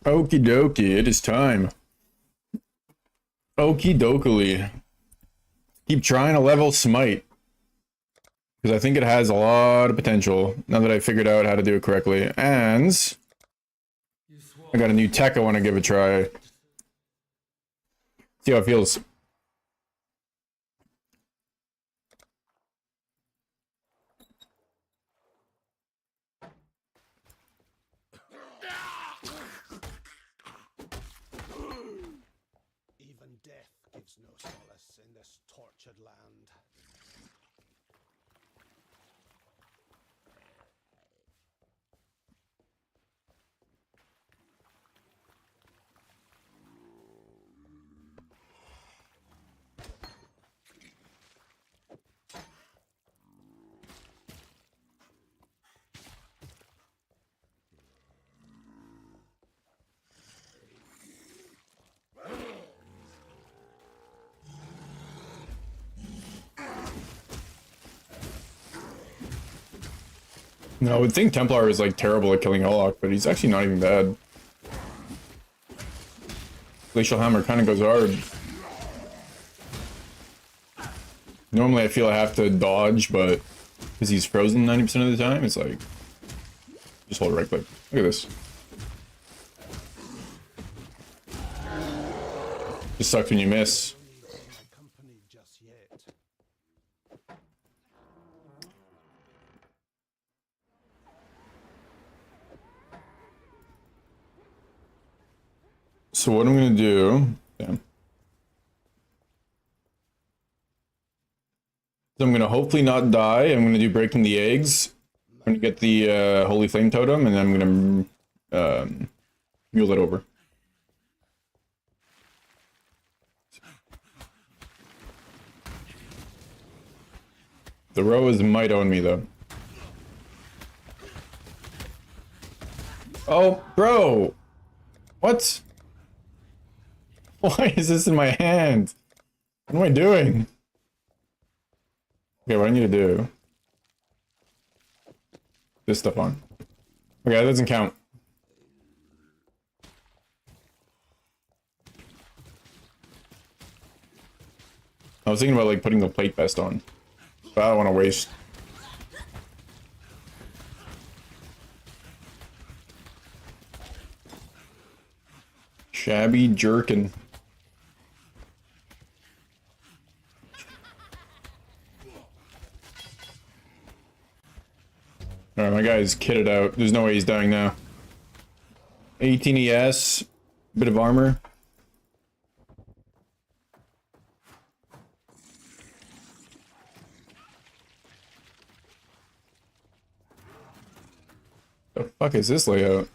Okie dokie, it is time. Okie dokily. Keep trying to level Smite. Because I think it has a lot of potential, now that I figured out how to do it correctly. And I got a new tech I want to give a try. See how it feels. Even death gives no solace in this tortured land. No, I would think Templar is like terrible at killing Hellhawk, but he's actually not even bad. Glacial Hammer kind of goes hard. Normally I feel I have to dodge, but because he's frozen 90% of the time, it's like just hold right click. Look at this. Just sucks when you miss. My company just yet. So what I'm gonna do, damn. So I'm gonna hopefully not die. I'm gonna do breaking the eggs. I'm gonna get the Holy Flame Totem, and then I'm gonna mule it over. The Rose might own me though. Oh, bro! What? Why is this in my hand? What am I doing? Okay, what I need to do... this stuff on. Okay, that doesn't count. I was thinking about like putting the plate vest on, but I don't want to waste. Shabby jerkin. Alright, my guy's kitted out. There's no way he's dying now. 18 ES, bit of armor. The fuck is this layout?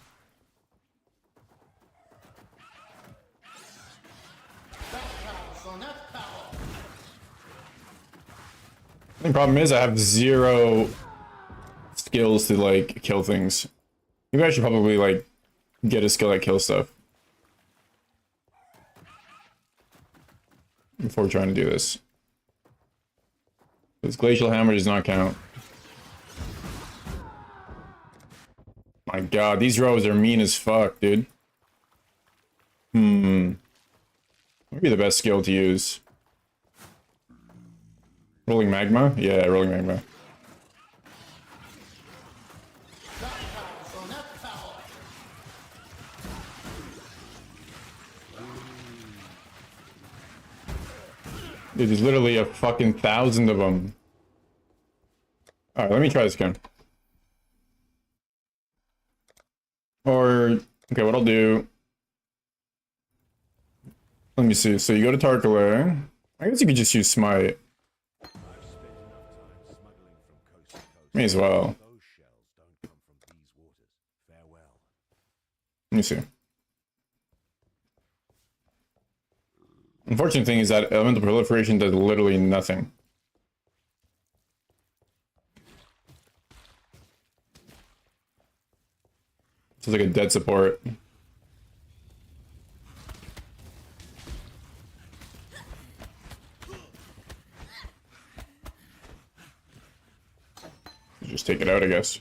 The problem is I have zero skills to like kill things. Maybe I should probably like get a skill that kills stuff before trying to do this. This Glacial Hammer does not count. My god, these rows are mean as fuck, dude. Maybe the best skill to use. Rolling Magma? Yeah, Rolling Magma. Dude, there's literally a fucking 1,000 of them. Alright, let me try this again. Or, okay, what I'll do... let me see. So you go to Tarkale. I guess you could just use Smite. May as well. Let me see. Unfortunate thing is that elemental proliferation does literally nothing. It's like a dead support. Just take it out, I guess.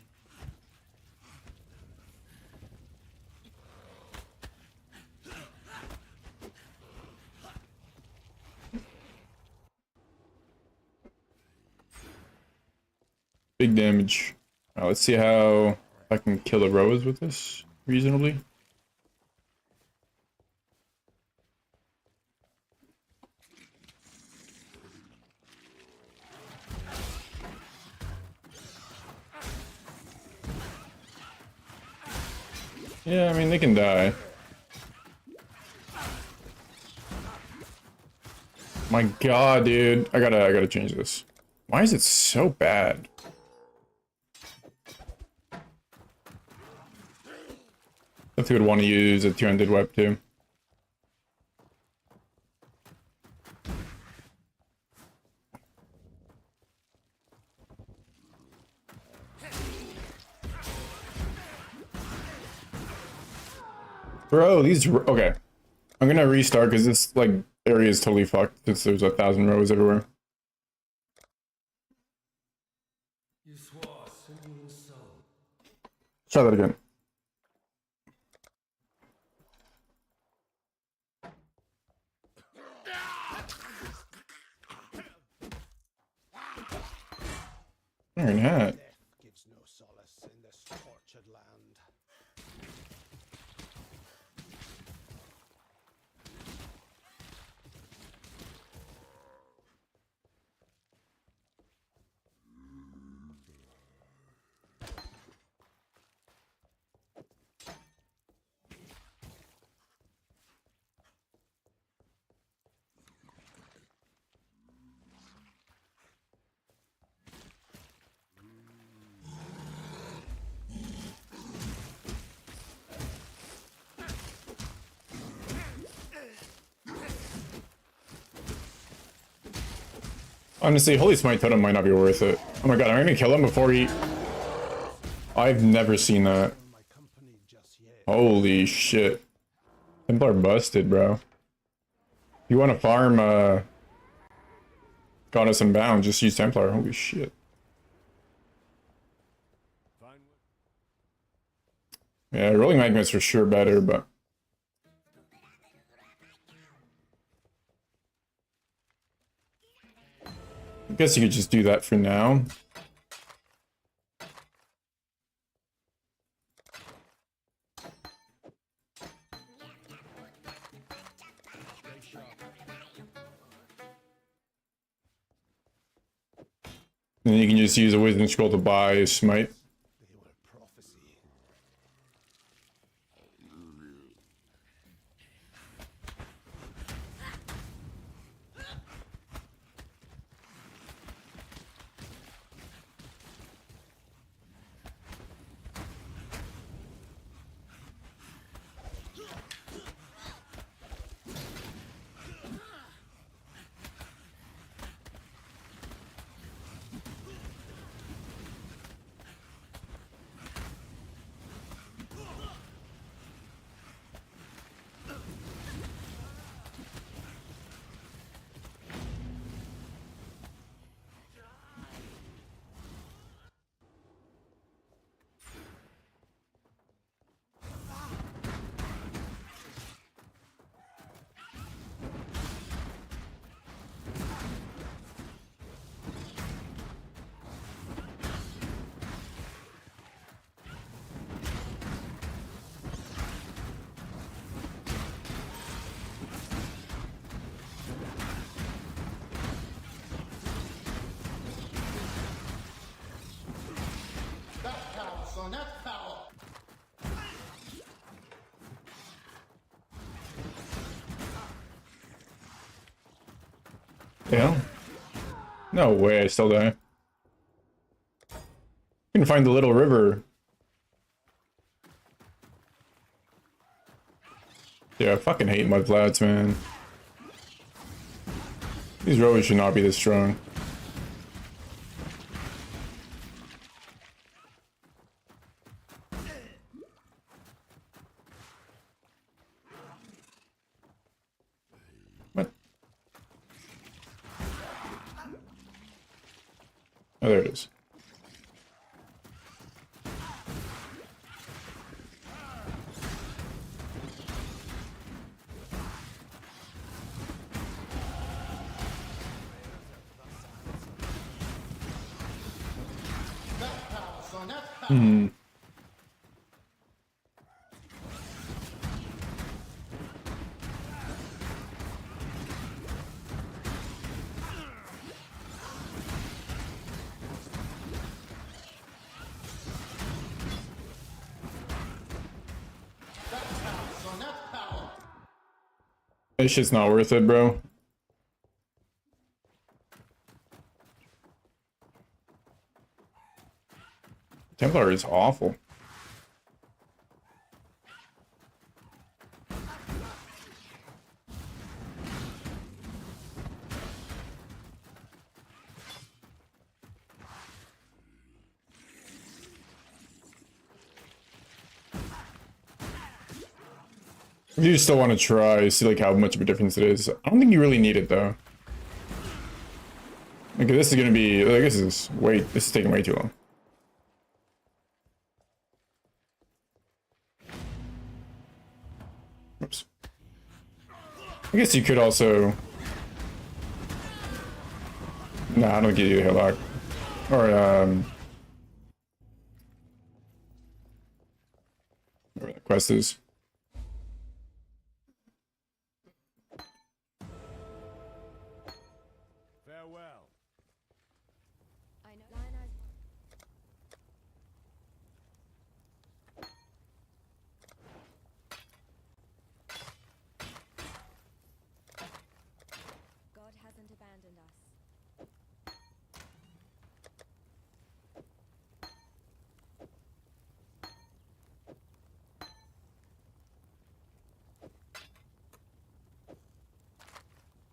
Big damage. Let's see how I can kill the rose with this reasonably. Yeah, I mean, they can die. My god, dude. I gotta change this. Why is it so bad? I think would want to use a 200 web too. Bro, these... Okay. I'm gonna restart because this, like, area is totally fucked since there's 1,000 rows everywhere. Try that again. Iron hat. Death gives no solace in this tortured land. Honestly, Holy Smite Totem might not be worth it. Oh my god, I'm gonna kill him before he... I've never seen that. My company just yet. Holy shit. Templar busted, bro. You wanna farm, Goddess Unbound, just use Templar. Holy shit. Yeah, rolling magnets for sure better, but... I guess you could just do that for now. And you can just use a Wisdom Scroll to buy Smite. They were prophecy. Son, that's foul. Yeah. No way, I still die. You can find the little river. Yeah, I fucking hate mudflats, man. These rows should not be this strong. What? Oh, there it is. Hmm. This shit's not worth it, bro. Templar is awful. You still want to try, see like how much of a difference it is. I don't think you really need it though. Like this is gonna be like this is taking way too long. Oops. I guess you could also. Nah, I don't give you a hillock. Or whatever the quest is. Farewell. I know. Lionel. God hasn't abandoned us.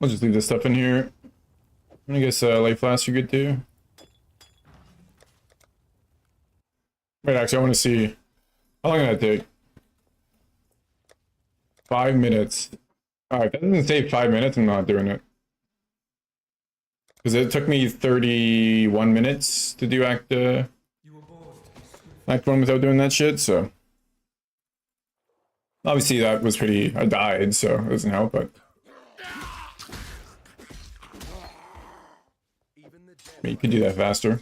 I'll just leave this stuff in here. I guess life flask are good too. Wait, actually, I want to see how long did that take. 5 minutes. All right, that doesn't say 5 minutes. I'm not doing it because it took me 31 minutes to do act 1 without doing that shit. So obviously that was pretty. I died, so it doesn't help. But Even the dead. I mean, you could do that faster.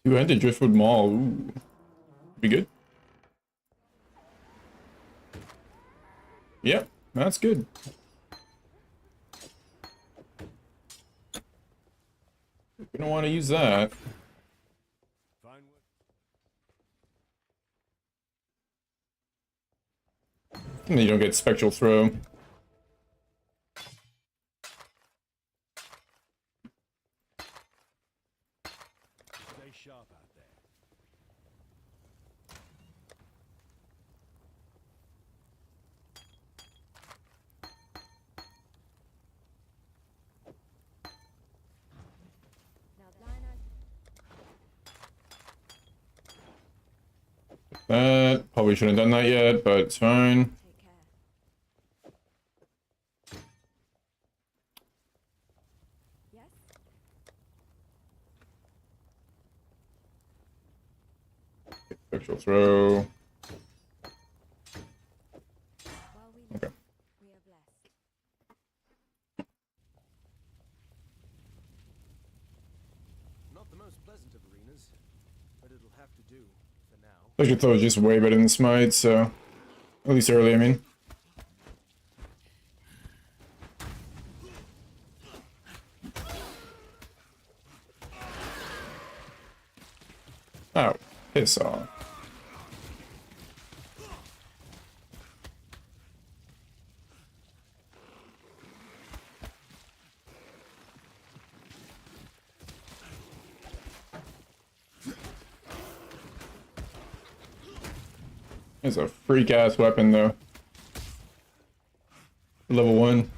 Two-handed driftwood maul. Ooh, be good. Yep, that's good. We don't want to use that. Fine. And then you don't get spectral throw. Stay sharp out there. Now Lionel. That probably shouldn't have done that yet, but it's fine. Take care. Yes. Spectral throw. While we live, Okay. we are blessed. Not the most pleasant of arenas, but it'll have to do for now. Spectral throw is just way better than Smite, so at least early, I mean. Oh, piss off. It's a freak ass weapon though. Level 1.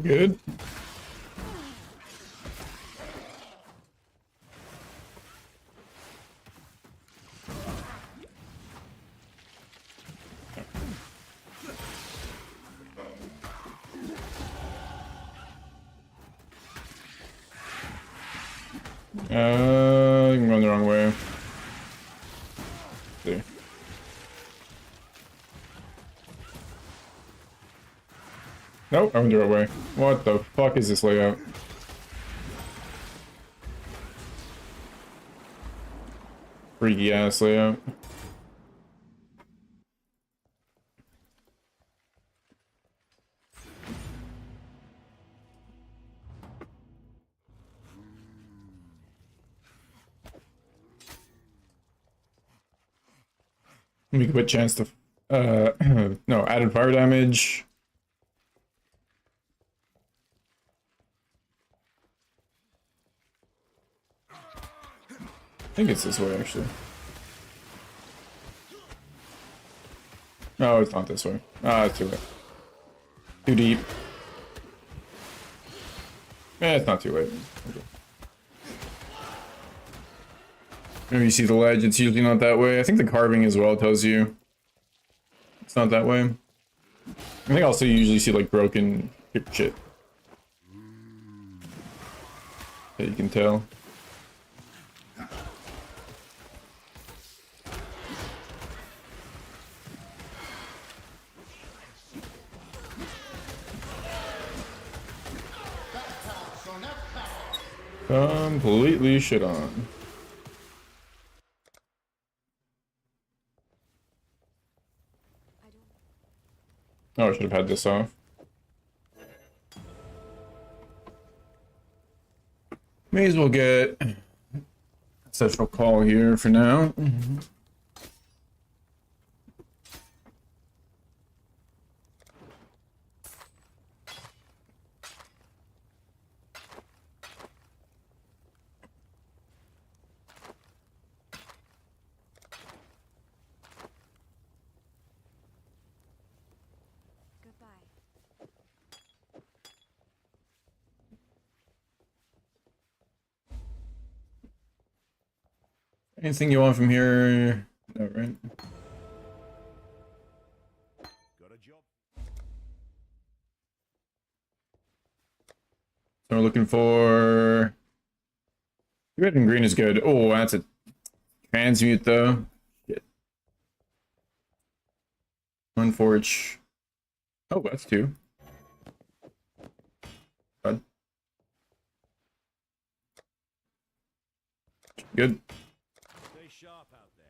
Good. I'm going the wrong way. See. Nope, I went the right way. What the fuck is this layout? Freaky ass layout. We could put chance to no, added fire damage. I think it's this way actually. No, it's not this way. Ah, it's too late. Too deep. It's not too late. Okay. Maybe you see the ledge, it's usually not that way. I think the carving as well tells you it's not that way. I think also you usually see like broken shit. That you can tell. Completely shit on. Oh, I should have had this off. May as well get ancestral call here for now. Goodbye. Anything you want from here? No, right? Got a job. So we're looking for... Red and green is good. Oh, that's a transmute though. Shit. One forge. Oh, that's two. Good. Good. Stay sharp out there.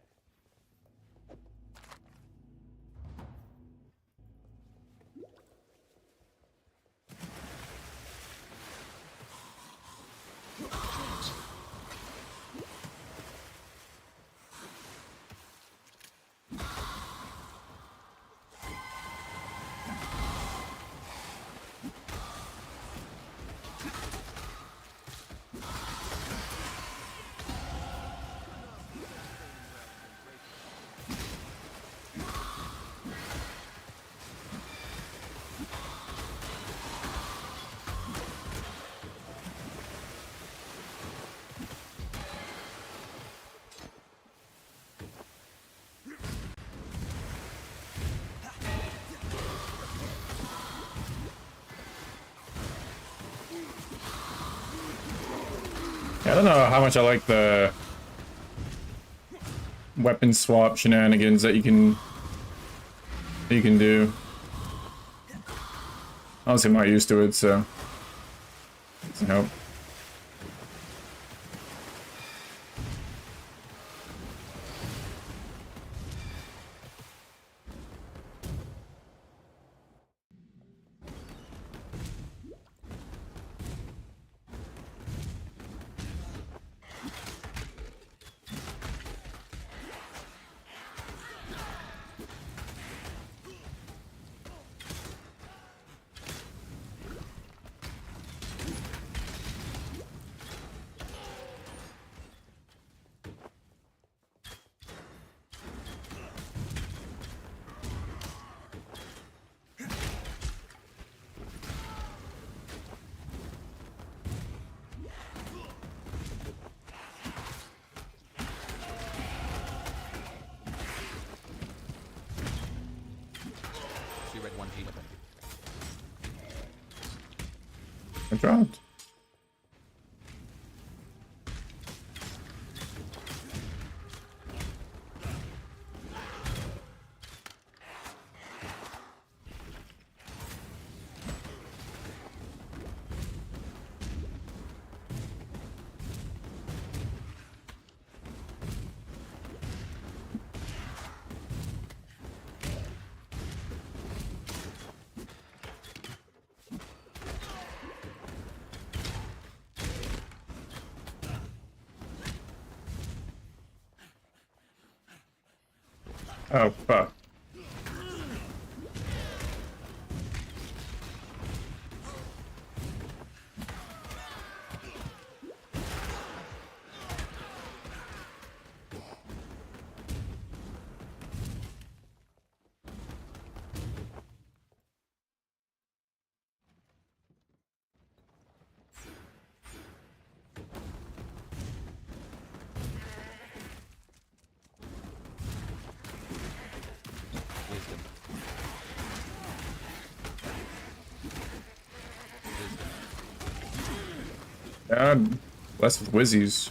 I don't know how much I like the weapon swap shenanigans that you can do. Honestly, I'm not used to it, so doesn't help. She read 1G weapon. I dropped. Oh, fuck. Wisdom. God, blessed with Wizzies.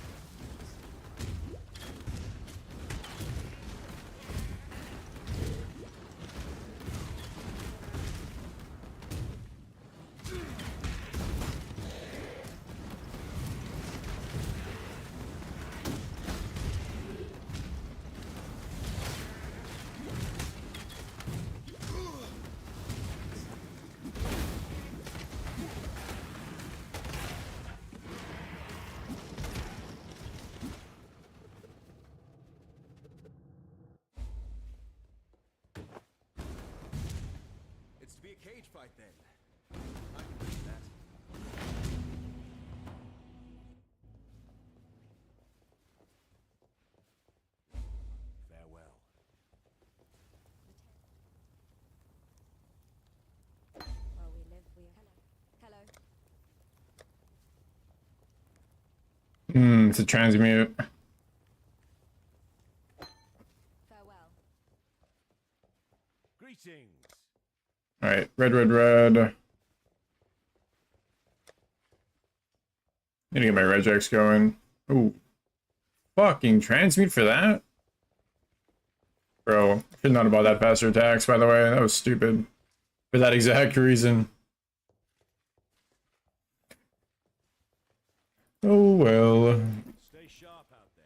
It's to be a cage fight then. I can do that. Farewell. While we live, we hello. It's a transmute. Farewell. Greetings. Alright, red, red, red. Need to get my regex going. Ooh. Fucking transmute for that? Bro, should not have bought that faster attacks, by the way. That was stupid. For that exact reason. Oh well. Stay sharp out there.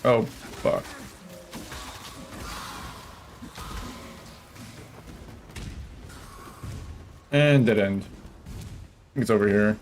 Oh, fuck. And dead end. I think it's over here.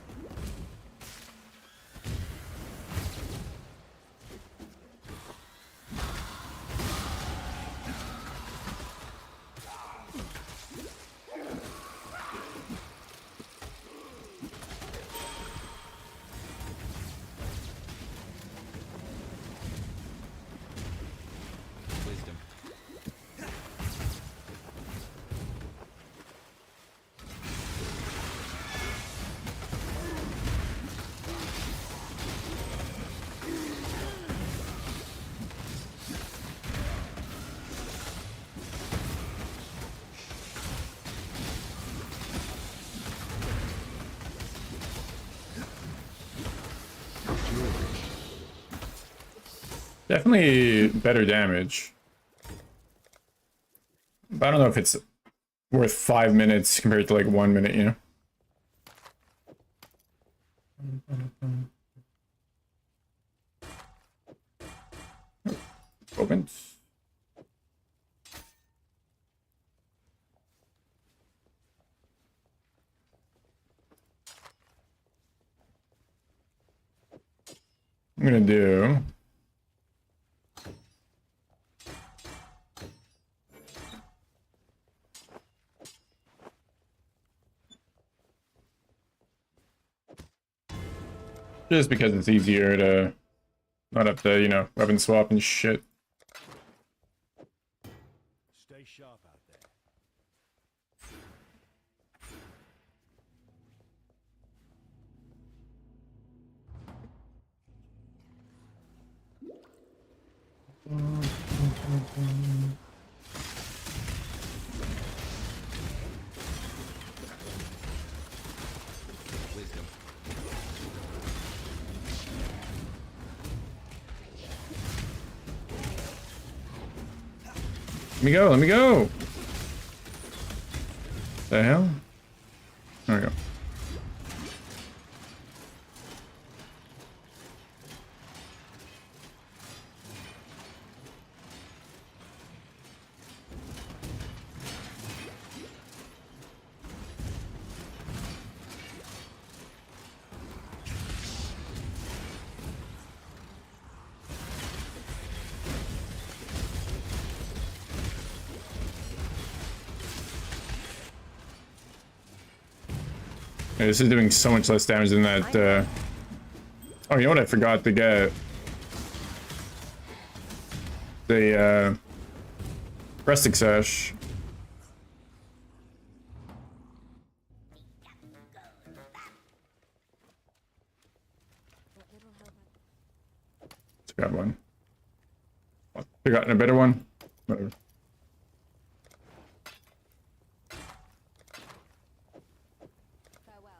Definitely better damage. But I don't know if it's worth 5 minutes compared to like 1 minute, you know? Opened. I'm gonna do just because it's easier to not have to, you know, weapon swap and shit. Stay sharp out there. Wisdom. Let me go, let me go! The hell? There we go. Yeah, this is doing so much less damage than that, Oh, you know what I forgot to get? The, Resting Sash. What little help I... Let's grab one. Forgotten a better one? Whatever. Farewell.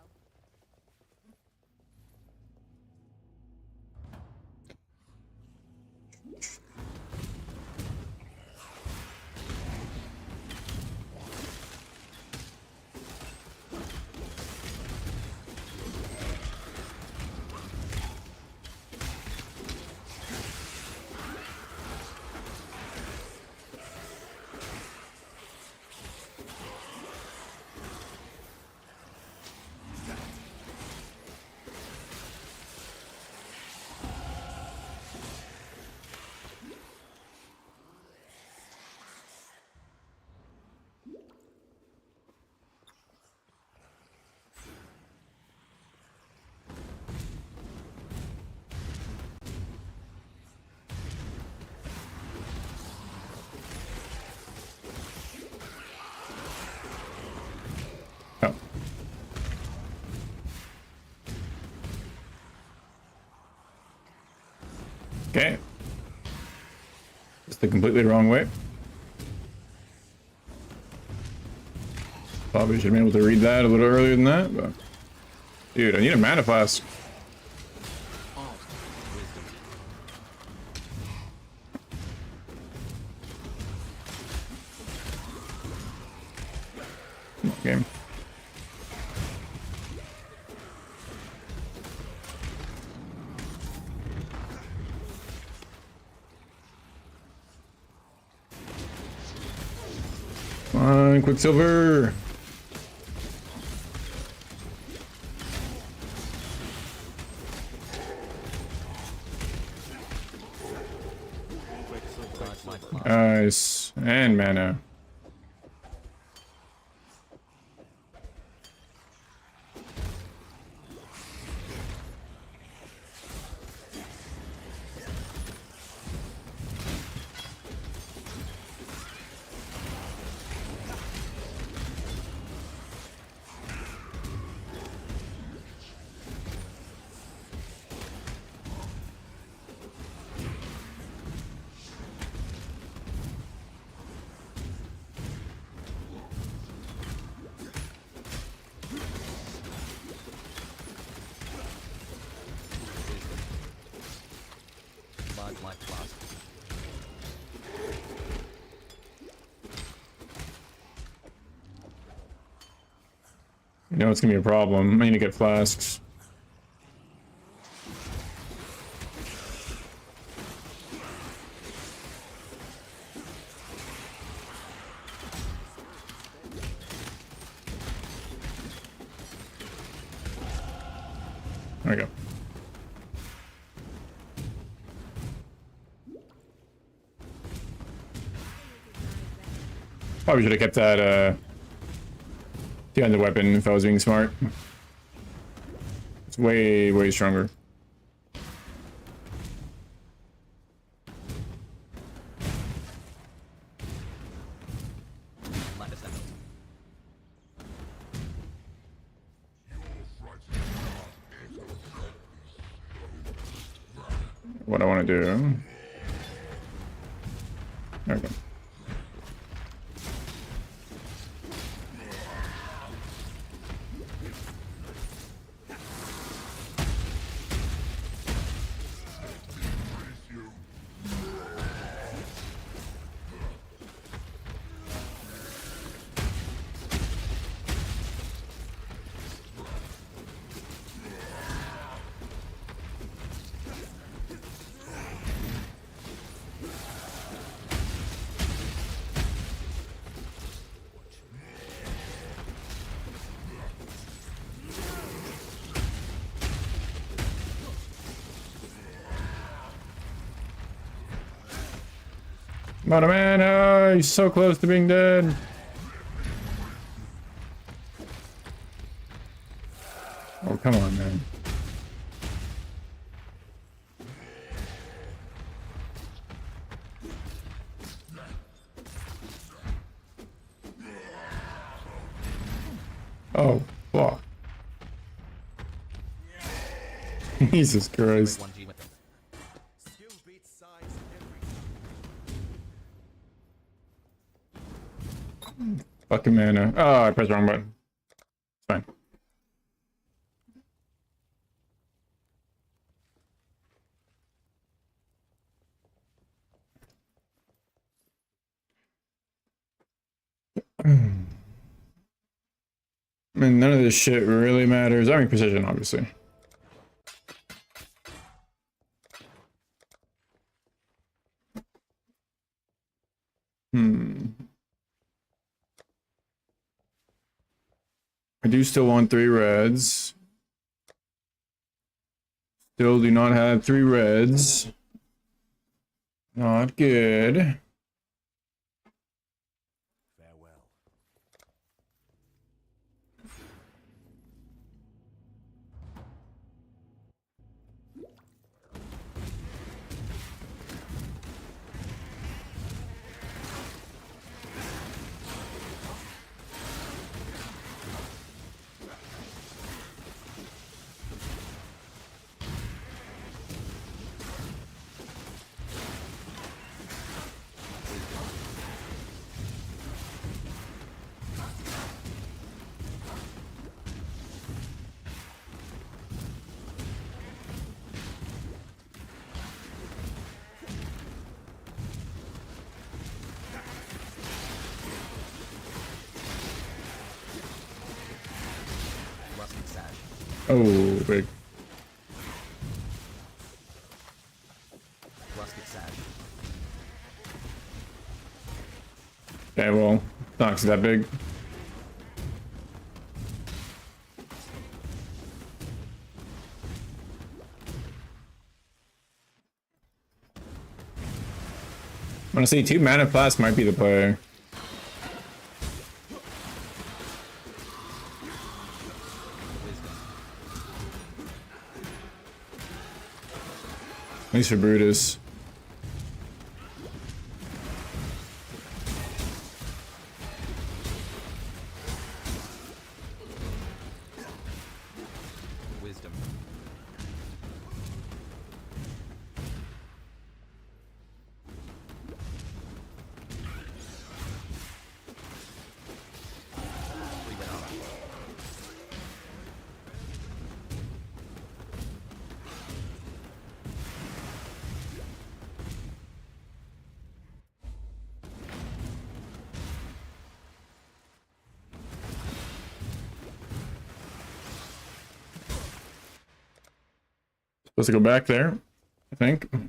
Oh. Okay. It's the completely wrong way. Probably should have been able to read that a little earlier than that, but... Dude, I need a mana flask. Come on, game. Come on, Quicksilver. Nice. And mana. Large light flask. You know it's gonna be a problem. I need to get flasks. There we go. Probably should have kept that behind the weapon if I was being smart. It's way, way stronger. Land ascendant. What I want to do. There we go. Not a man, oh, he's so close to being dead. Oh, come on, man. Oh, fuck. Jesus Christ. 1G with him. Skill beats size every time. Fucking mana. Oh, I pressed the wrong button. It's fine. I mean, none of this shit really matters. I mean, precision, obviously. I do still want 3 reds. Still do not have 3 reds. Not good. Farewell. Rustic Sash. Oh, big. Rustic Sash. Okay, well, it's not that big. Honestly, 2 mana plus might be the play. Wisdom. At least for Brutus. Wisdom. Three-red armor. Supposed to go back there, I think. There's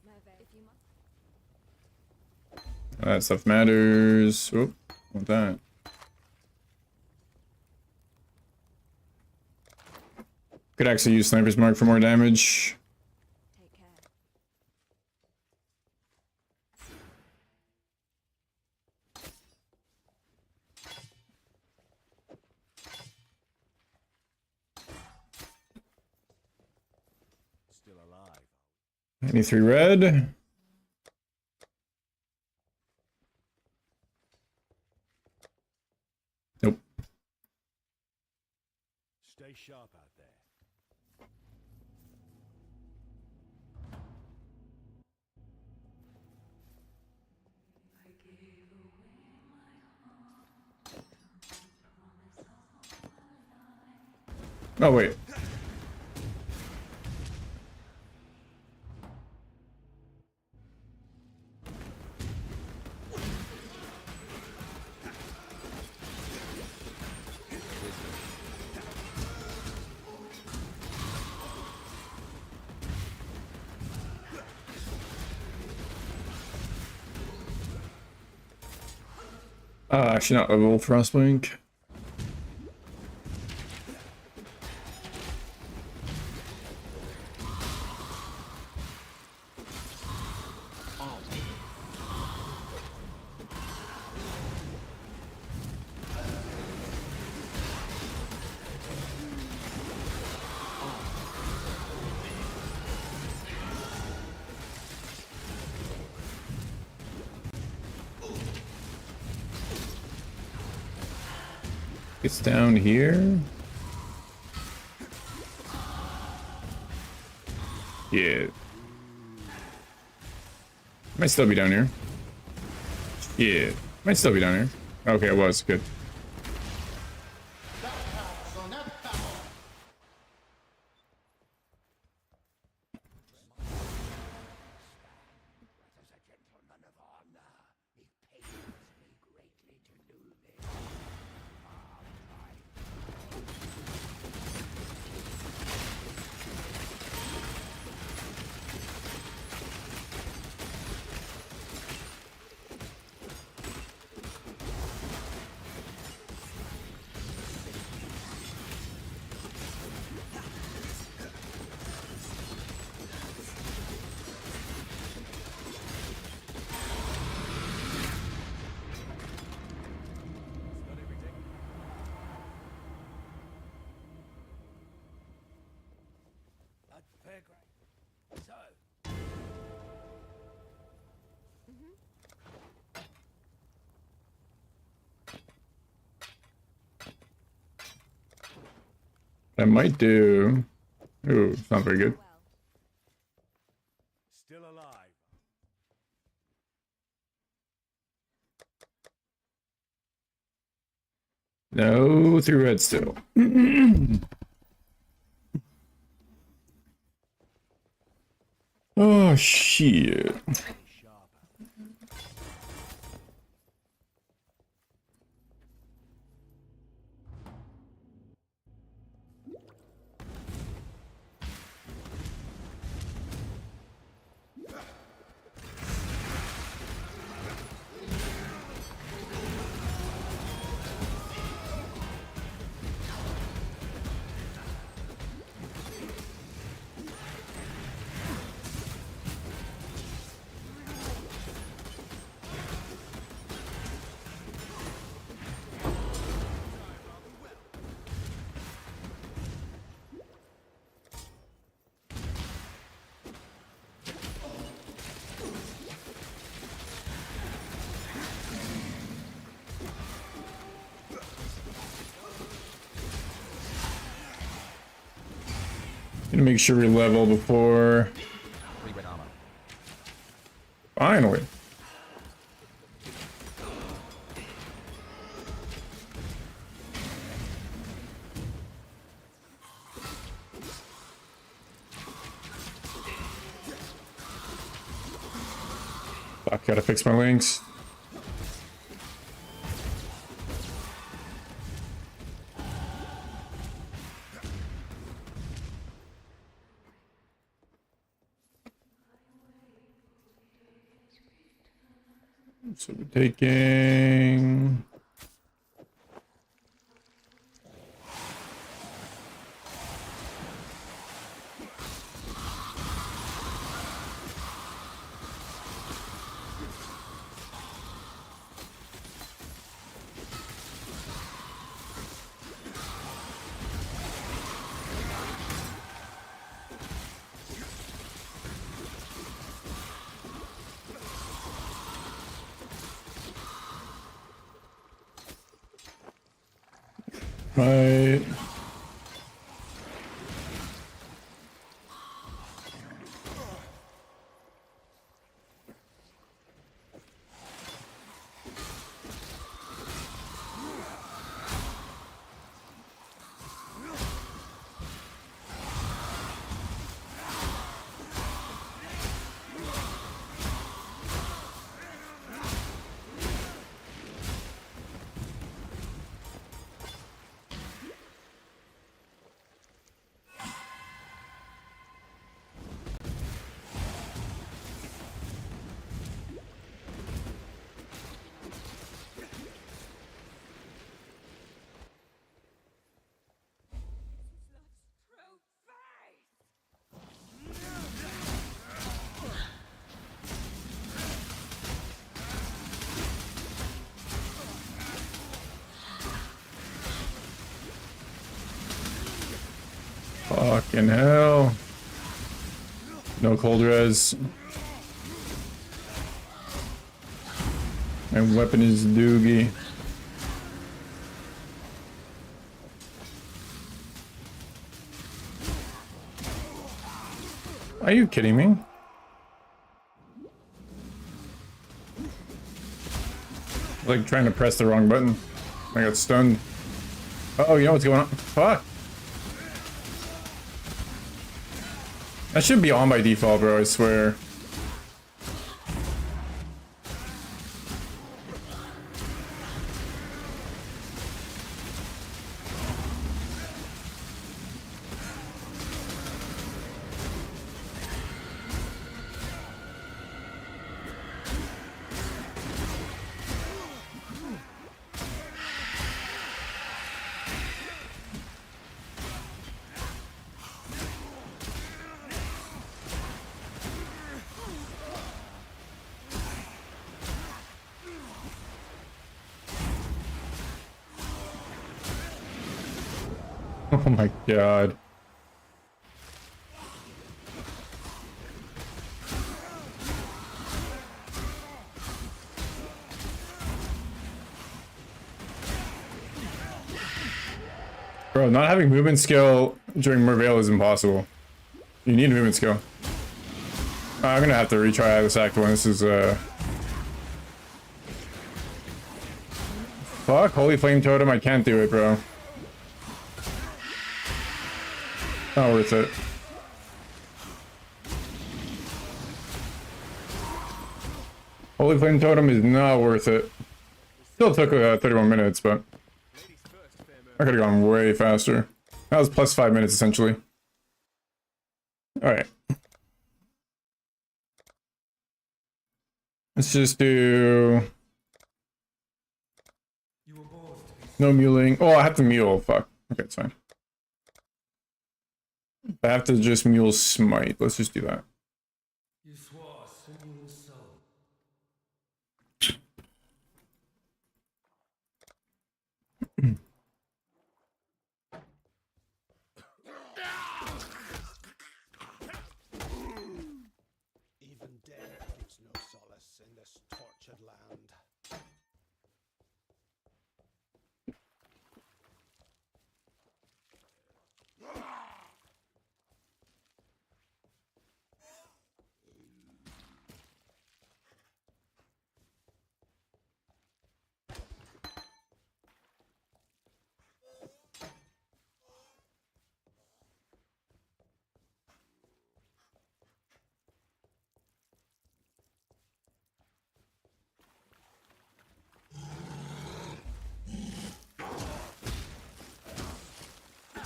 no veil. If you must. That stuff matters. Oop, want that. Could actually use Sniper's Mark for more damage. Take care. Still alive. 93 red. Nope. Stay sharp out there. Oh, wait. Actually not level Frostwing. It's down here. Yeah. Might still be down here. Yeah. Might still be down here. Okay, it was. Good. Fair grade. So, I might do. Ooh, it's not very good. Well, still alive. No, through red still. Oh, shit. Stay sharp out there. Gonna make sure we level before. 3 red armor. Finally. Fuck, gotta fix my links. So we're taking. Right. Fucking hell. No cold res. My weapon is doogie. Are you kidding me? Like trying to press the wrong button. I got stunned. Uh oh, you know what's going on? Fuck. That should be on by default, bro, I swear. Oh my god. Bro, not having movement skill during Merveil is impossible. You need movement skill. I'm gonna have to retry this act one. This is fuck, Holy Flame Totem, I can't do it, bro. Not worth it. Holy Flame Totem is not worth it. Still took 31 minutes, but I could have gone way faster. That was plus 5 minutes, essentially. Alright. Let's just do... No muling. Oh, I have to mule. Fuck. Okay, it's fine. I have to just mule Smite. Let's just do that. Even death gives no solace in this tortured land.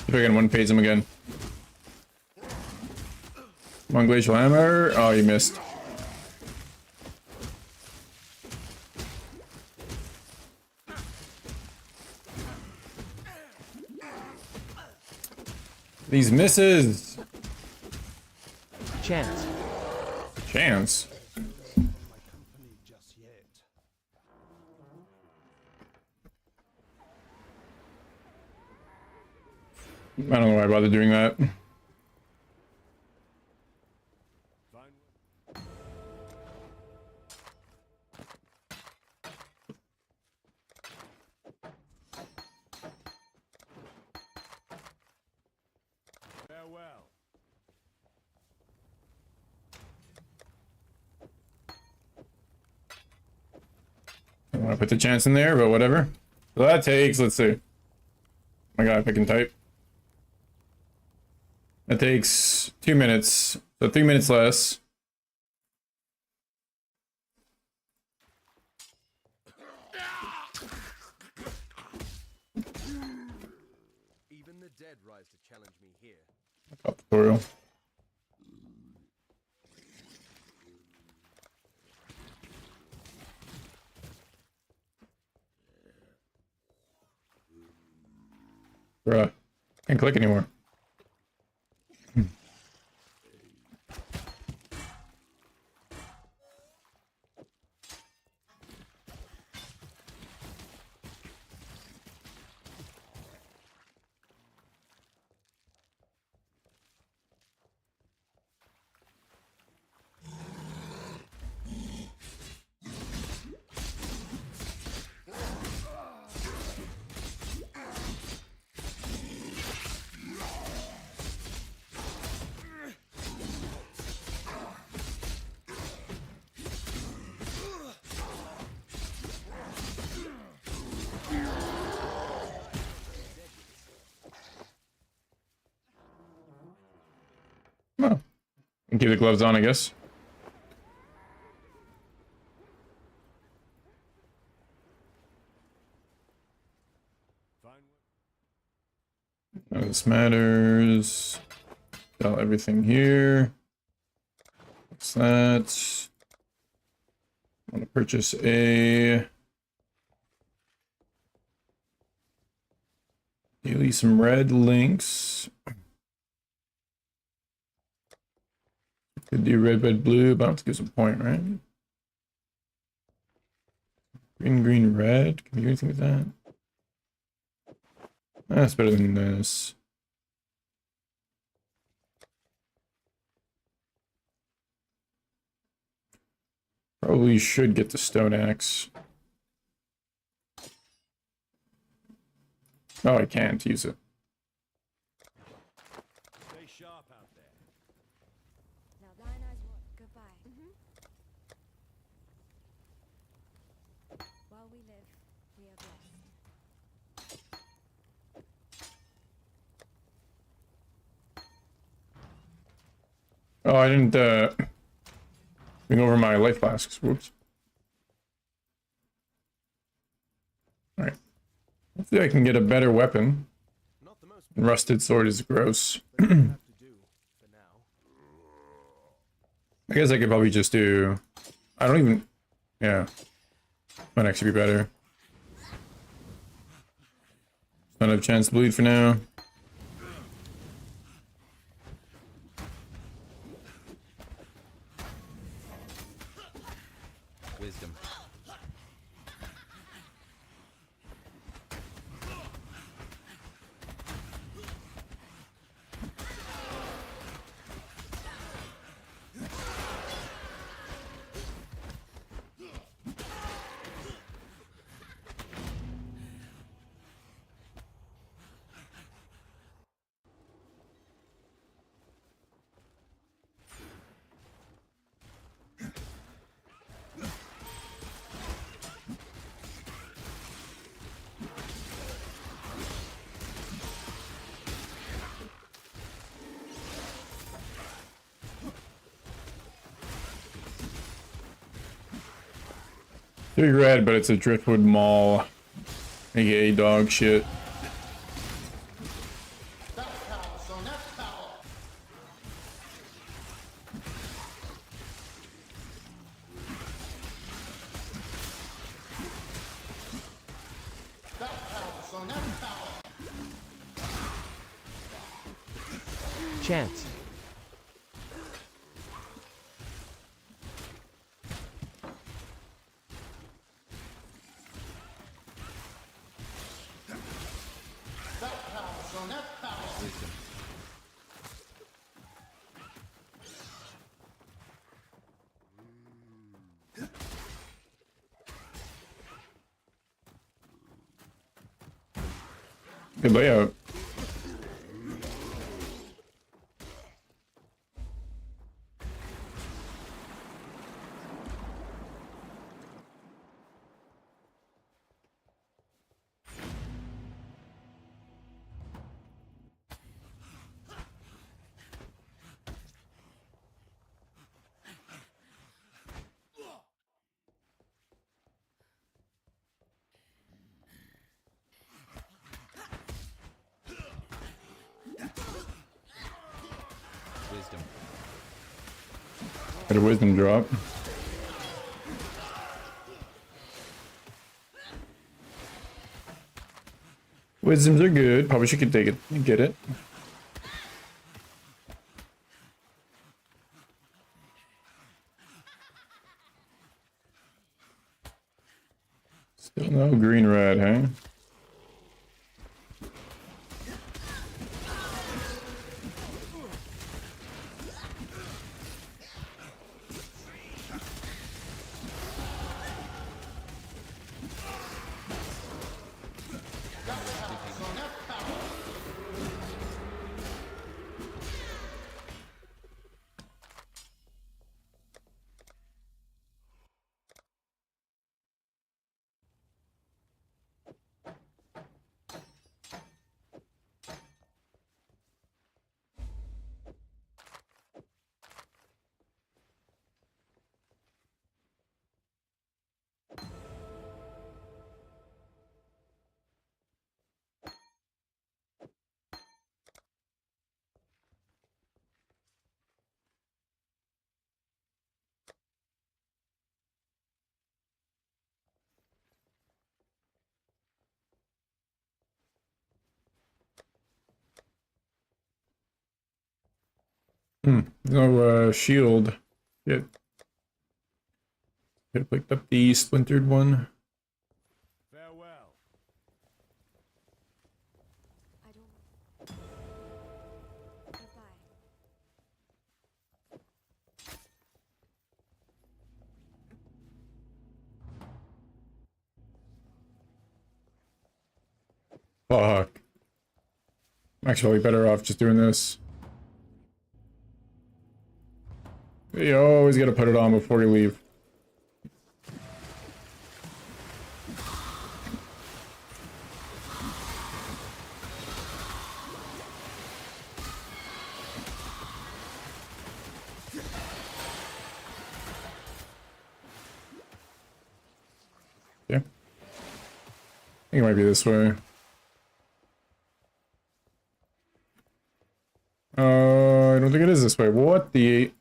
If I can one phase him again. One glacial hammer. Oh, you missed. These misses. Chance. Chance. I don't know why I bothered doing that. Farewell. I want to put the chance in there, but whatever. So that takes, let's see. Oh my god, if I can type. That takes 2 minutes. So 3 minutes less. Even the dead rise to challenge me here. Tutorial. Bruh. Can't click anymore. Oh. And keep the gloves on, I guess. None of this matters. Sell everything here. What's that? I want to purchase a daily some red links. Could do red, red, blue, but I don't think it's a point, right? Green, green, red. Can we do anything with that? That's better than this. Probably should get the stone axe. Oh, I can't use it. Stay sharp out there. Now thine eyes what? Goodbye. While we live, we are blessed. Oh, I didn't bring over my life flasks. Whoops. Alright. Hopefully I can get a better weapon. Not the most Rusted sword is gross. have to do for now. I guess I could probably just do... I don't even... Yeah. Might actually be better. Don't have a chance to bleed for now. Wisdom. Three red, but it's a driftwood mall. AKA dog shit. Chance. Wisdom. Good layout. Wisdom. Got a wisdom drop. Wisdoms are good. Probably should take it and get it. Still no green red, huh? No shield. Shit. Could have picked up the splintered one. Farewell. I don't. Goodbye. Fuck. I'm actually better off just doing this. You always gotta put it on before you leave. Yeah. I think it might be this way. I don't think it is this way. What the...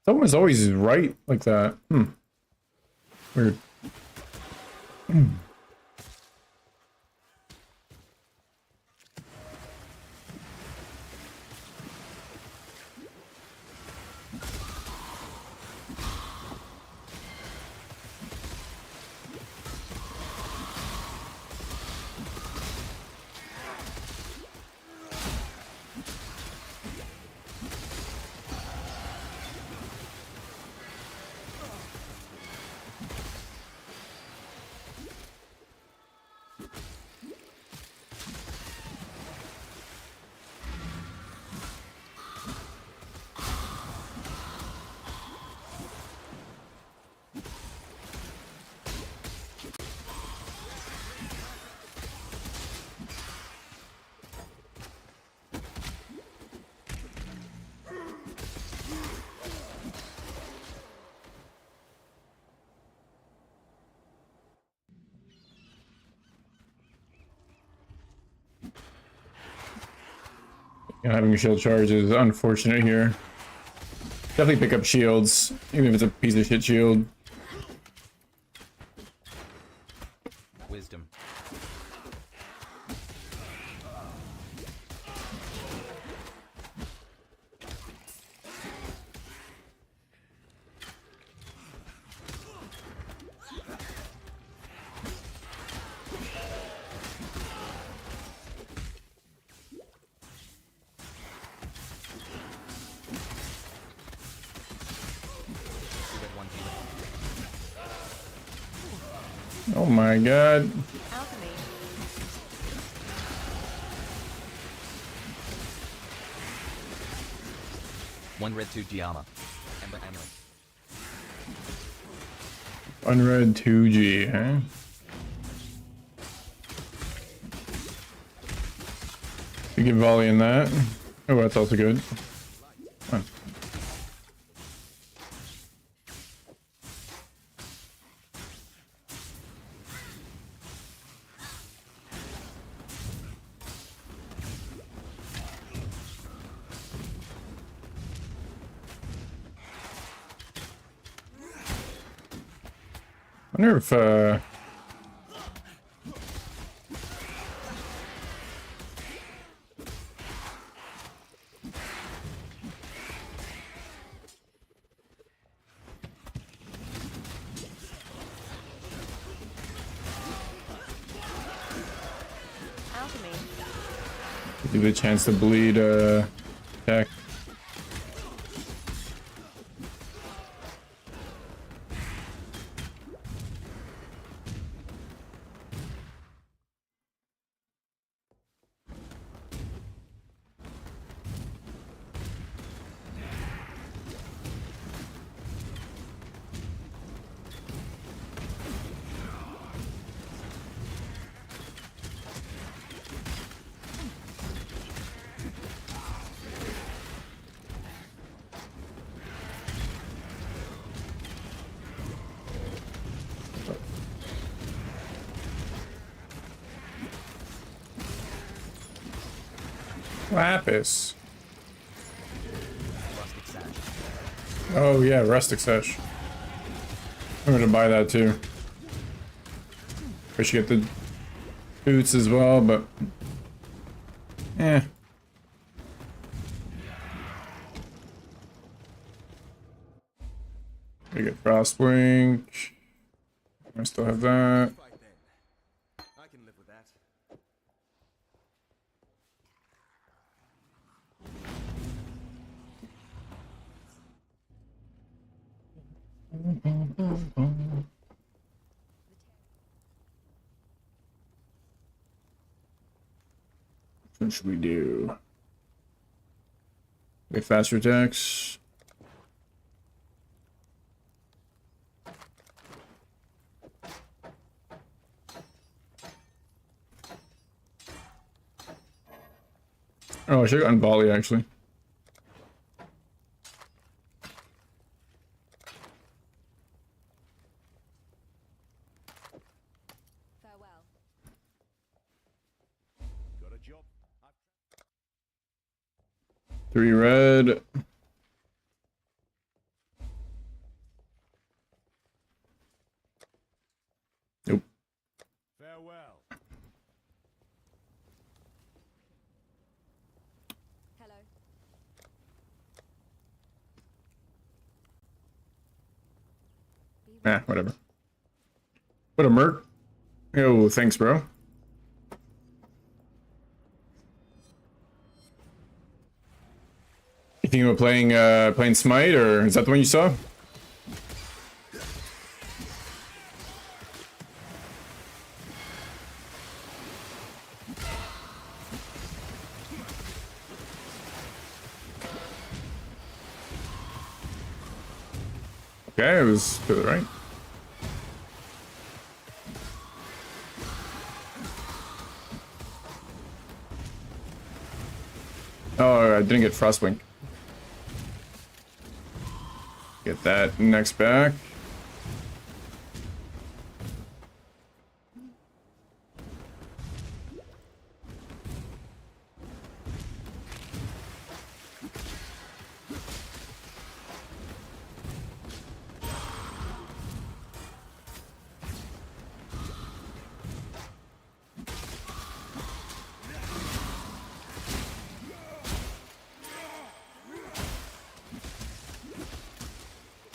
Someone's always right like that. Weird. Yeah, having a shield charge is unfortunate here. Definitely pick up shields, even if it's a piece of shit shield. Wisdom. Oh my god. Alchemy. One red, two Giamma. Ember Amulet. Unread 2G, huh? You get volley in that. Oh, that's also good. Huh. I wonder if Alchemy. give it a chance to bleed tech. Lapis. Rustic Sash. Oh yeah, rustic sesh. I'm gonna buy that too. We should get the boots as well, but we get frostwing. I still have that. Fight then. I can live with that. What should we do? Get faster attacks. Oh, I should have gotten volley actually. Farewell. Got a job. 3 red. Nope. Farewell. Hello. Be Ah, whatever. What a merc. Yo, thanks, bro. You think about playing Smite, or is that the one you saw? Okay, it was to the right. Oh, I didn't get frostwing. Get that next back.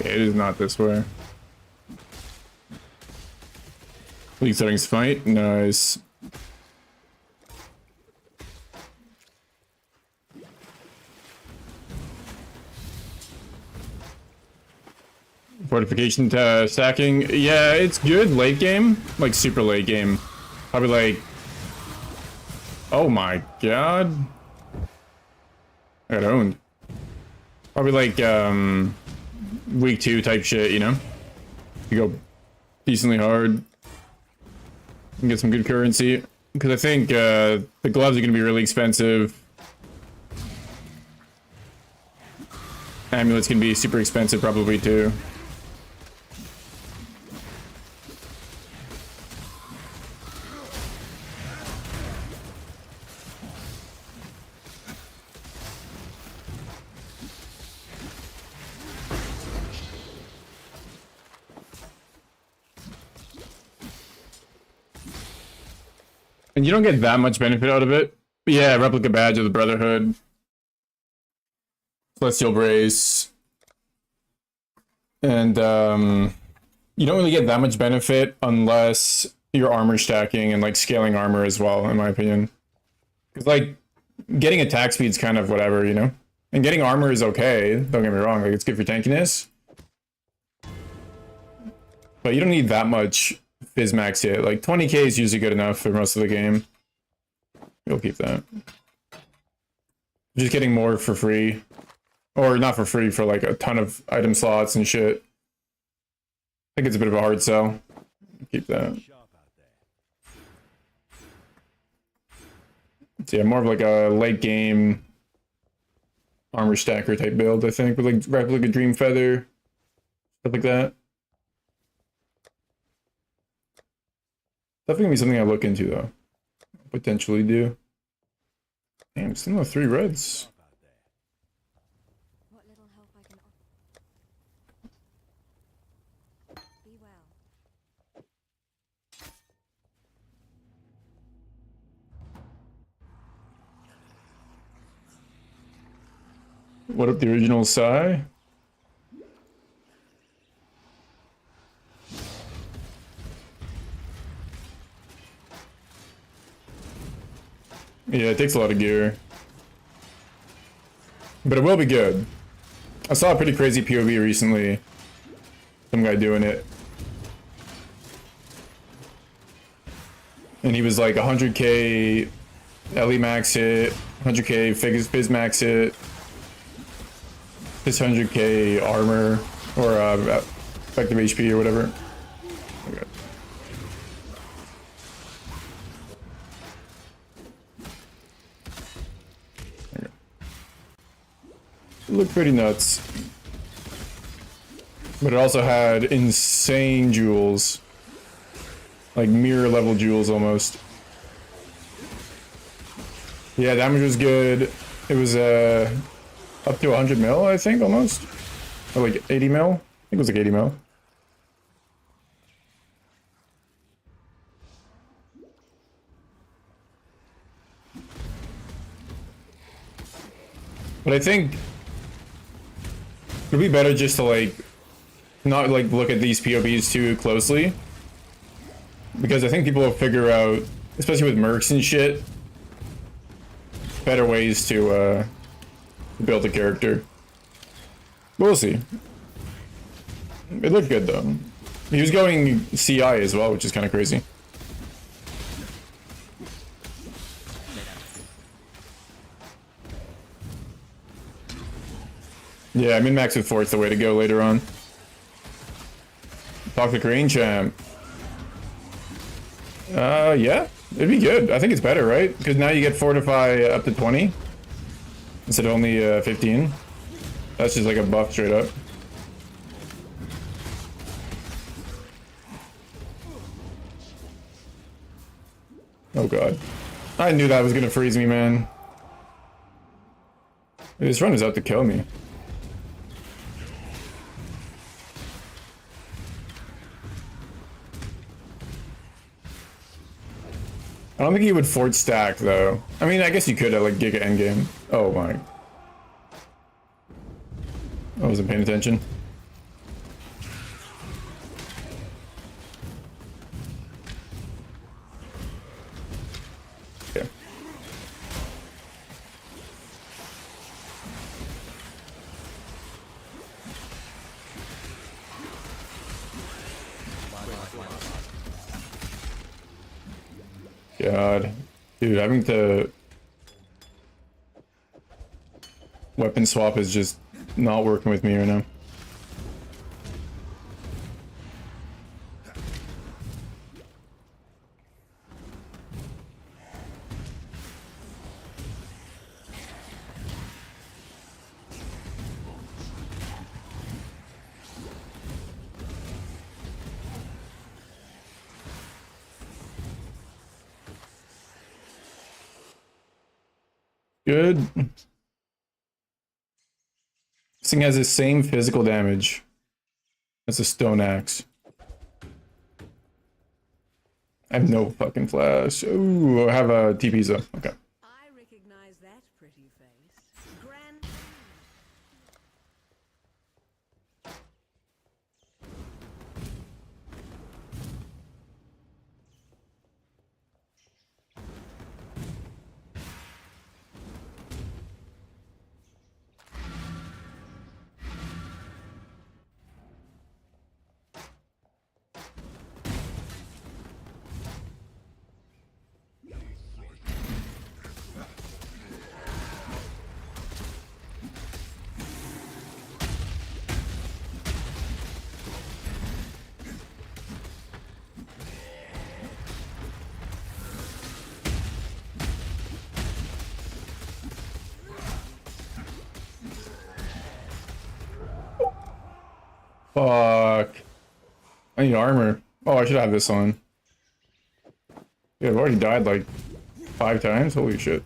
Okay, it is not this way. League settings fight. Nice. Fortification stacking. Yeah, it's good late game. Like super late game. Probably like... Oh my god. I got owned. Probably like week 2 type shit, you know? You go decently hard. And get some good currency. Because I think the gloves are going to be really expensive. Amulets can be super expensive probably too. And you don't get that much benefit out of it. But yeah, replica badge of the Brotherhood. Celestial Brace. And you don't really get that much benefit unless you're armor stacking and like scaling armor as well, in my opinion. Because like getting attack speed's kind of whatever, you know? And getting armor is okay, don't get me wrong, like it's good for tankiness. But you don't need that much Fizz max hit. Like 20k is usually good enough for most of the game. You'll keep that. Just getting more for free. Or not for free, for like a ton of item slots and shit. I think it's a bit of a hard sell. Keep that. So yeah, more of like a late game armor stacker type build, I think, with like replica Dream Feather, stuff like that. Definitely gonna be something I look into though. Potentially do. Damn, still no 3 reds. What little help I can offer. Be well. What up the original Psy? Yeah, it takes a lot of gear. But it will be good. I saw a pretty crazy POV recently. Some guy doing it. And he was like 100k LE max hit, 100k Fizz max hit, just 100k armor, or effective HP or whatever. Okay. It looked pretty nuts. But it also had insane jewels. Like mirror level jewels almost. Yeah, damage was good. It was up to 100 mil, I think, almost. Or like 80 mil. I think it was like 80 mil. But I think it'd be better just to like not like look at these POBs too closely, because I think people will figure out, especially with mercs and shit, better ways to build a character. But we'll see. It looked good though. He was going CI as well, which is kind of crazy. Yeah, min-max with 4 is the way to go later on. Talk to Korean champ. Yeah, it'd be good. I think it's better, right? Because now you get Fortify up to 20 instead of only 15. That's just like a buff straight up. Oh god. I knew that was gonna freeze me, man. This run is out to kill me. I don't think he would fort stack though. I mean, I guess you could at like Giga Endgame. Oh my. I wasn't paying attention. Yeah. God. Dude, having to weapon swap is just not working with me right now. Good. This thing has the same physical damage as a stone axe. I have no fucking flash. Ooh, I have a TP zone. Okay. I recognize that pretty face. Grand. Fuck. I need armor. Oh, I should have this on. Yeah, I've already died like 5 times. Holy shit.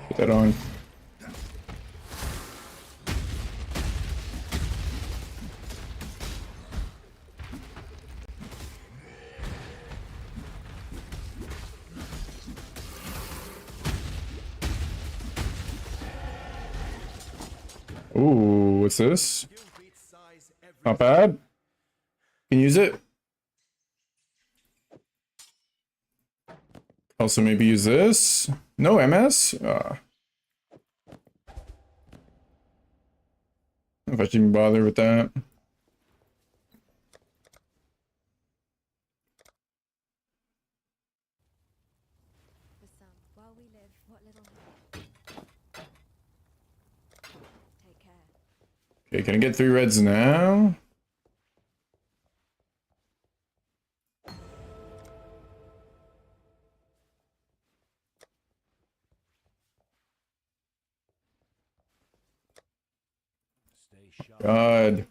Put that on. Ooh, what's this? Not bad. Can use it. Also, maybe use this. No MS. I don't know if I should even bother with that. The sun. While we live, what little. Take care. Okay, can I get 3 reds now? Stay sharp. God.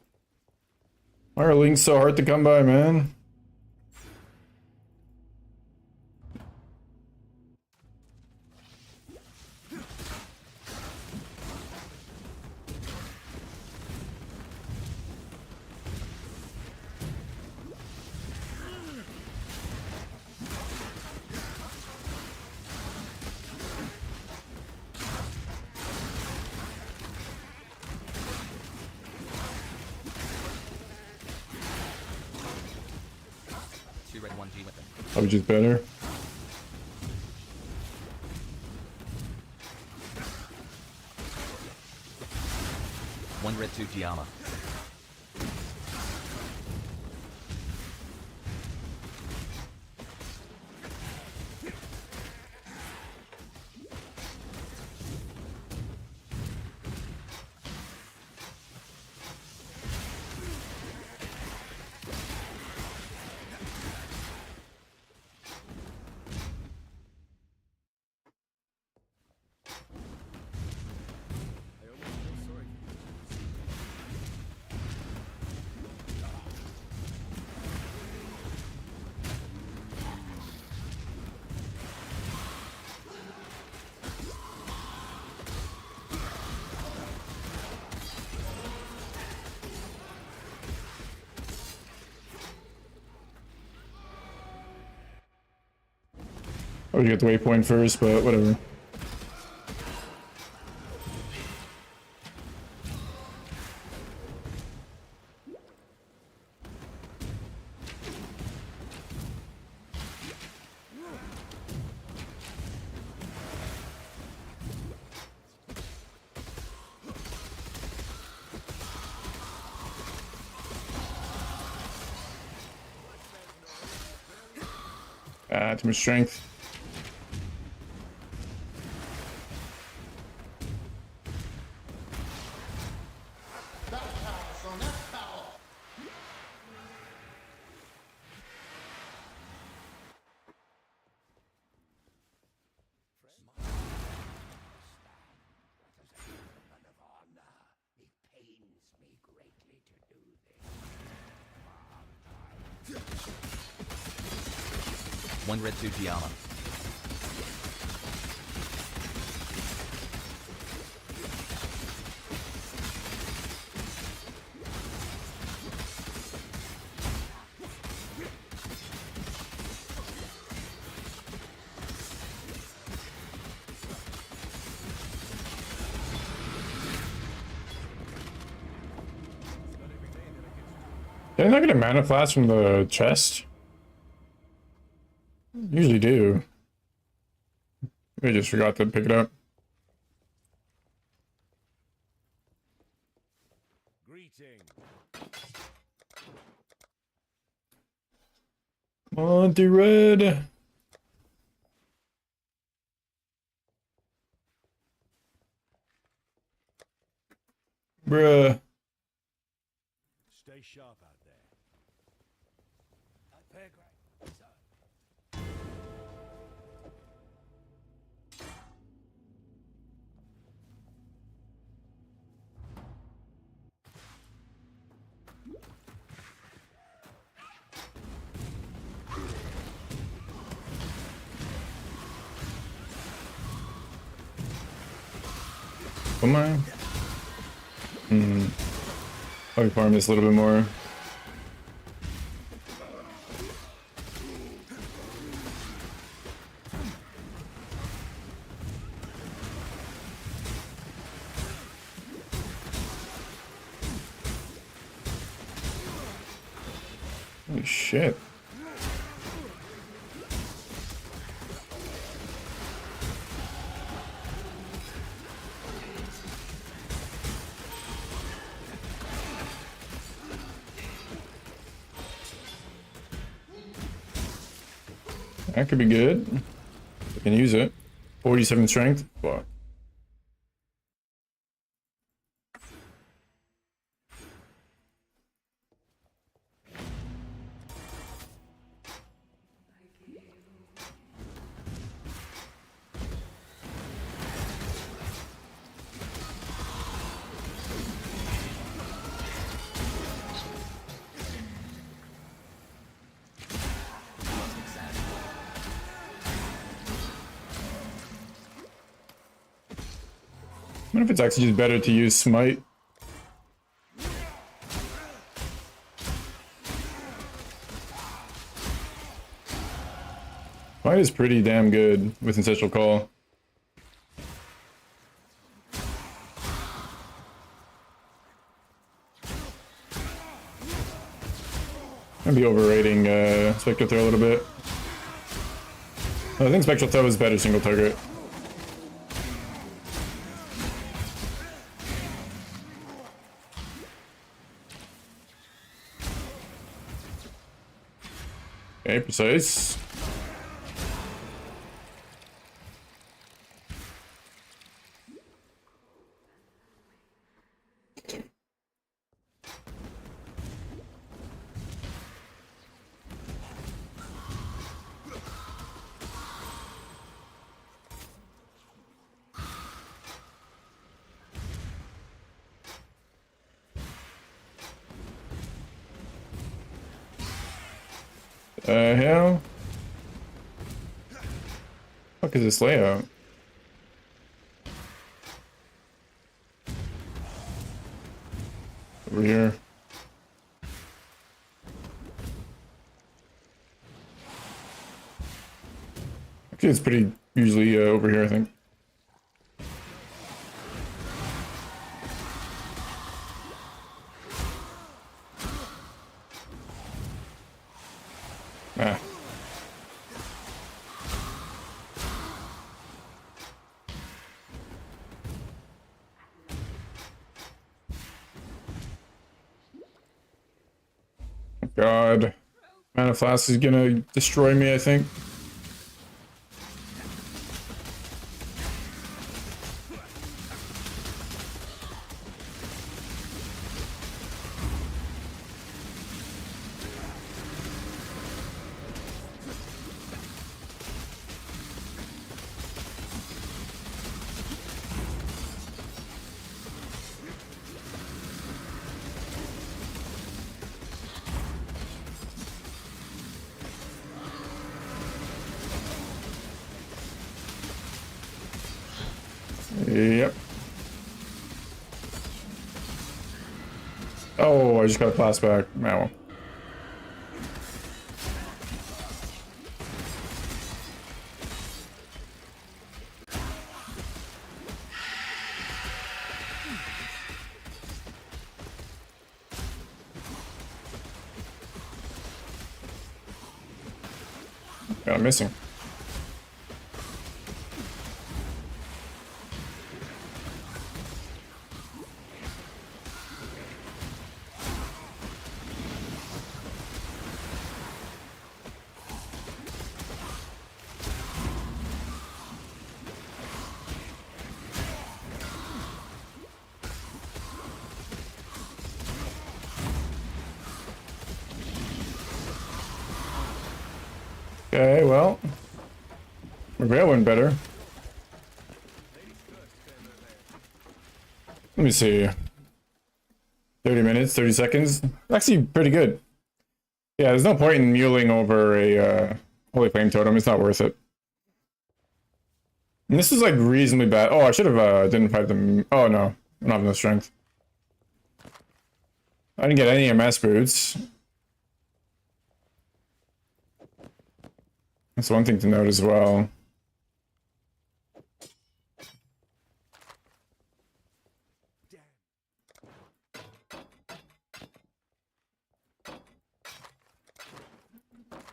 Why are links so hard to come by, man? Two red, one G weapon. Probably just better. One red, two Giamma. I almost feel sorry for you. I would get the waypoint first, but whatever. Too much strength. One red, two Gianna. Did I not get a mana flask from the chest? Usually do. I just forgot to pick it up. Greeting. Monty Red. Bruh. Stay sharp out there. Fair great. Am I? Probably farm this a little bit more. Holy shit. That could be good. I can use it. 47 strength. Fuck. I wonder if it's actually just better to use Smite. Smite is pretty damn good with Ancestral Call. I'd be overrating Spectral Throw a little bit. I think Spectral Throw is better single target. Okay, precise. Hell? What is this layout? Over here. Actually, it's pretty usually over here, I think. Ah. God. Mana Flask is gonna destroy me, I think. Yep. Oh, I just got a class back. Ow. God, I'm missing. Okay, well, McVale went better. Let me see. 30 minutes, 30 seconds. Actually, pretty good. Yeah, there's no point in muling over a Holy Flame Totem. It's not worth it. And this is like reasonably bad. Oh, I should have didn't fight them. Oh no, I don't have no strength. I didn't get any MS boots. That's one thing to note as well.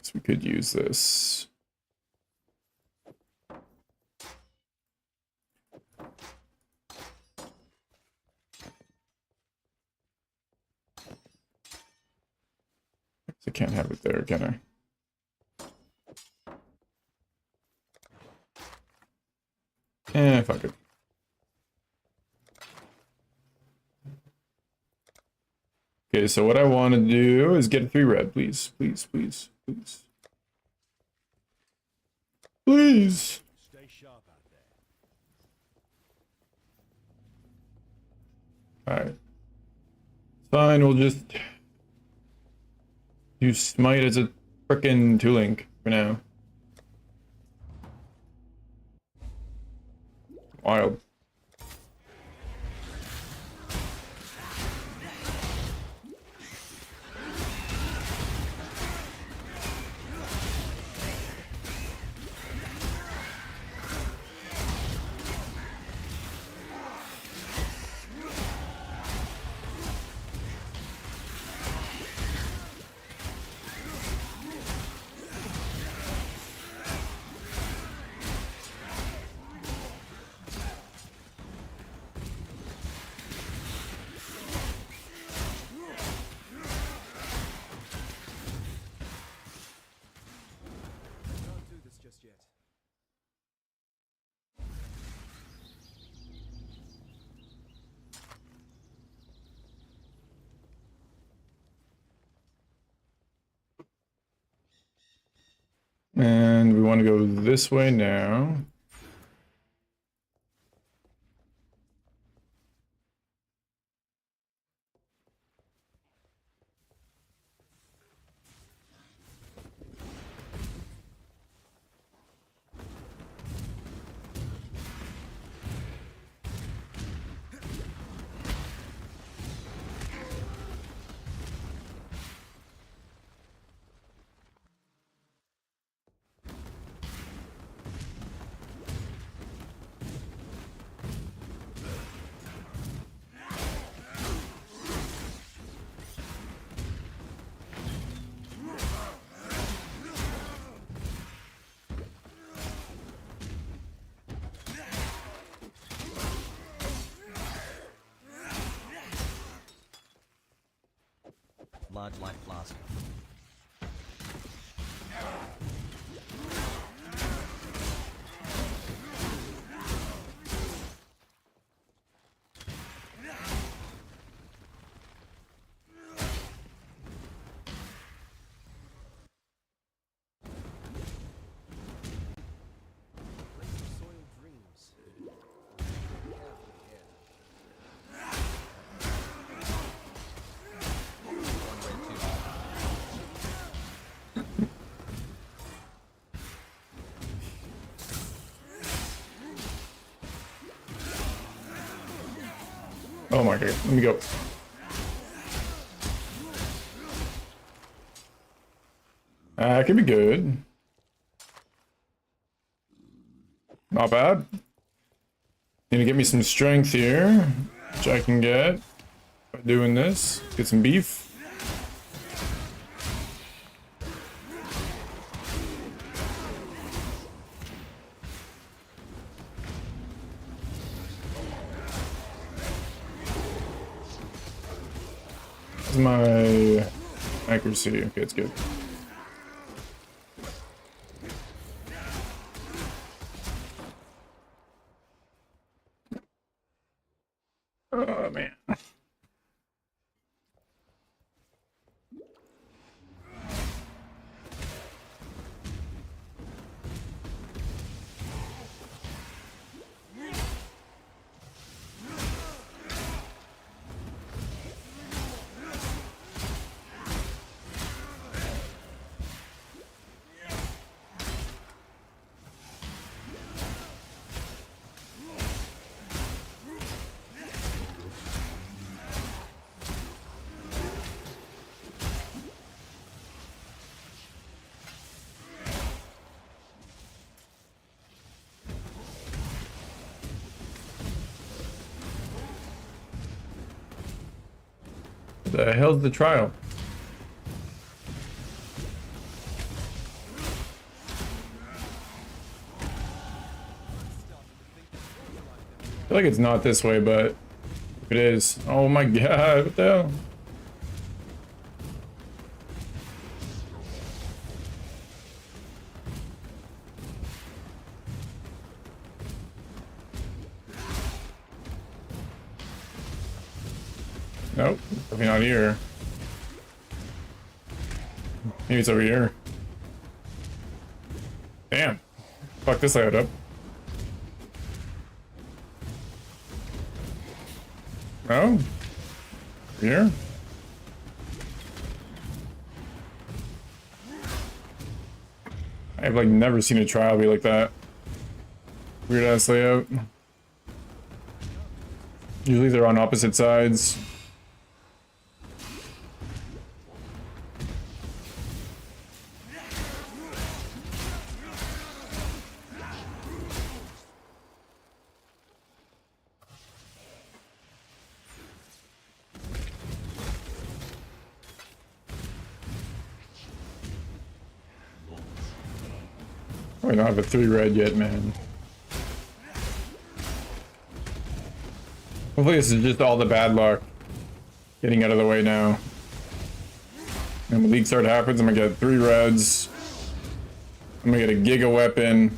So we could use this. I can't have it there, can I? Fuck it. Okay, so what I want to do is get a 3 red, please. Please, please, please. Please! Stay sharp out there. Alright. Fine, we'll just use Smite as a frickin' 2-link for now. Wild. Can't do this just yet. And we want to go this way now. Large light flask. Place of soiled dreams. Carefully here. One red, 2 yellow. Oh my god, let me go. It could be good. Not bad. Need to get me some strength here, which I can get by doing this. Get some beef. This is my accuracy. Okay, it's good. Oh man. The hell's the trial? I feel like it's not this way, but if it is, oh my god, what the hell? Nope, definitely not here. Maybe it's over here. Damn. Fuck this layout up. No? Here? I've like never seen a trial be like that. Weird ass layout. Usually they're on opposite sides. Oh, I don't have a 3 red yet, man. Hopefully this is just all the bad luck. Getting out of the way now. And when league start happens, I'm gonna get 3 reds. I'm gonna get a giga weapon.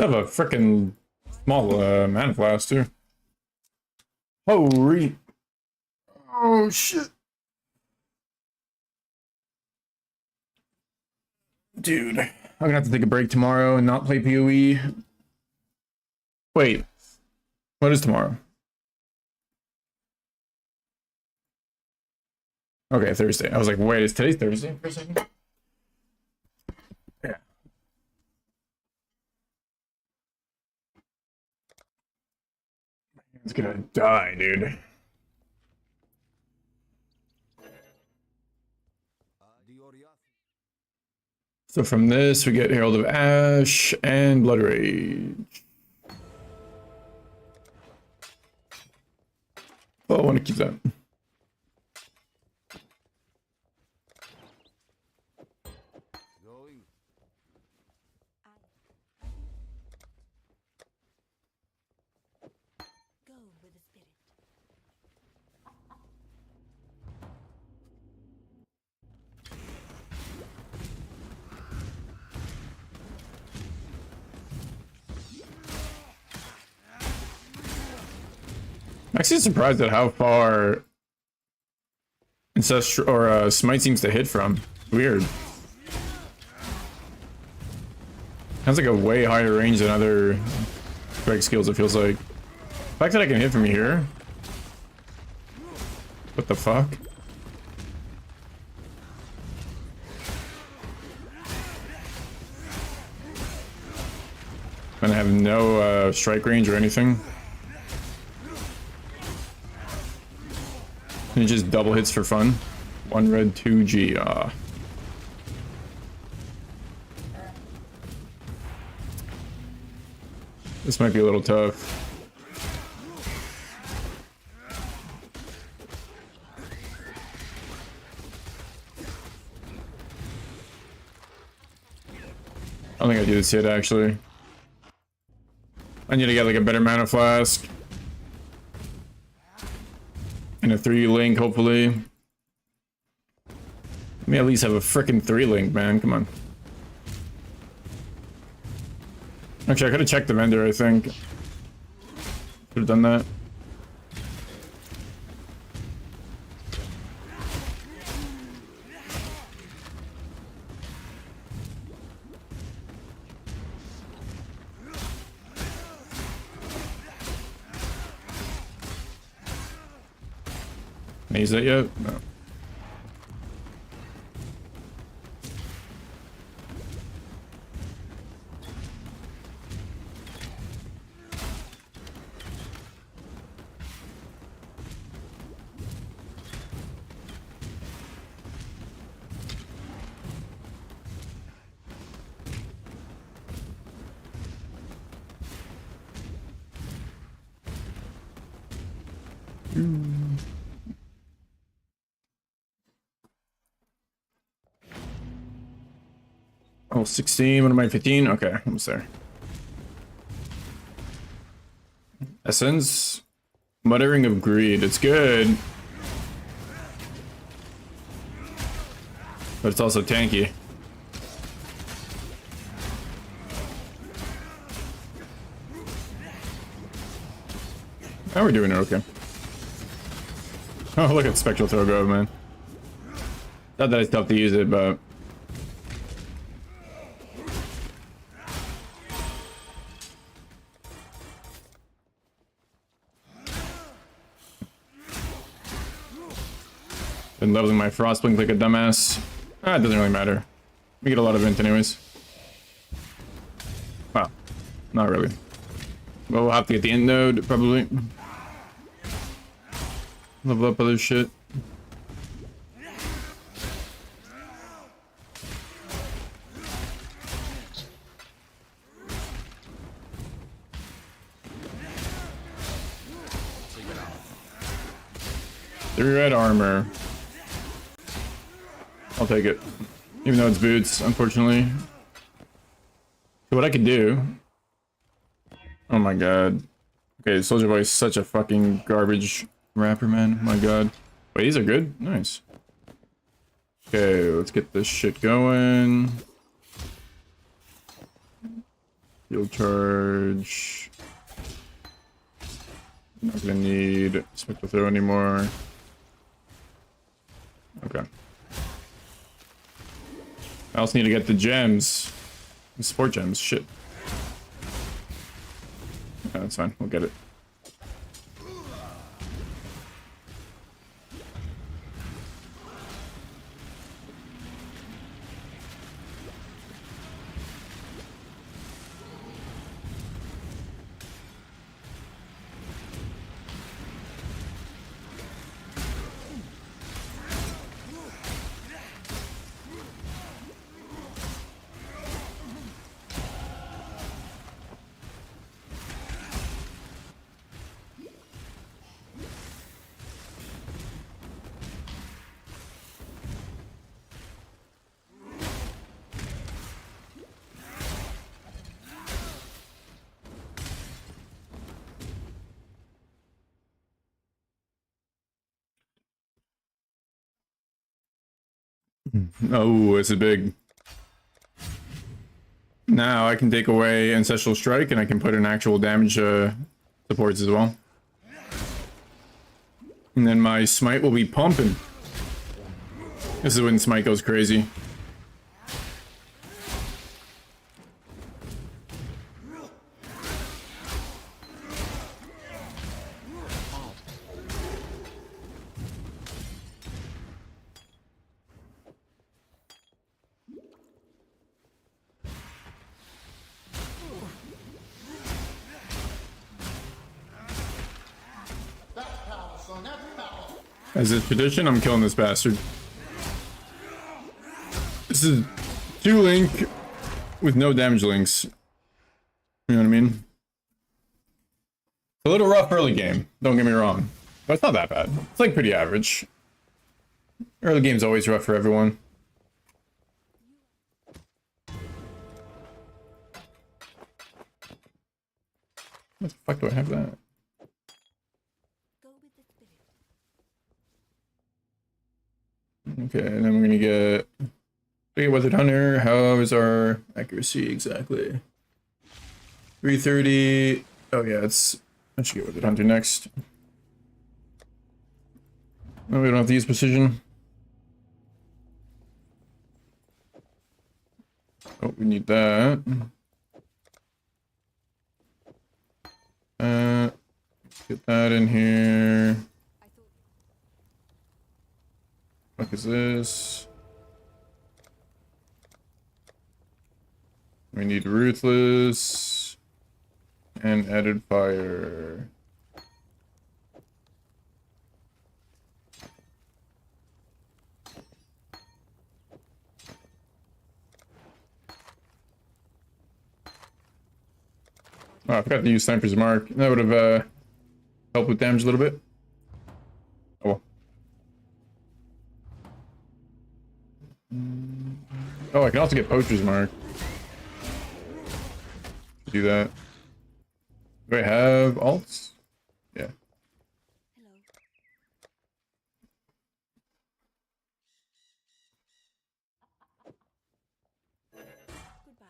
I have a freaking small mana flask too. Holy! Oh shit! Dude, I'm gonna have to take a break tomorrow and not play PoE. Wait, what is tomorrow? Okay, Thursday. I was like, wait, is today's Thursday for a second? Yeah. It's gonna die, dude. So from this, we get Herald of Ash and Blood Rage. Oh, I want to keep that. Going. Go with the spirit. Actually surprised at how far Ancestral or Smite seems to hit from. Weird. Has like a way higher range than other strike skills, it feels like. The fact that I can hit from here. What the fuck? And I have no strike range or anything. And it just double hits for fun. 1 red, 2 G. This might be a little tough. I don't think I do this hit actually. I need to get like a better mana flask. And a 3-link, hopefully. Let me at least have a frickin' 3-link, man. Come on. Actually, I could have checked the vendor, I think. Could have done that. Can I use that yet? No. Oh, 16, what am I, 15? Okay, almost there. Essence. Muttering of Greed, it's good. But it's also tanky. Now we're doing it okay. Oh, look at Spectral Throw go, man. Not that it's tough to use it, but... Been leveling my Frostblink like a dumbass. Ah, it doesn't really matter. We get a lot of int anyways. Wow. Not really. Well, we'll have to get the int node, probably. Level up other shit. Three red armor. I'll take it. Even though it's boots, unfortunately. So what I could do... Oh my god. Okay, Soldier Boy is such a fucking garbage rapper, man. Oh my god. Wait, these are good? Nice. Okay, let's get this shit going. Field charge. Not gonna need Spectral Throw anymore. Okay. I also need to get the gems. The sport gems, shit. Yeah, that's fine, we'll get it. Oh, this is big. Now I can take away Ancestral Strike and I can put in actual damage supports as well. And then my smite will be pumping. This is when smite goes crazy. As is tradition, I'm killing this bastard. This is 2 link with no damage links. You know what I mean? A little rough early game, don't get me wrong. But it's not that bad. It's like pretty average. Early game's always rough for everyone. What the fuck do I have that? Go with the spirit. Okay, and then we're gonna get Weathered Hunter. How is our accuracy exactly? 330. Oh yeah, I should get Weathered Hunter next. No, we don't have to use precision. Oh, we need that. Get that in here. What is this? We need Ruthless and added fire. Oh, I forgot to use Sniper's Mark. That would have helped with damage a little bit. Oh well. Oh, I can also get Poacher's Mark. Do that. Do I have alts? Yeah. Hello. Goodbye.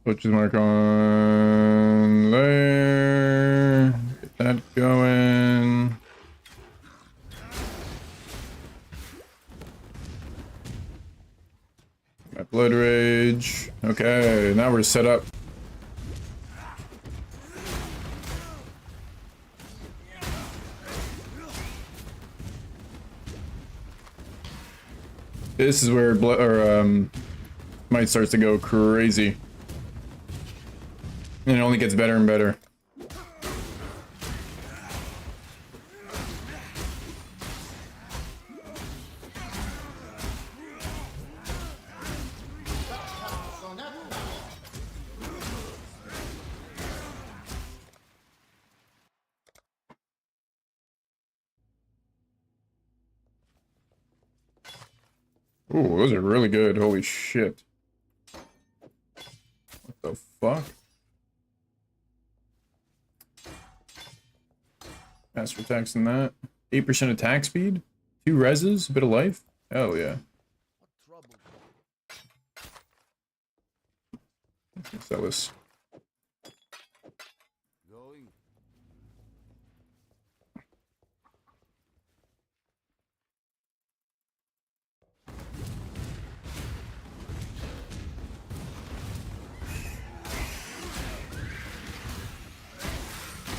Poacher's Mark on there. Get that going. My Blood Rage. Okay, now we're set up. This is where Smite starts to go crazy. And it only gets better and better. Ooh, those are really good. Holy shit. What the fuck? Faster attacks than that. 8% attack speed? 2 reses? A bit of life? Hell yeah. What trouble? Let's sell this. Going.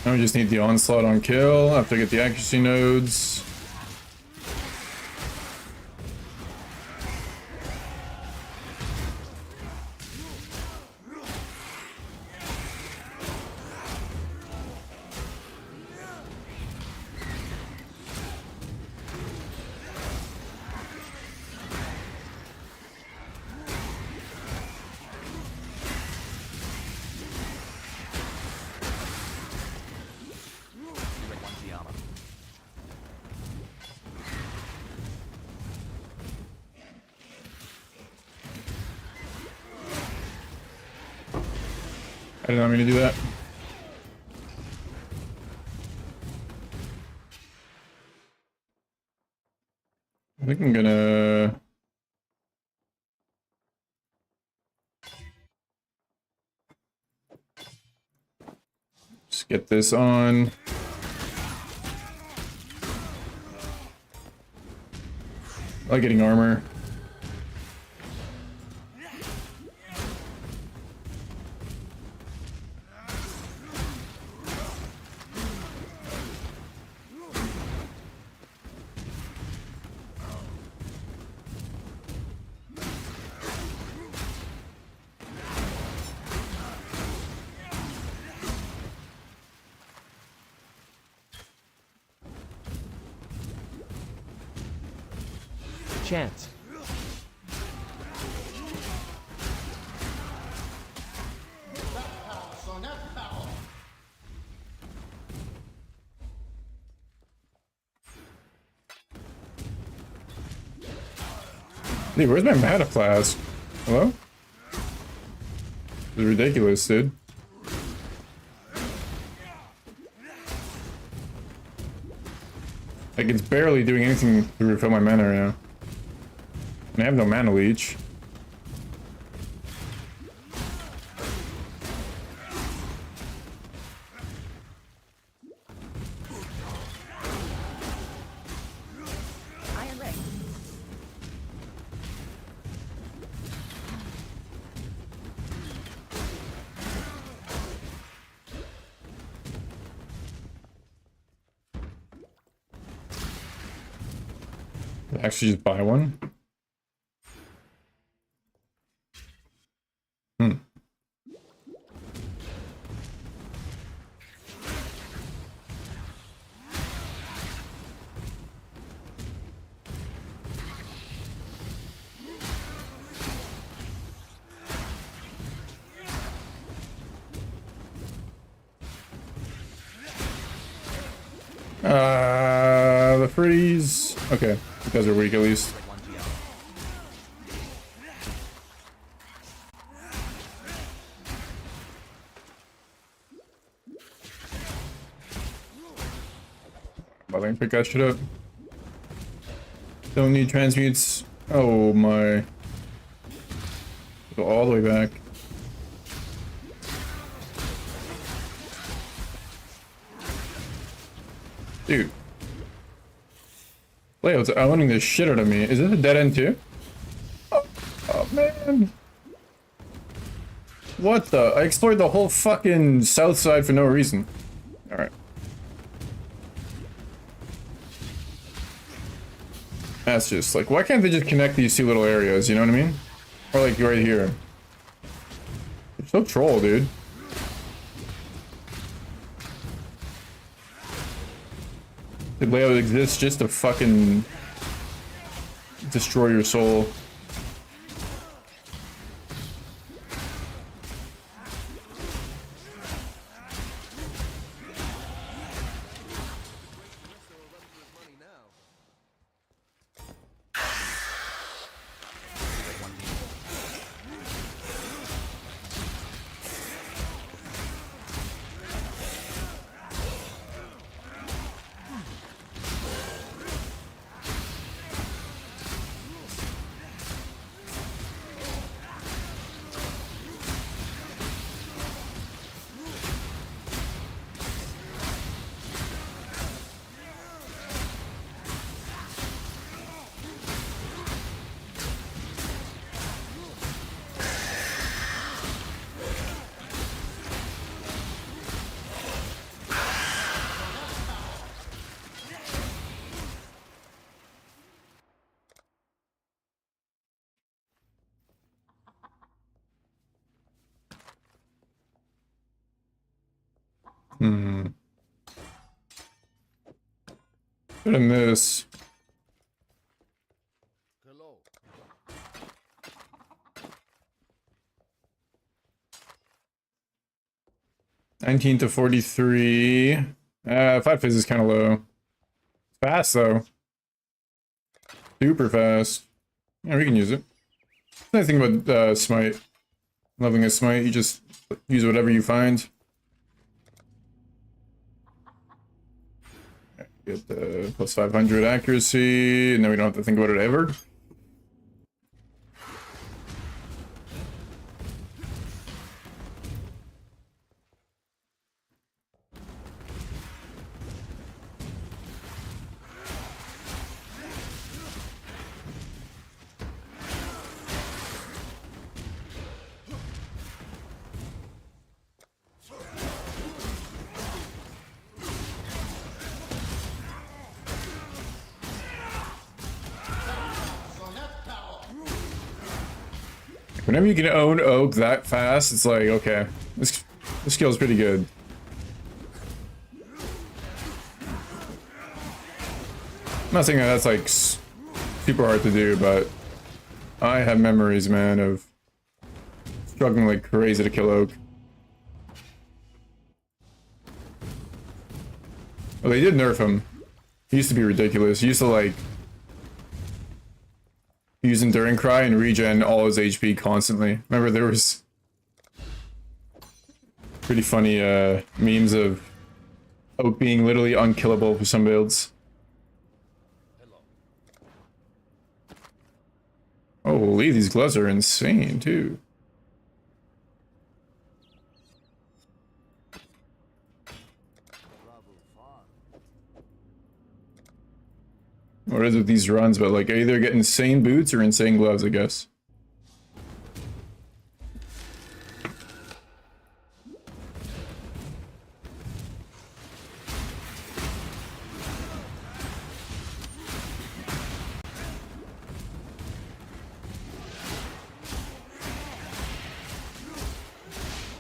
Now we just need the onslaught on kill after I get the accuracy nodes. One's the armor. I did not mean to do that. I think I'm gonna... Get this on. I like getting armor. Chance. Dude, where's my mana flask? Hello? This is ridiculous, dude. Like, it's barely doing anything to refill my mana right now. And I have no mana leech. Iron Ray. Actually, just buy one. Hmm. The freeze. Okay, you guys are weak at least. One GL. I think pick that shit up. Don't need transmutes. Oh my. Go all the way back. Dude. Leo's owning the shit out of me. Is this a dead end too? Oh man. What the? I explored the whole fucking south side for no reason. Alright. That's just like, why can't they just connect these two little areas, you know what I mean? Or like right here. You're so troll, dude. The layout exists just to fucking destroy your soul. Money now. One GL. Hmm. Good in this. Hello. 19 to 43. 5 phase is kind of low. Fast though. Super fast. Yeah, we can use it. Nice thing about Smite. Loving a Smite, you just use whatever you find. Get the plus 500 accuracy, and then we don't have to think about it ever. Whenever you can own oak that fast, it's like, okay, this skill's pretty good. I'm not saying that that's like super hard to do, but I have memories, man, of struggling like crazy to kill oak. Well, they did nerf him. He used to be ridiculous. He used to like use Enduring Cry and regen all his HP constantly. Remember there was pretty funny memes of oak being literally unkillable for some builds. Holy, these gloves are insane too. What is it with these runs? But like, I either get insane boots or insane gloves, I guess.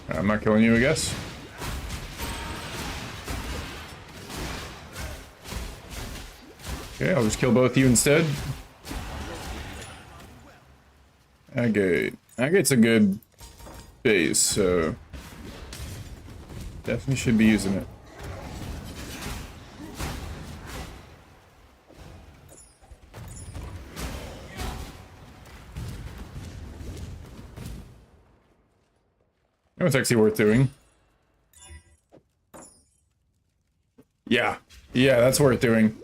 I'm not killing you, I guess. Okay, I'll just kill both of you instead. Agate. Agate's a good base, so definitely should be using it. That was actually worth doing. Yeah, that's worth doing.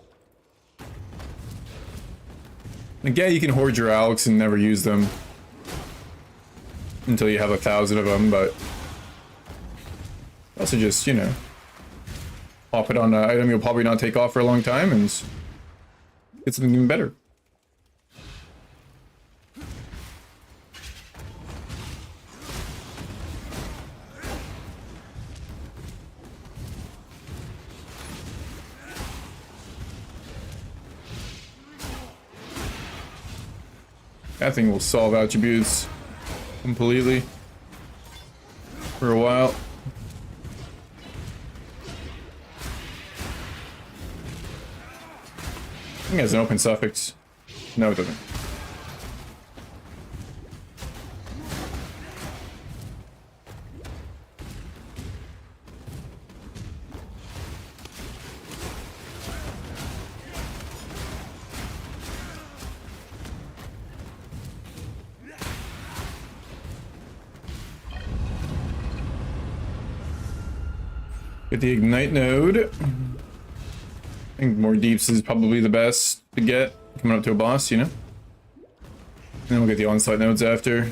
Like, yeah, you can hoard your Alex and never use them until you have 1,000 of them, but also just, you know, pop it on an item you'll probably not take off for a long time and get something even better. That thing will solve attributes completely for a while. I think it has an open suffix. No, it doesn't. Get the ignite node. I think more deeps is probably the best to get coming up to a boss, you know? And then we'll get the onslaught nodes after.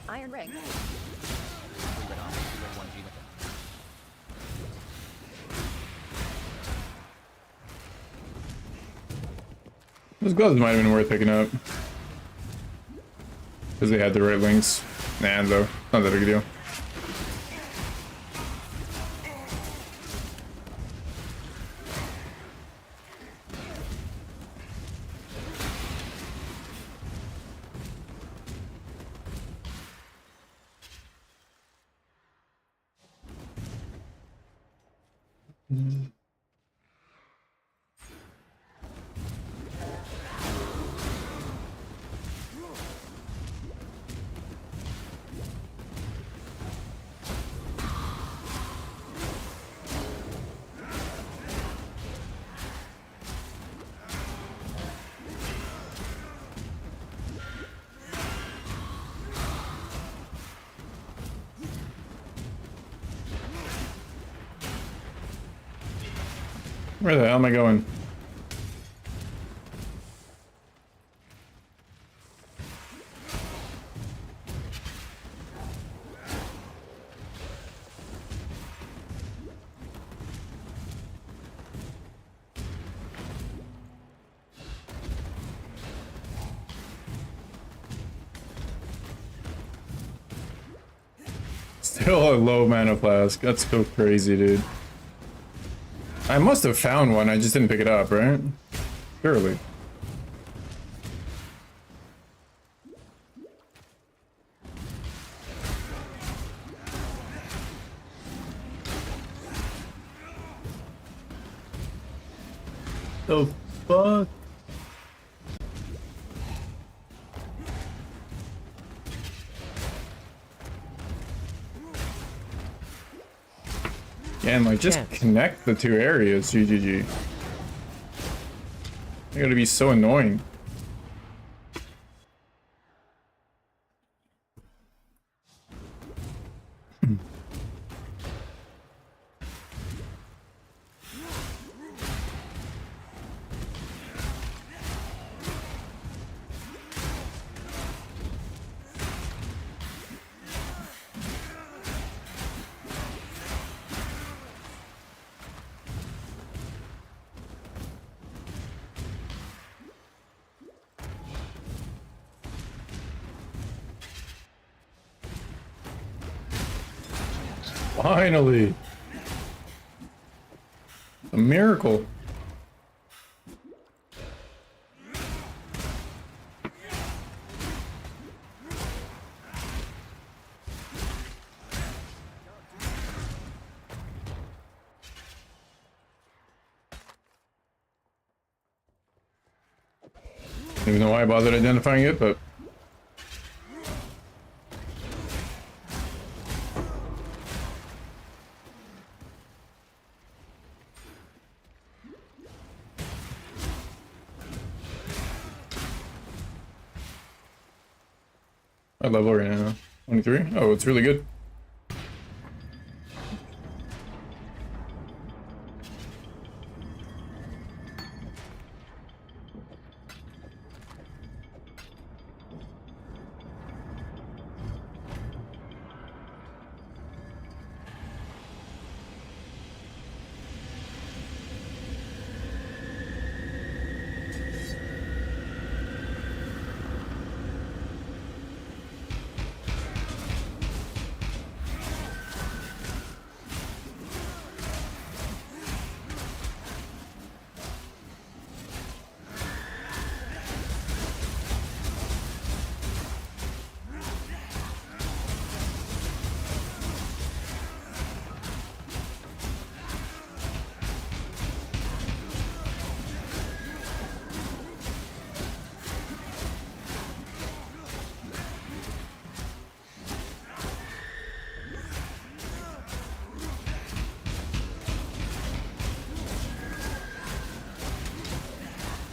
Iron ring. Those gloves might have been worth picking up. Because they had the right links. Nah, though. Not that big a deal. Where the hell am I going? Still a low mana flask. That's so crazy, dude. I must have found one, I just didn't pick it up, right? Surely. The fuck? Yeah, and like just Chance. connect the two areas, GGG. They gotta be so annoying. Finally! A miracle. Don't even know why I bothered identifying it, but what level right now? 23? Oh, it's really good.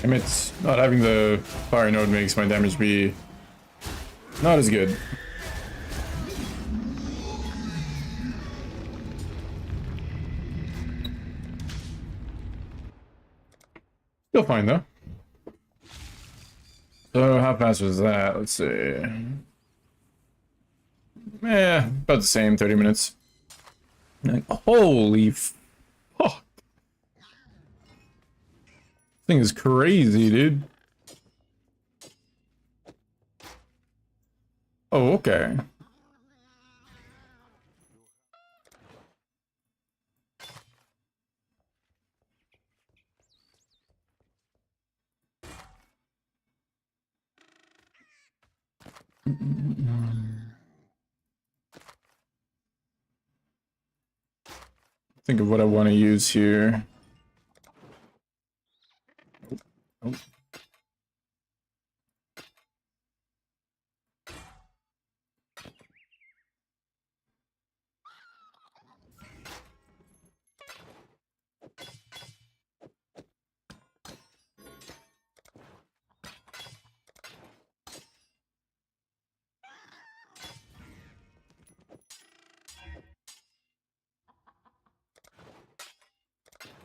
I mean, it's not having the fire node makes my damage be not as good. Still fine though. So how fast was that? Let's see. About the same, 30 minutes. Like, holy fuck. This thing is crazy, dude. Oh, okay. Think of what I want to use here. Oh.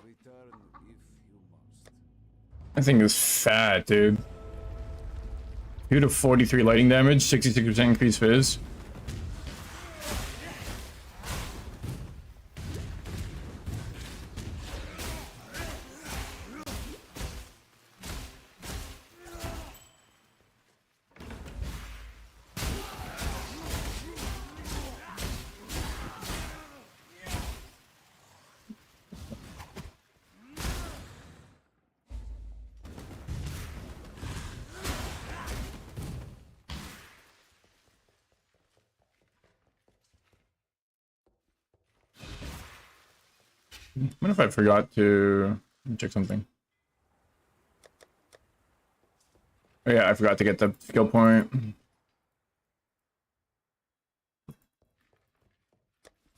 Return if you must. That thing is fat, dude. 2 to 43 lighting damage, 66% increased fizz. What if I forgot to check something? Oh yeah, I forgot to get the skill point.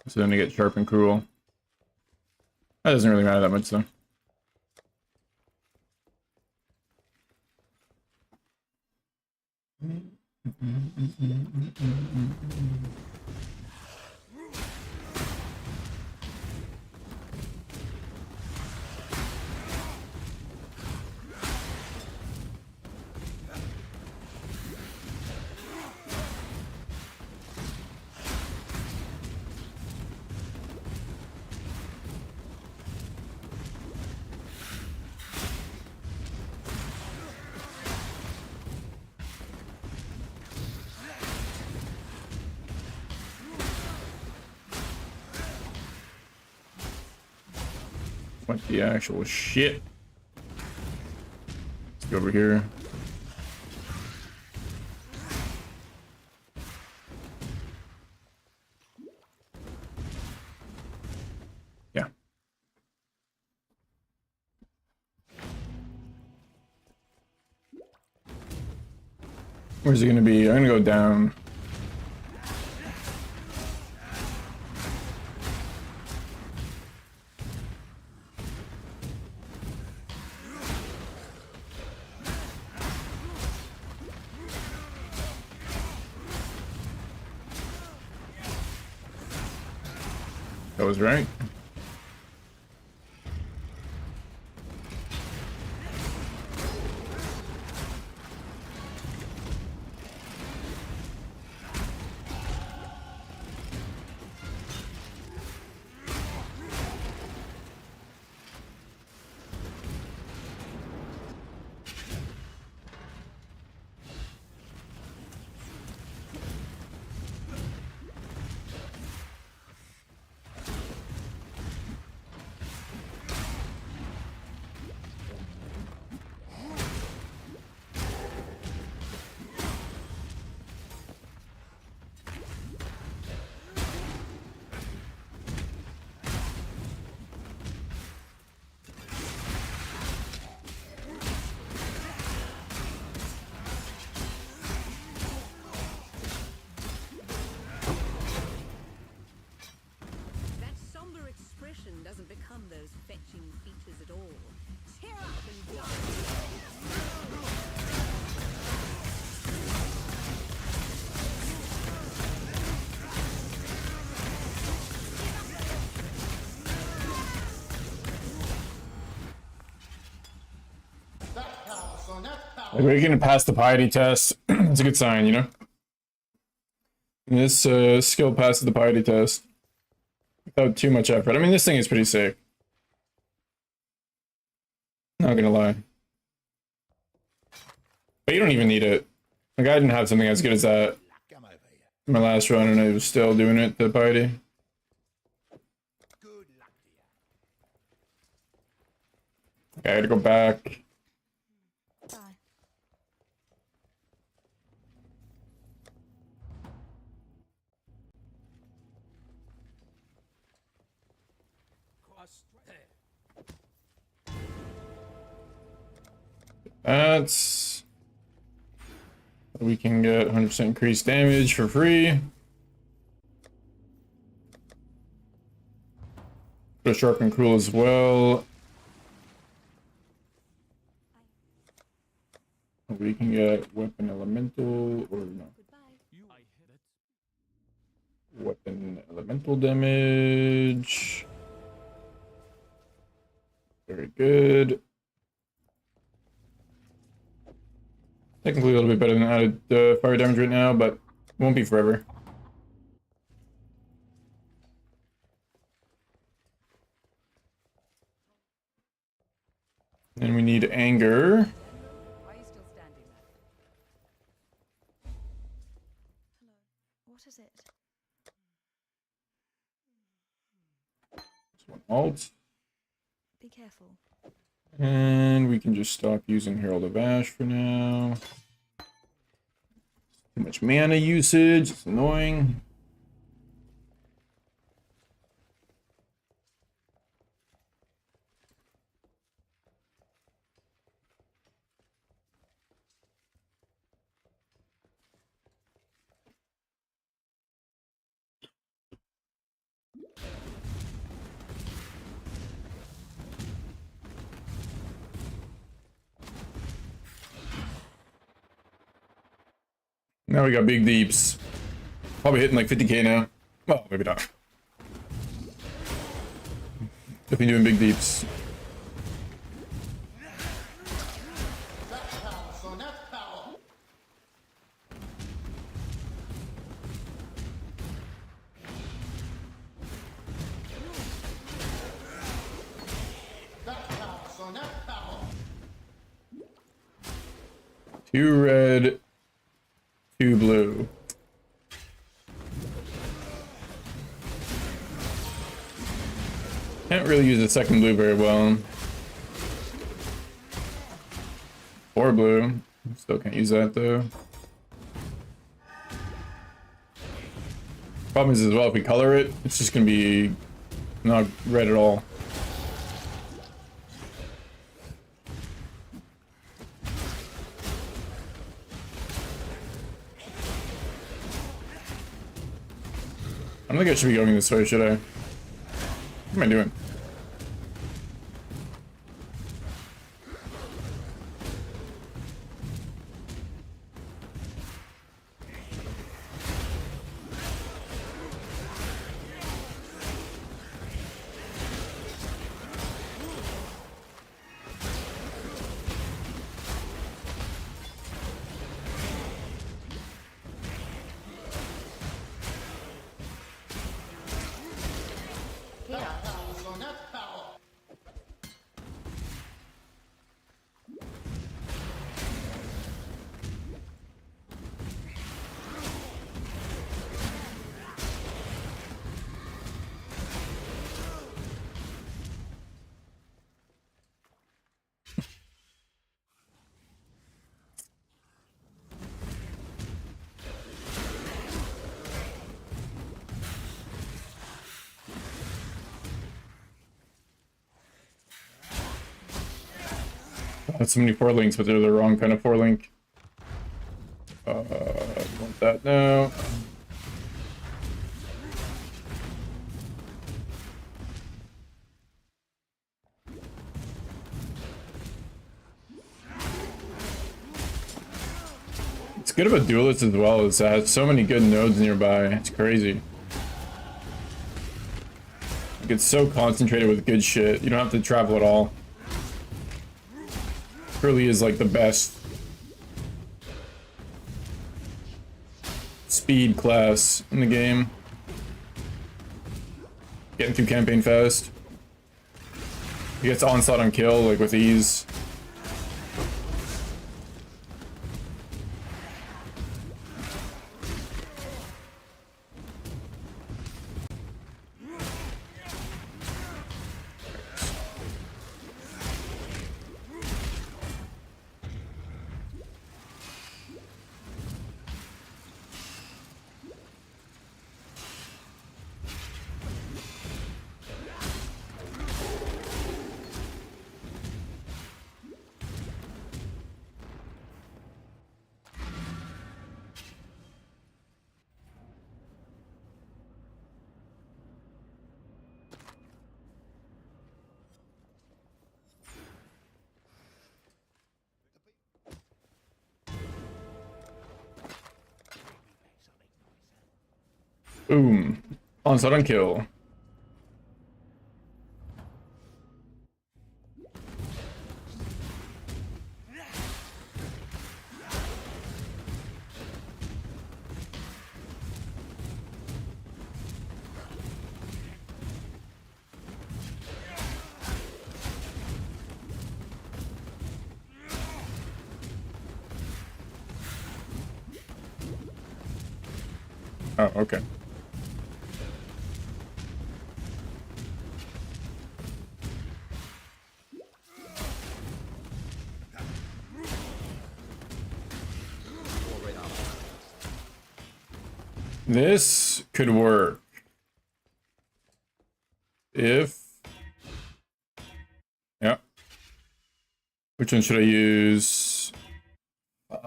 So then to get sharp and cruel. That doesn't really matter that much though. What the actual shit? Let's go over here. Yeah. Where's it gonna be? I'm gonna go down. That was right. That somber expression doesn't become those fetching features at all. Tear up and die. Like we're gonna pass the piety test. It's a good sign, you know. And this skill passes the piety test without too much effort. I mean, this thing is pretty sick. Not gonna lie. But you don't even need it. Like I didn't have something as good as that in my last run, and I was still doing it. The piety. Okay, I gotta go back. Bye. That's... We can get 100% increased damage for free. Go sharp and cruel as well. We can get weapon elemental or no. Goodbye. Weapon elemental damage. Very good. Technically a little bit better than added fire damage right now, but won't be forever. And we need anger. Why are you still standing there? Hello. What is it? Just one alt. Be careful. And we can just stop using Herald of Ash for now. Too much mana usage, it's annoying. Now we got big deeps. Probably hitting like 50k now. Well, maybe not. Definitely doing big deeps. Two red, two blue. Can't really use the second blue very well. Or blue. Still can't use that though. Problem is as well, if we color it, it's just gonna be not red at all. I don't think I should be going this way, should I? What am I doing? That's so many 4-links, but they're the wrong kind of 4-link. I want that now. It's good about duelist as well, is that it has so many good nodes nearby. It's crazy. Like, it's so concentrated with good shit. You don't have to travel at all. Really is like the best speed class in the game. Getting through campaign fast. He gets onslaught on kill like with ease. Boom. Onslaught on kill. Oh, okay. This could work if, yeah. Which one should I use? I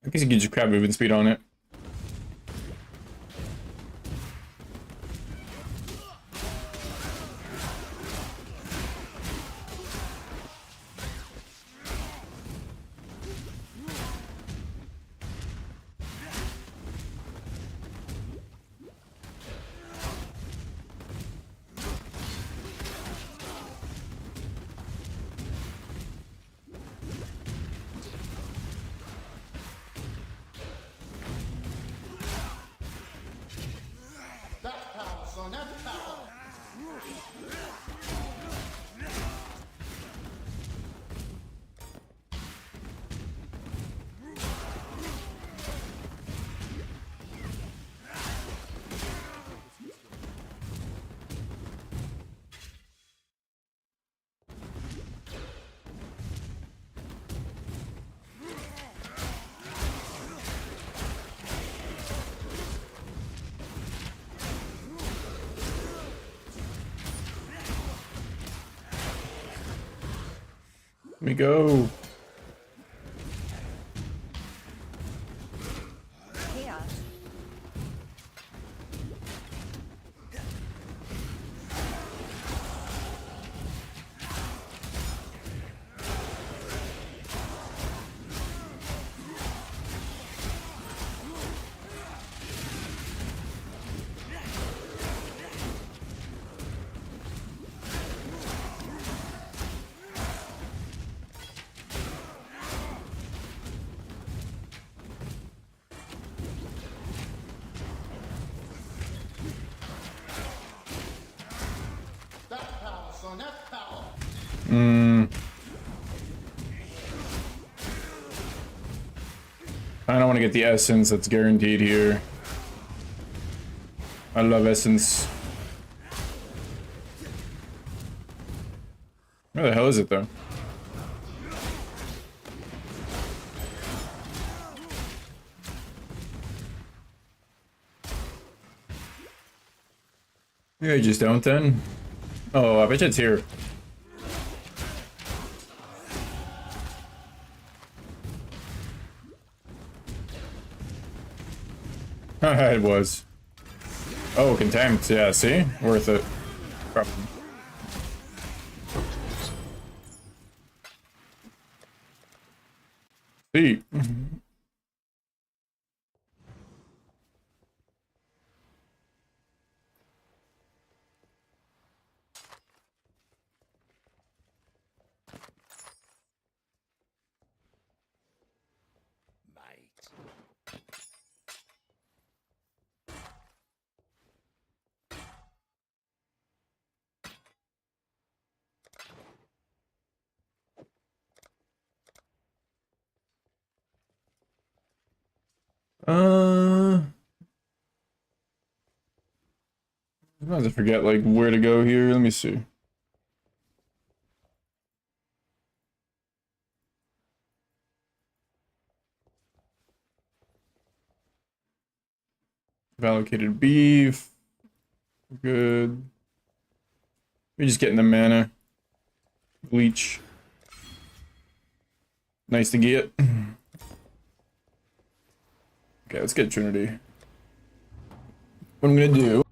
guess you could just grab movement speed on it. Let me go. Here. I don't want to get the essence that's guaranteed here. I love essence. Where the hell is it though? Yeah, you just don't then? Oh, I bet you it's here. It was. Oh, contempt. Yeah, see? Worth it. Probably. See? I'm about to forget, like, where to go here. Let me see. I've allocated beef. Good. We're just getting the mana. Bleach. Nice to get. Okay, let's get Trinity. What I'm gonna do,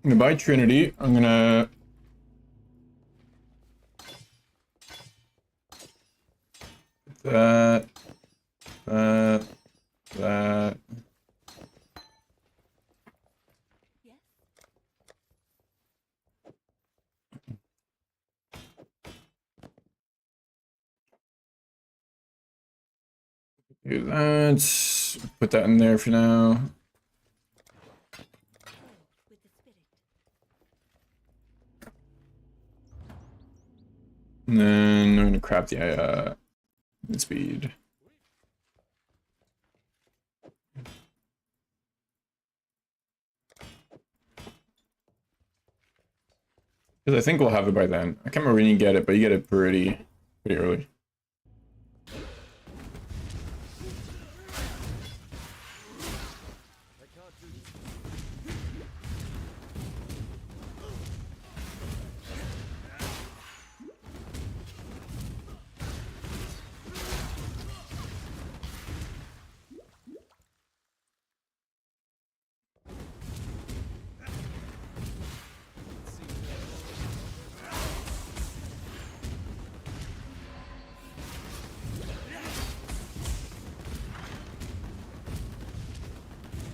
I'm gonna buy Trinity. I'm gonna that, that. Do that. Put that in there for now. And then I'm gonna crap the speed. Because I think we'll have it by then. I can't remember when you get it, but you get it pretty early.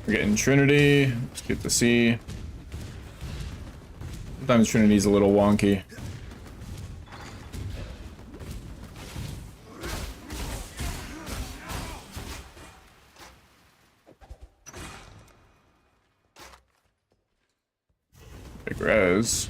We're getting Trinity. Let's get the C. Sometimes Trinity's a little wonky. is.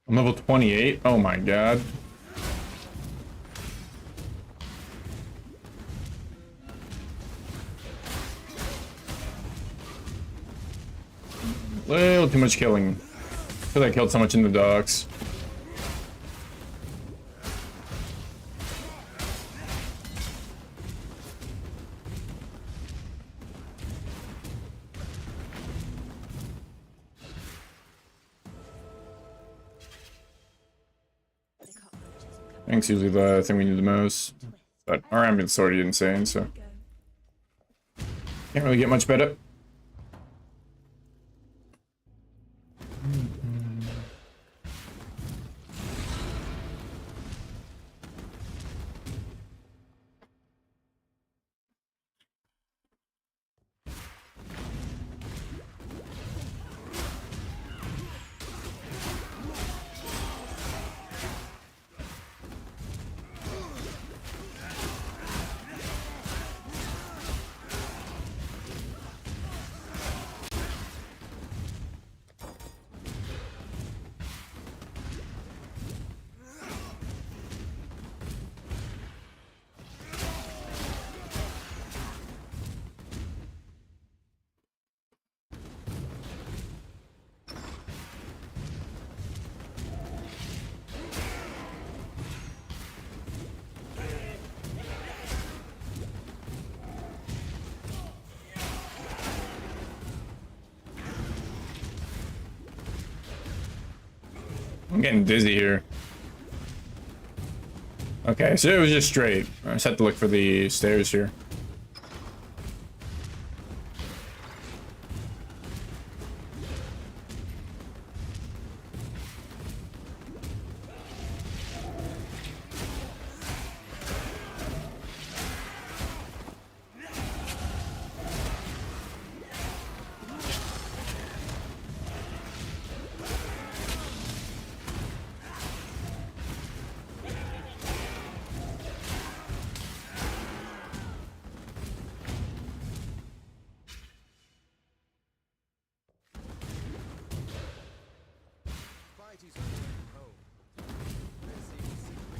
I'm level 28. Oh my god. Little too much killing. I feel like I killed so much in the docks. The cockroaches will come. Thanks, usually the thing we need the most. But our ambient's already insane, so can't really get much better. I'm getting dizzy here. Okay, so it was just straight. I just had to look for the stairs here. Spidey's on the way home. Let's see if he's secret.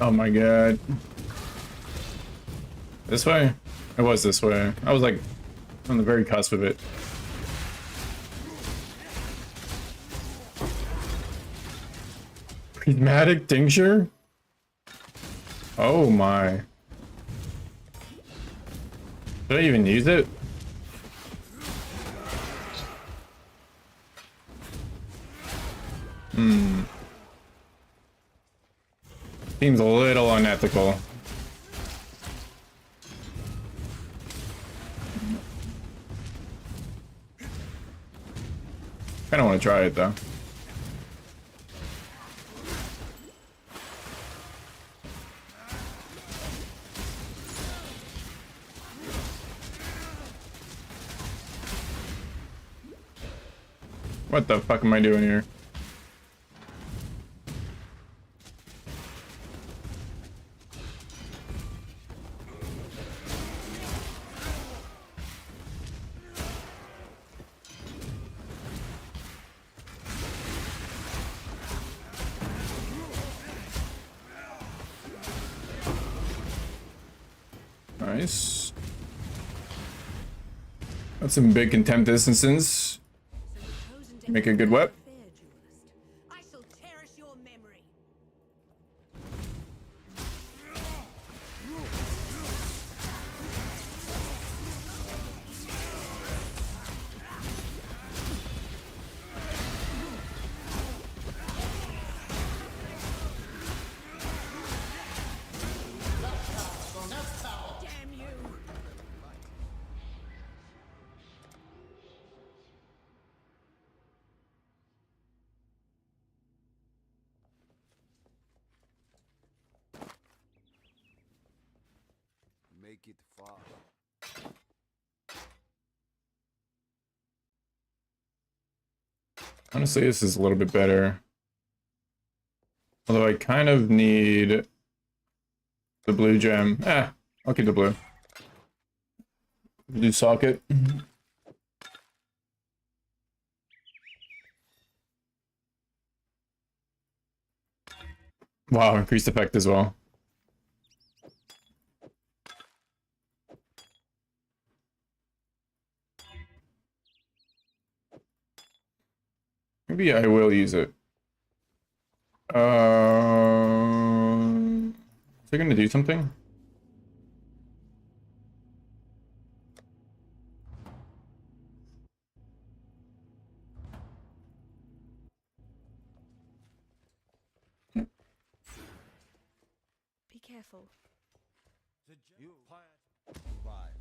Oh my god. This way? It was this way. I was like on the very cusp of it. Prismatic tincture? Oh my. Did I even use it? Seems a little unethical. Kinda wanna try it though. What the fuck am I doing here? Nice. That's some big contempt distances. So you've chosen to Make a end good my whip. affair, duelist. I shall cherish your memory. Damn you! Make it far. Honestly, this is a little bit better. Although I kind of need the blue gem. I'll keep the blue. Blue socket. Wow, increased effect as well. Maybe I will use it. Is it gonna do something? Be careful. You survive.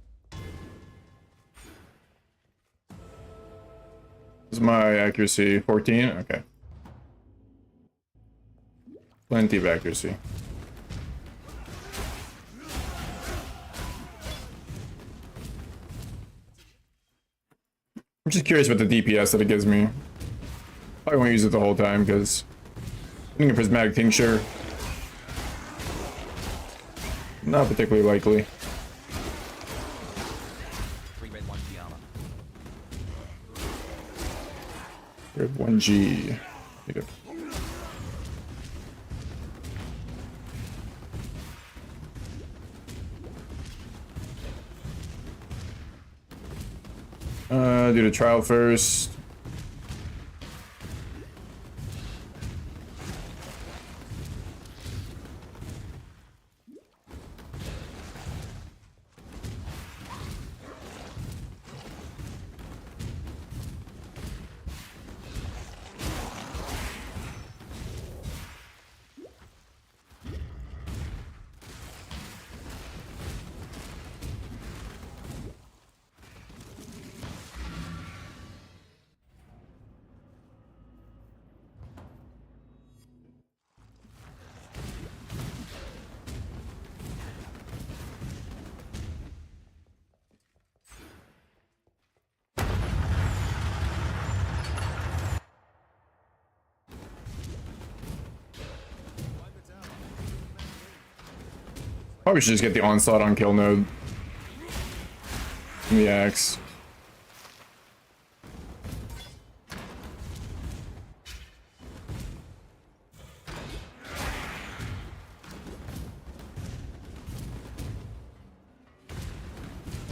This is my accuracy 14. Okay. Plenty of accuracy. I'm just curious about the DPS that it gives me. Probably won't use it the whole time because getting a prismatic tincture, not particularly likely. 3 red, 1 G armor. We have 1G. Pick up. Do the trial first. Probably should just get the onslaught on kill node. And the axe.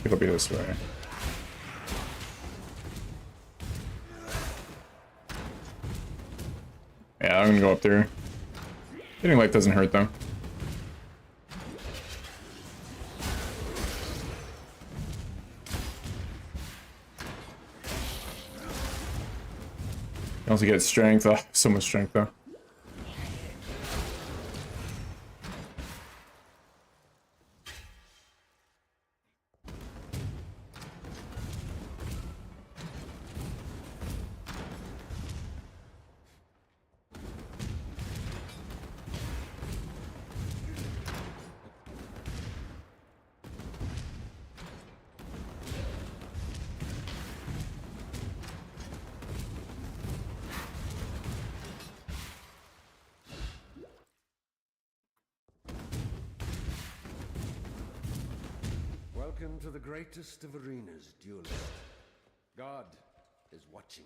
It'll be this way. Yeah, I'm gonna go up there. Getting life doesn't hurt though. You also get strength. Oh, so much strength though. Welcome to the greatest of arenas, duelist. God is watching.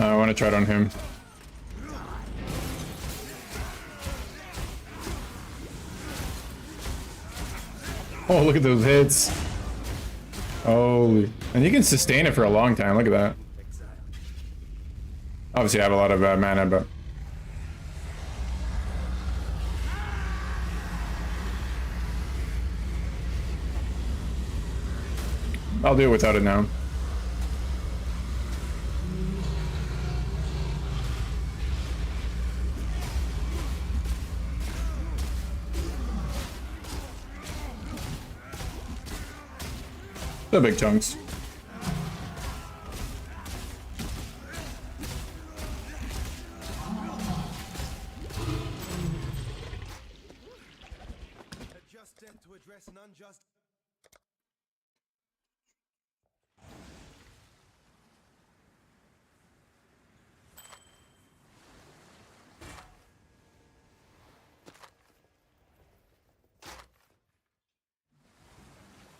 I want to try it on him. Oh, look at those hits. Holy. And you can sustain it for a long time. Look at that. Obviously, I have a lot of mana, but... I'll do it without it now. The big chunks. A just death to address an unjust.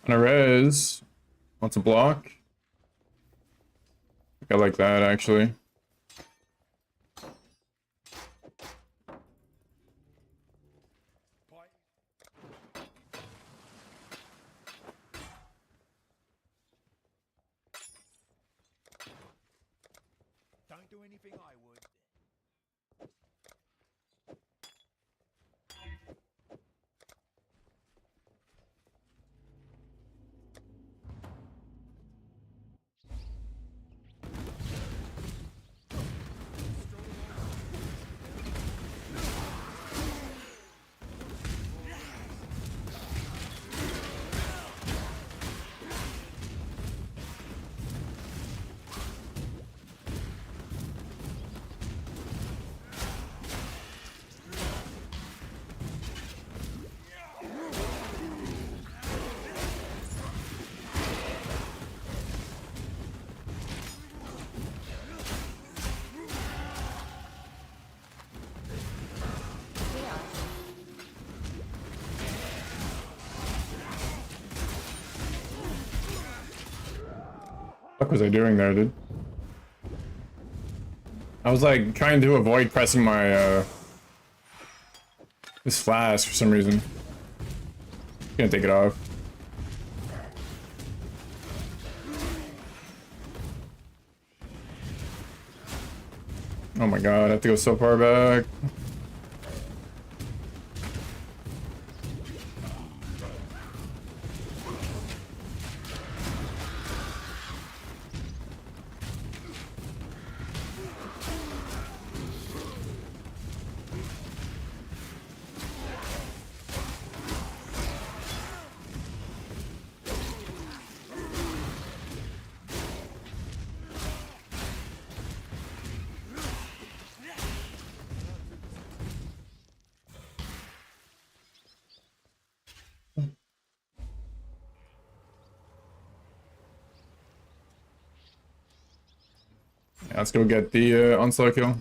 On a res. Wants a block. I like that actually. Don't do anything I would. What was I doing there, dude? I was like trying to avoid pressing my this flash for some reason. Gonna take it off. Oh my god, I have to go so far back. Yeah, let's go get the onslaught kill.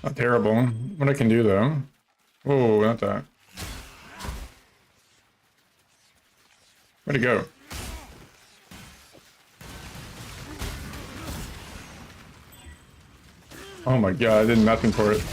Not terrible. What I can do though. Oh, not that. Where'd it go? Oh my god, I did nothing for it.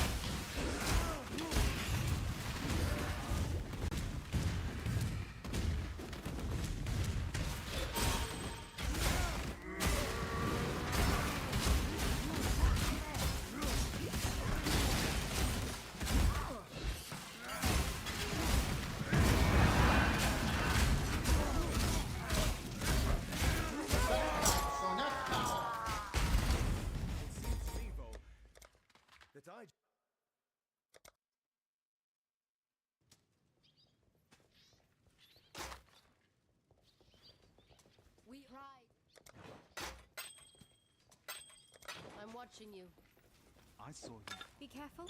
That I. We tried. I'm watching you. I saw you. Be careful.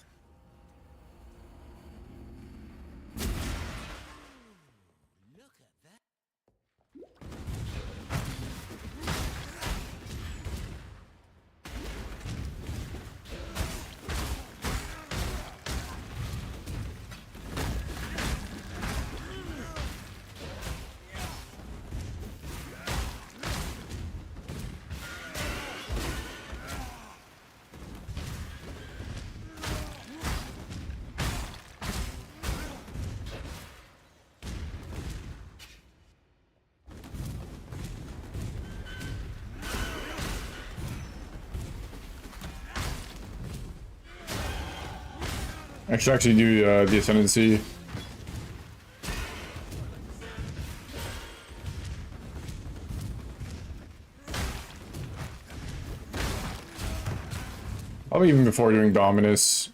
I should actually do the Ascendancy. Probably even before doing Dominus,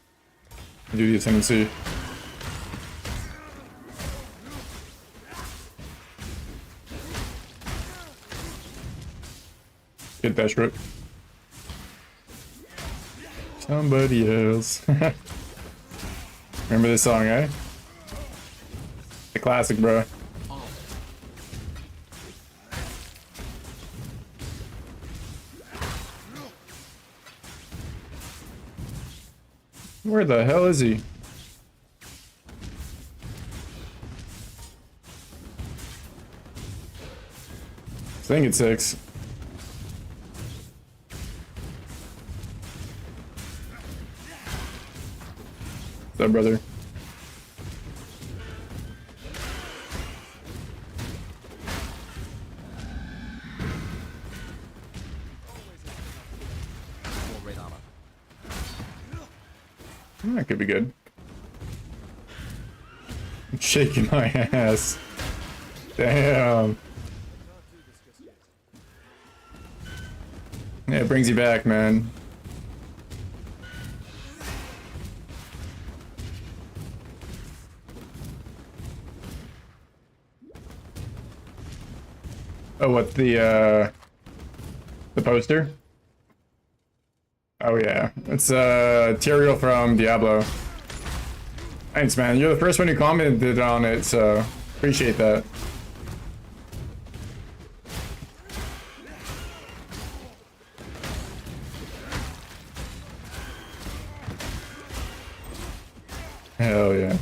do the Ascendancy. Get that strip. Somebody else. Remember this song, eh? The classic, bro. Where the hell is he? I think it's 6. What's up, brother? Full red armor. That could be good. I'm shaking my ass. Damn. Yeah, it brings you back, man. Oh, what the poster? Oh yeah, it's Tyrael from Diablo. Thanks, man. You're the first one who commented on it, so appreciate that. Hell yeah.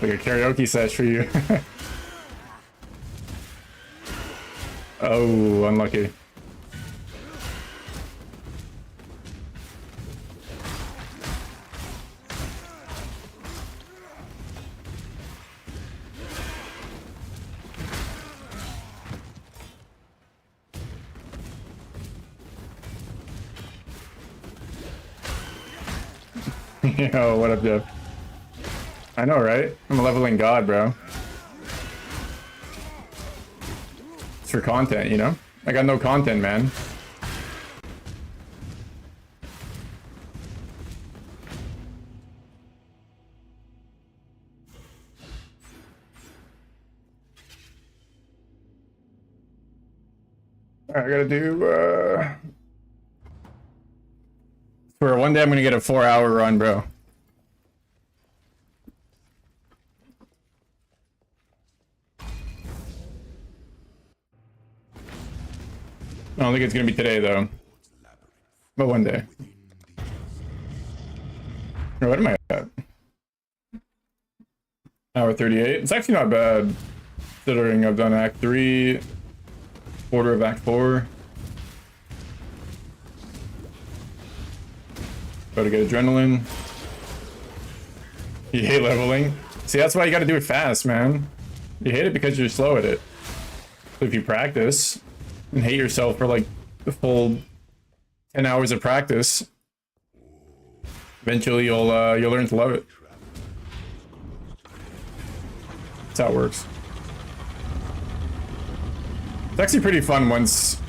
Like a karaoke sesh for you. Oh, unlucky. Yo, what up, Jeff? I know, right? I'm a leveling god, bro. It's for content, you know? I got no content, man. Alright, I gotta do, for one day I'm gonna get a 4-hour run, bro. I don't think it's gonna be today, though. But one day. Oh, what am I at? Hour 38. It's actually not bad, considering I've done Act 3, quarter of Act 4. About to get adrenaline. You hate leveling? See, that's why you gotta do it fast, man. You hate it because you're slow at it. So if you practice and hate yourself for like the full 10 hours of practice, eventually you'll learn to love it. That's how it works. It's actually pretty fun once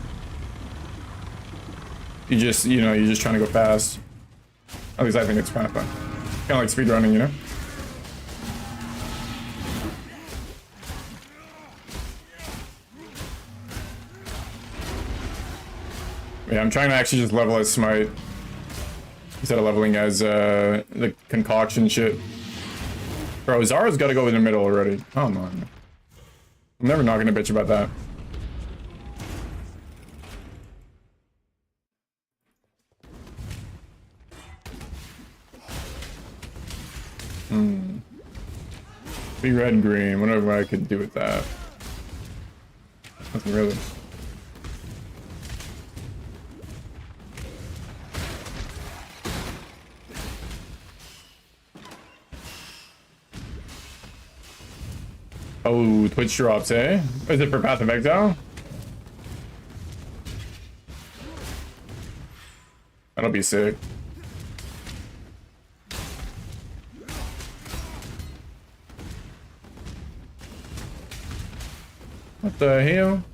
you just, you know, you're just trying to go fast. At least I think it's kind of fun. Kind of like speedrunning, you know? Yeah, I'm trying to actually just level as Smite instead of leveling as the concoction shit. Bro, Zara's got to go in the middle already. Come on. I'm never not gonna bitch about that. Be red and green, whatever I could do with that. Nothing really. Oh, Twitch drops, eh? Is it for Path of Exile? That'll be sick. What the hell?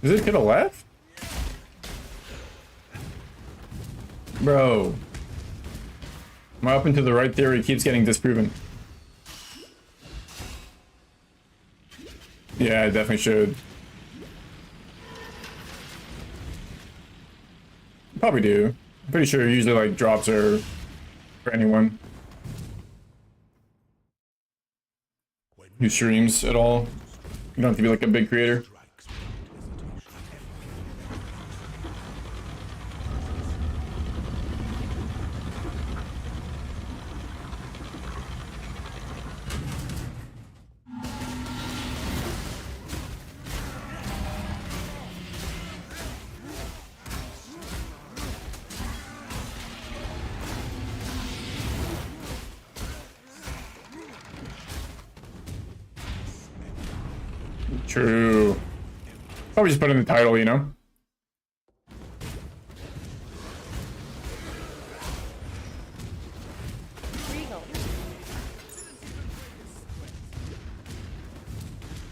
Is it to the left? Bro. My up and to the right theory keeps getting disproven. Yeah, I definitely should. Probably do. I'm pretty sure usually like drops are for anyone who streams at all. You don't have to be like a big creator. True. Probably just put in the title, you know?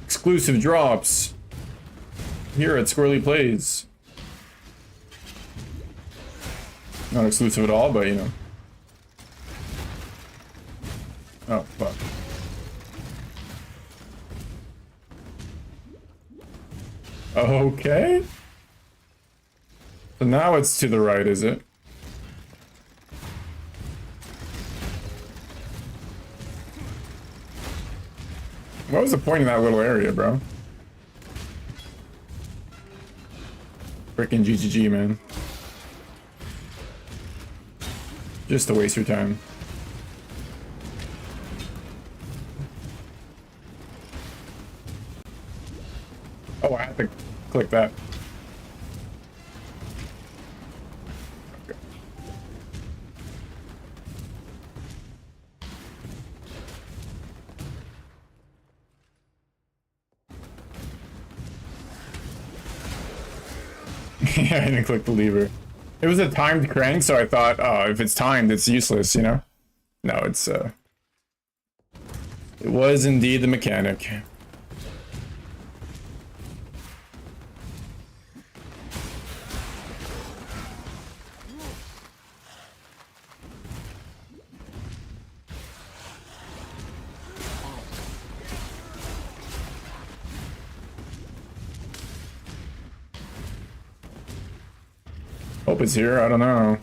Exclusive drops here at Squirrely Plays. Not exclusive at all, but you know. Oh, fuck. Okay. So now it's to the right, is it? What was the point in that little area, bro? Frickin' GGG, man. Just to waste your time. Oh, I have to click that. Okay. Yeah, I didn't click the lever. It was a timed crank, so I thought, oh, if it's timed, it's useless, you know? No, it's, it was indeed the mechanic. Hope it's here, I don't know.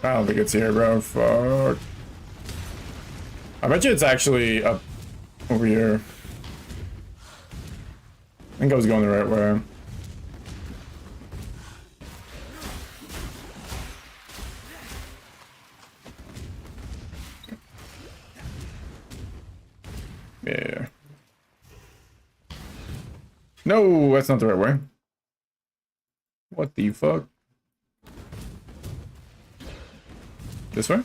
I don't think it's here, bro. Fuck. I bet you it's actually up over here. I think I was going the right way. Yeah. No, that's not the right way. What the fuck? This way?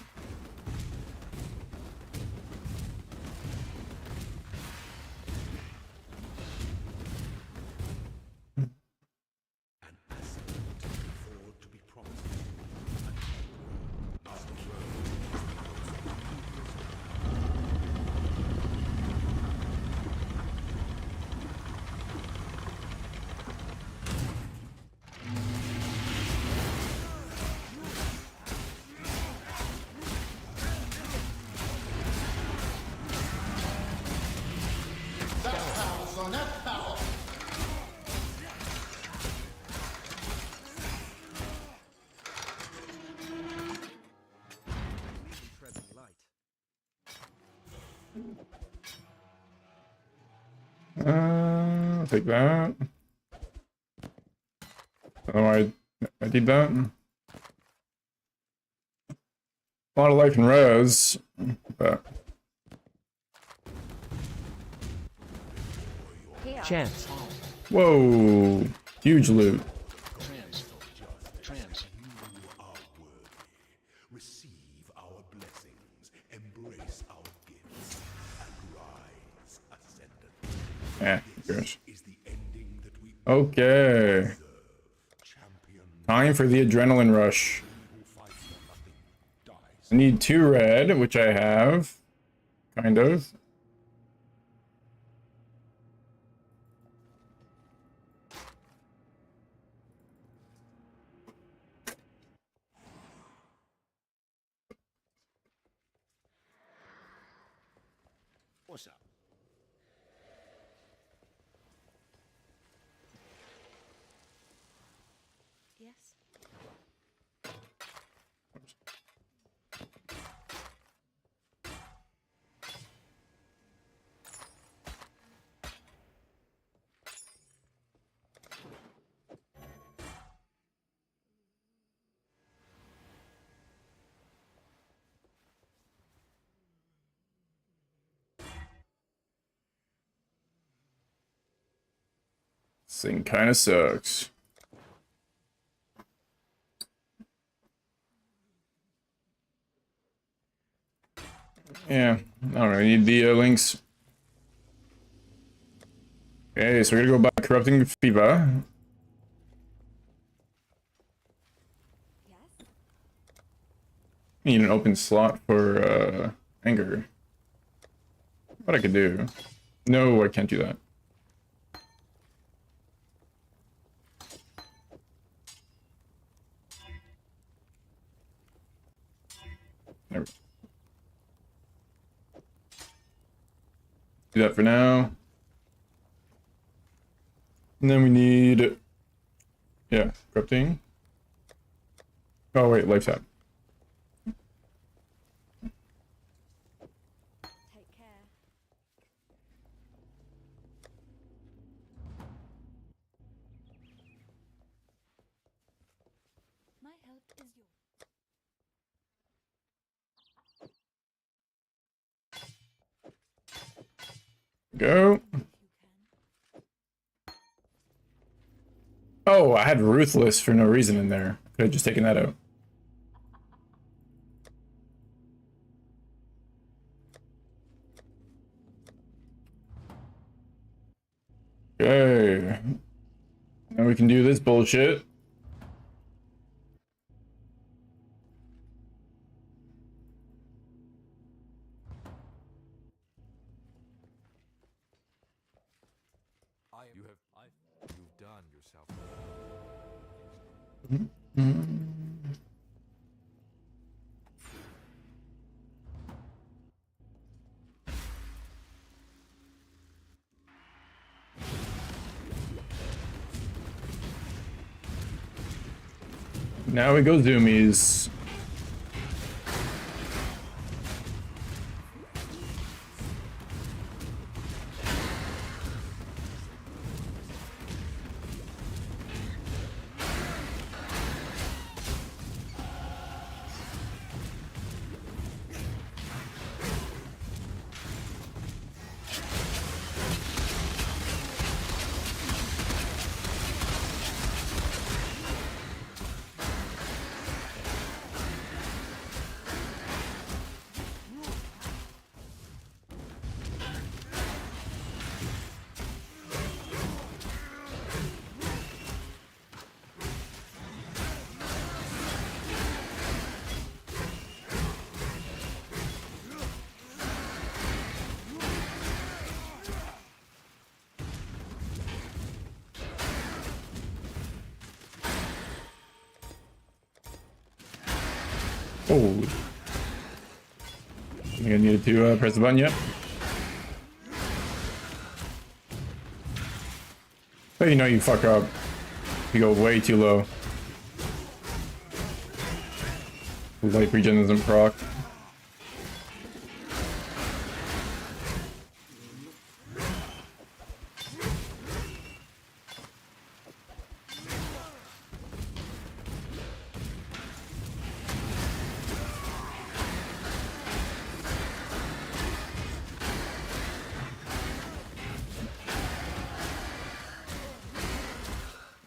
Treading light. I'll take that. I don't know why I did that. A lot of life and res, but Chance. whoa, huge loot. Yeah, gosh. Okay. Time for the adrenaline rush. I need 2 red, which I have. Kind of. What's up? Yes. This thing kind of sucks. Yeah, I don't know. I need the links. Okay, so we're gonna go back corrupting Fiva. Yes? Need an open slot for anger. What I could do? No, I can't do that. Never. Do that for now. And then we need, yeah, corrupting. Oh wait, life tap. Take care. My help is yours. Go. Oh, I had ruthless for no reason in there. Could have just taken that out. Okay. Now we can do this bullshit. You've done yourself. Now we go zoomies. Oh. You needed to press the button yet? But you know you fuck up. You go way too low. Light regen doesn't proc.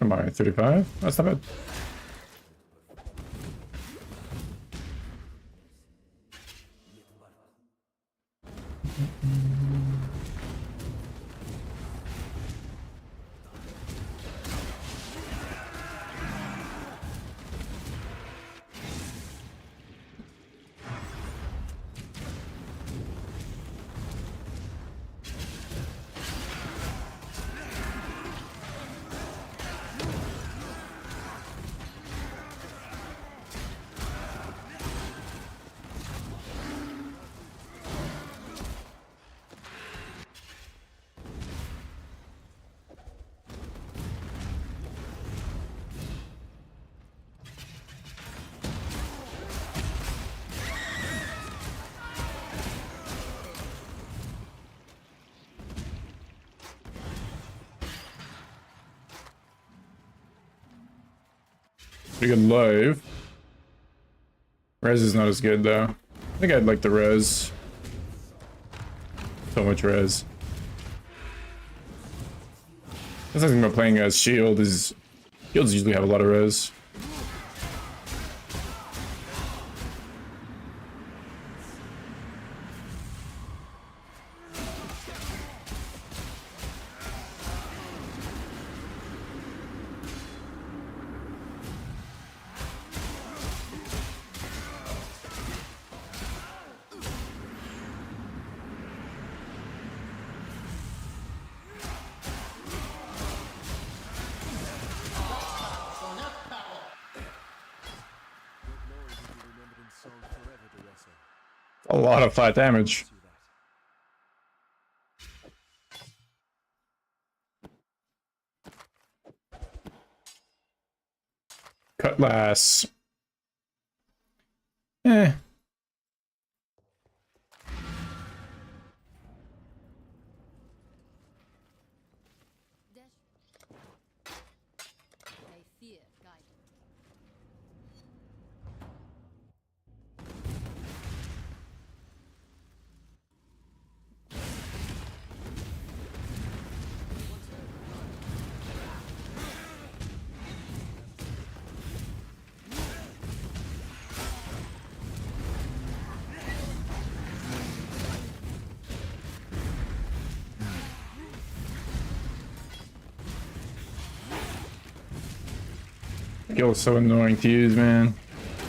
Am I 35? That's not bad. Pretty good live. Res is not as good though. I think I'd like the res. So much res. That's the thing about playing as shield is shields usually have a lot of res. A lot of flat damage. Cutlass. Eh. Dash. I fear guidance. Skill is so annoying to use, man.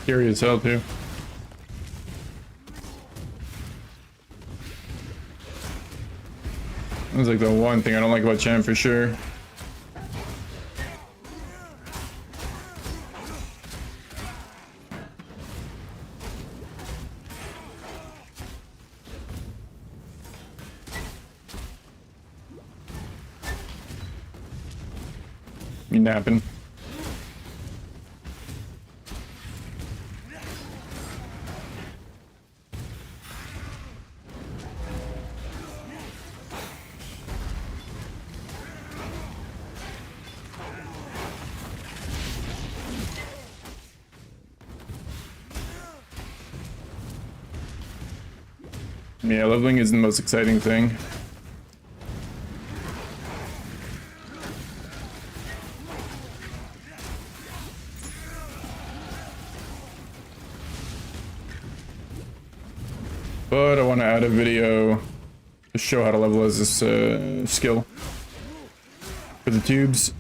Scary as hell too. That's like the one thing I don't like about Champ for sure. You napping. Yeah, leveling is the most exciting thing. But I want to add a video to show how to level as this skill for the tubes.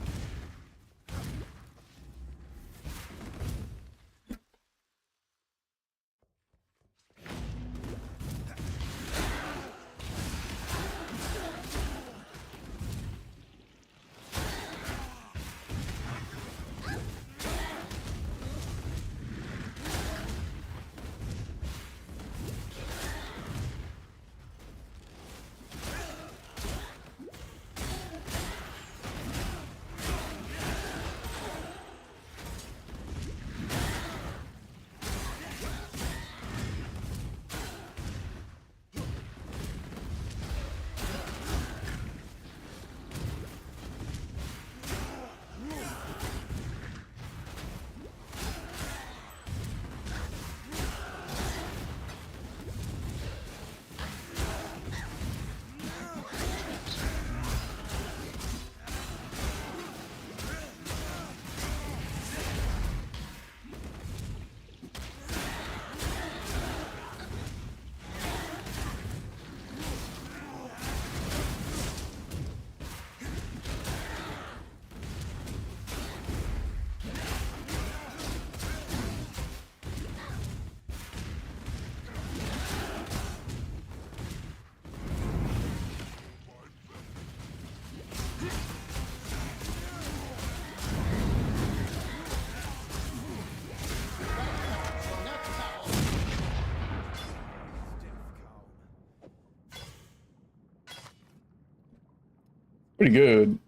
Pretty good.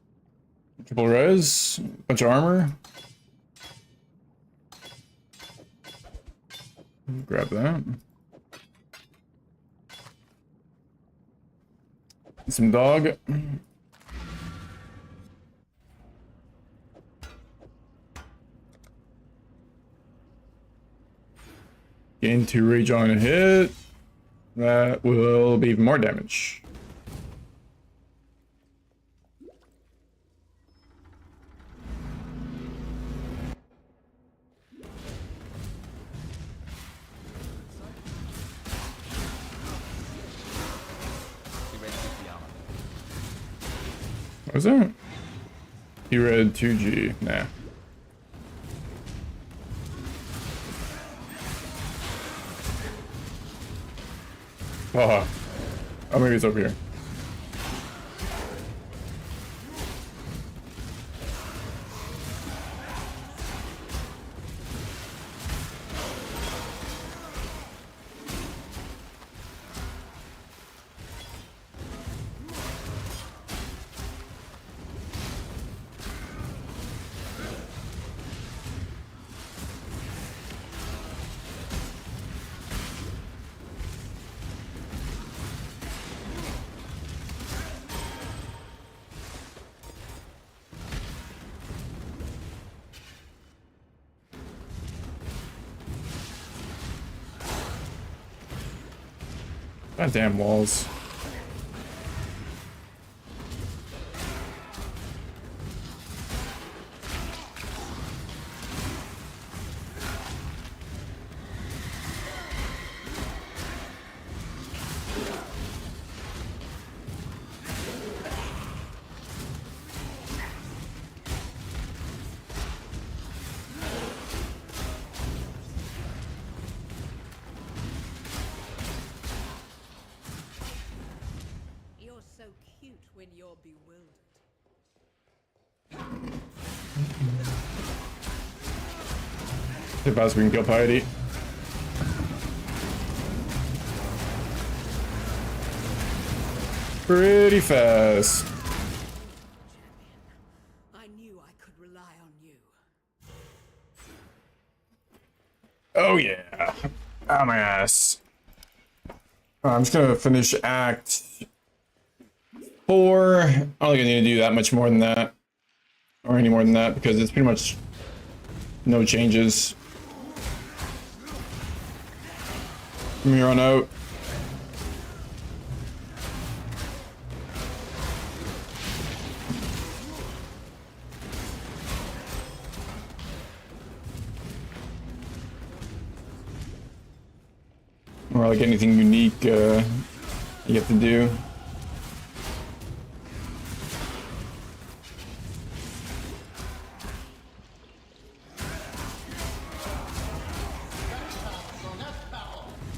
Triple res, bunch of armor. Grab that. Some dog. to rage on a hit. That will be even more damage. Be ready to the armor. What was that? You read 2G. Nah. Oh, maybe it's over here. Goddamn walls. You're so cute when you're bewildered. If us we can kill Piety. Pretty fast. I knew I could rely on you. Oh yeah. Oh my ass. I'm just gonna finish Act 4. I don't think I need to do that much more than that. Or any more than that, because it's pretty much no changes from here on out. Or like anything unique you have to do.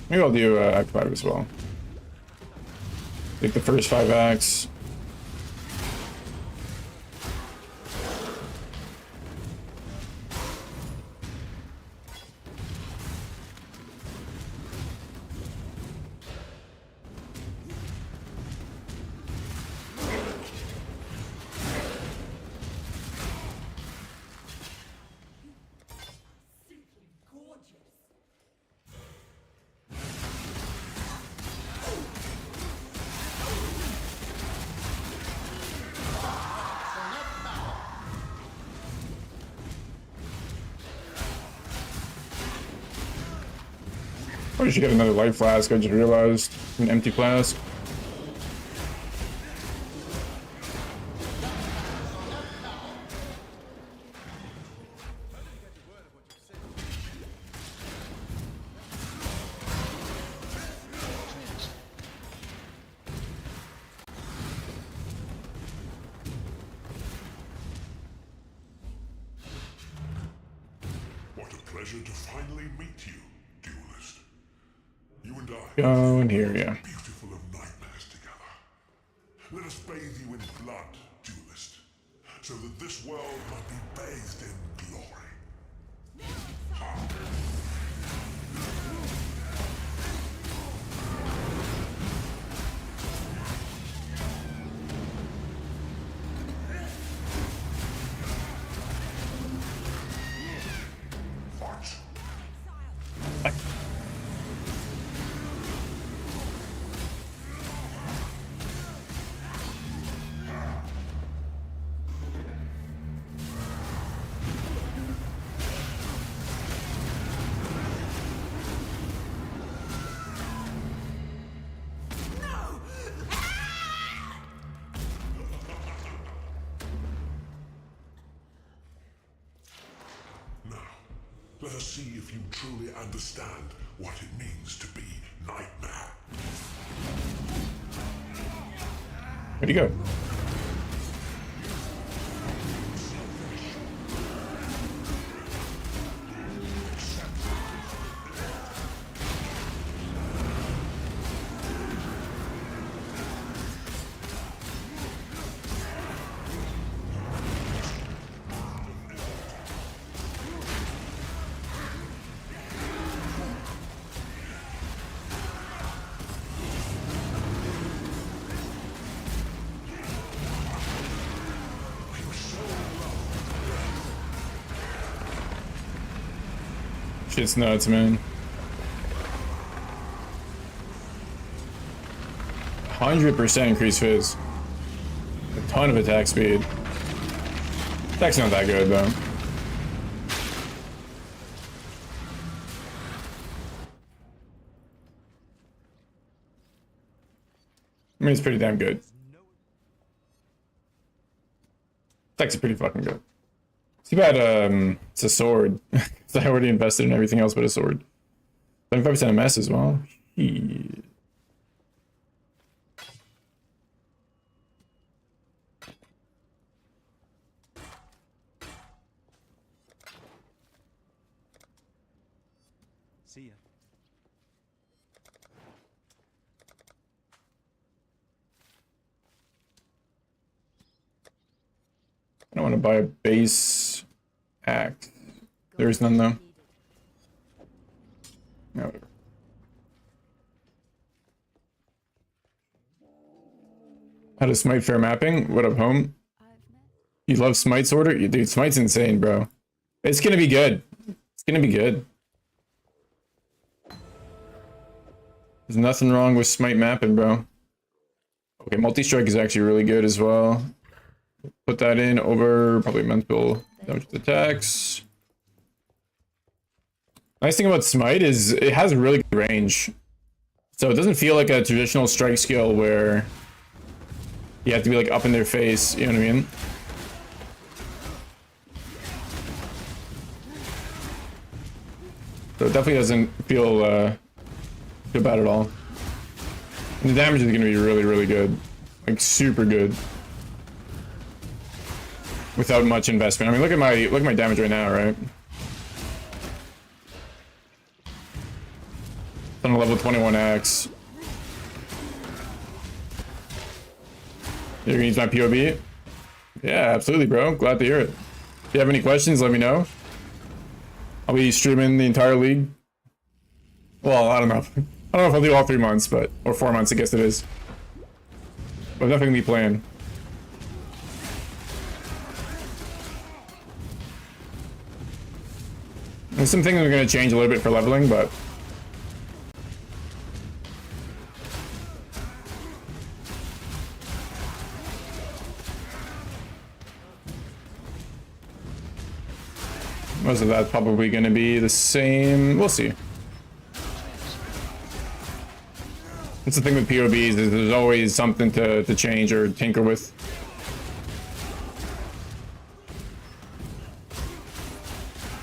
Maybe I'll do Act 5 as well. Like the first 5 acts. Probably should get another life flask, I just realized. An empty flask. What a pleasure to finally meet you, duelist. You and I Go in here, yeah. beautiful of nightmares together. Let us bathe you in blood, duelist, so that this world might be bathed in glory. What? Let us see if you truly understand what it means to be Nightmare. Where'd he go? Shit's nuts, man. 100% increased fizz. A ton of attack speed. Attack's not that good, though. I mean, it's pretty damn good. Attack's pretty fucking good. Too bad, it's a sword. I already invested in everything else but a sword. 75% MS as well. Shit. See ya. I don't want to buy a base axe. There is none though. No, whatever. How to Smite fair mapping? What up, home? You love Smite's order? Dude, Smite's insane, bro. It's gonna be good. It's gonna be good. There's nothing wrong with Smite mapping, bro. Okay, multi-strike is actually really good as well. Put that in over probably mental damage with attacks. Nice thing about Smite is it has really good range. So it doesn't feel like a traditional strike skill where you have to be like up in their face, you know what I mean? So it definitely doesn't feel feel bad at all. And the damage is gonna be really, really good. Like super good. Without much investment. I mean, look at my damage right now, right? It's on a level 21 axe. You're gonna use my POB? Yeah, absolutely, bro. Glad to hear it. If you have any questions, let me know. I'll be streaming the entire league. Well, I don't know. I don't know if I'll do all 3 months, but or 4 months, I guess it is. But I'm definitely gonna be playing. And some things are going to change a little bit for leveling, but most of that's probably going to be the same. We'll see. That's the thing with POBs, is there's always something to change or tinker with.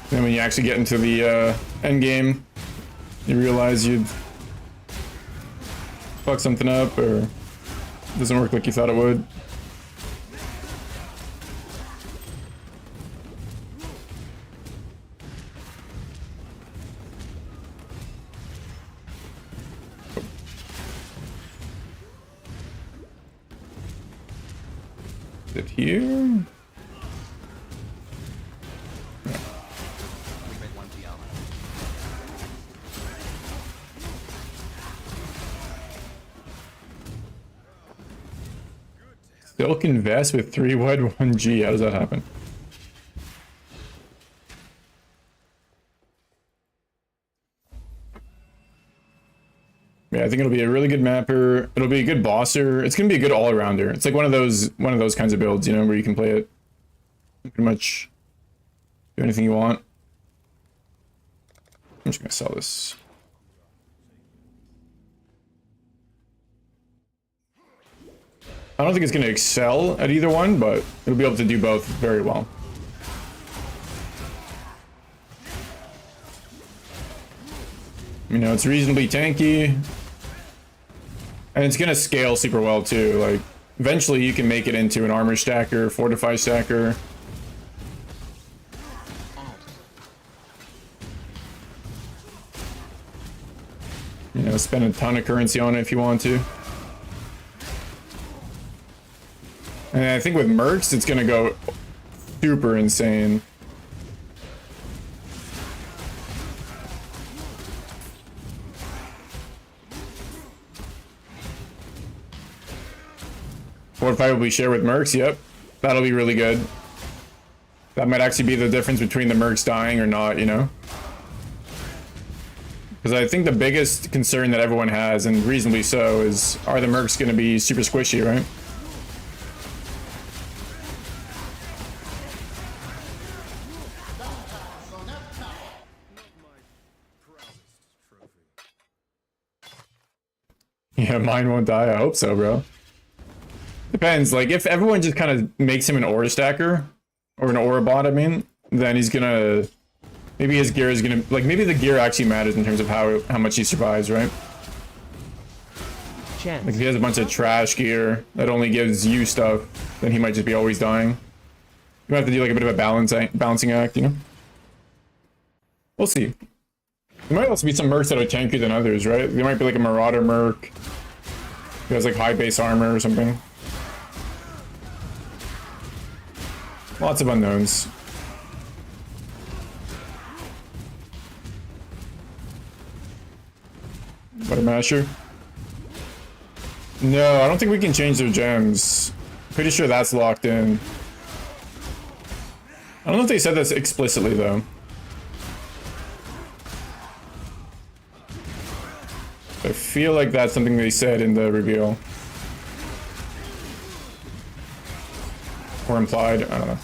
Then when you actually get into the end game, you realize you've fucked something up or it doesn't work like you thought it would. Is it here? Silk invest with 3 wide 1G. How does that happen? Yeah, I think it'll be a really good mapper. It'll be a good bosser. It's gonna be a good all-arounder. It's like one of those kinds of builds, you know, where you can play it pretty much do anything you want. I'm just gonna sell this. I don't think it's going to excel at either one, but it'll be able to do both very well. You know, it's reasonably tanky. And it's gonna scale super well too. Like, eventually you can make it into an armor stacker, fortify stacker. You know, spend a ton of currency on it if you want to. And I think with mercs, it's gonna go super insane. Fortify will be shared with mercs, yep. That'll be really good. That might actually be the difference between the mercs dying or not, you know? Because I think the biggest concern that everyone has, and reasonably so, is are the mercs going to be super squishy, right? Yeah, mine won't die. I hope so, bro. Depends. Like, if everyone just kind of makes him an aura stacker, or an aura bot, I mean, then he's gonna... Maybe his gear is gonna... Like, maybe the gear actually matters in terms of how much he survives, right? Chance. Like, if he has a bunch of trash gear that only gives you stuff, then he might just be always dying. You might have to do, like, a bit of a balancing act, you know? We'll see. There might also be some mercs that are tankier than others, right? There might be, like, a Marauder merc who has, like, high base armor or something. Lots of unknowns. Butter Masher? No, I don't think we can change their gems. Pretty sure that's locked in. I don't know if they said this explicitly, though. I feel like that's something they said in the reveal. Or implied, I don't know.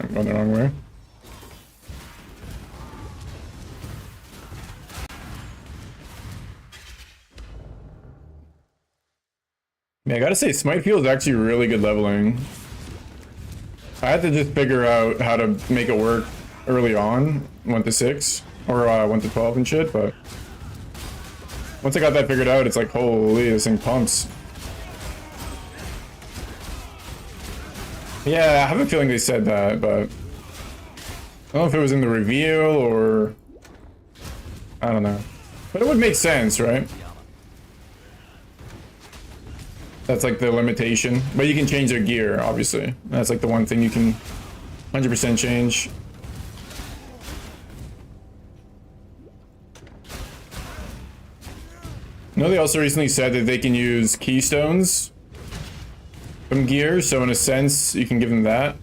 I'm going the wrong way. Yeah, I gotta say, Smite feels actually really good leveling. I had to just figure out how to make it work early on, 1 to 6, or 1 to 12 and shit, but once I got that figured out, it's like, holy, this thing pumps. Yeah, I have a feeling they said that, but I don't know if it was in the reveal or... I don't know. But it would make sense, right? That's like the limitation. But you can change their gear, obviously. That's like the one thing you can 100% change. No, they also recently said that they can use keystones from gear, so in a sense, you can give them that.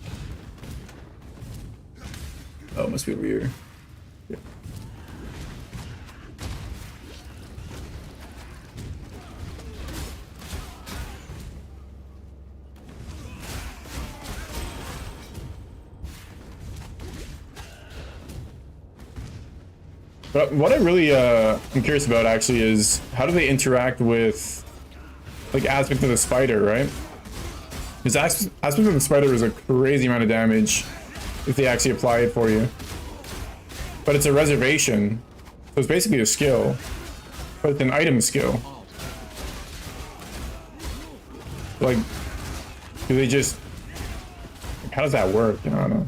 Oh, it must be over here. Yeah. But what I really am curious about actually is how do they interact with like aspect of the spider, right? Because aspect of the spider is a crazy amount of damage if they actually apply it for you. But it's a reservation, so it's basically a skill, but it's an item skill. Like, do they just... Like, how does that work? You know, I don't know.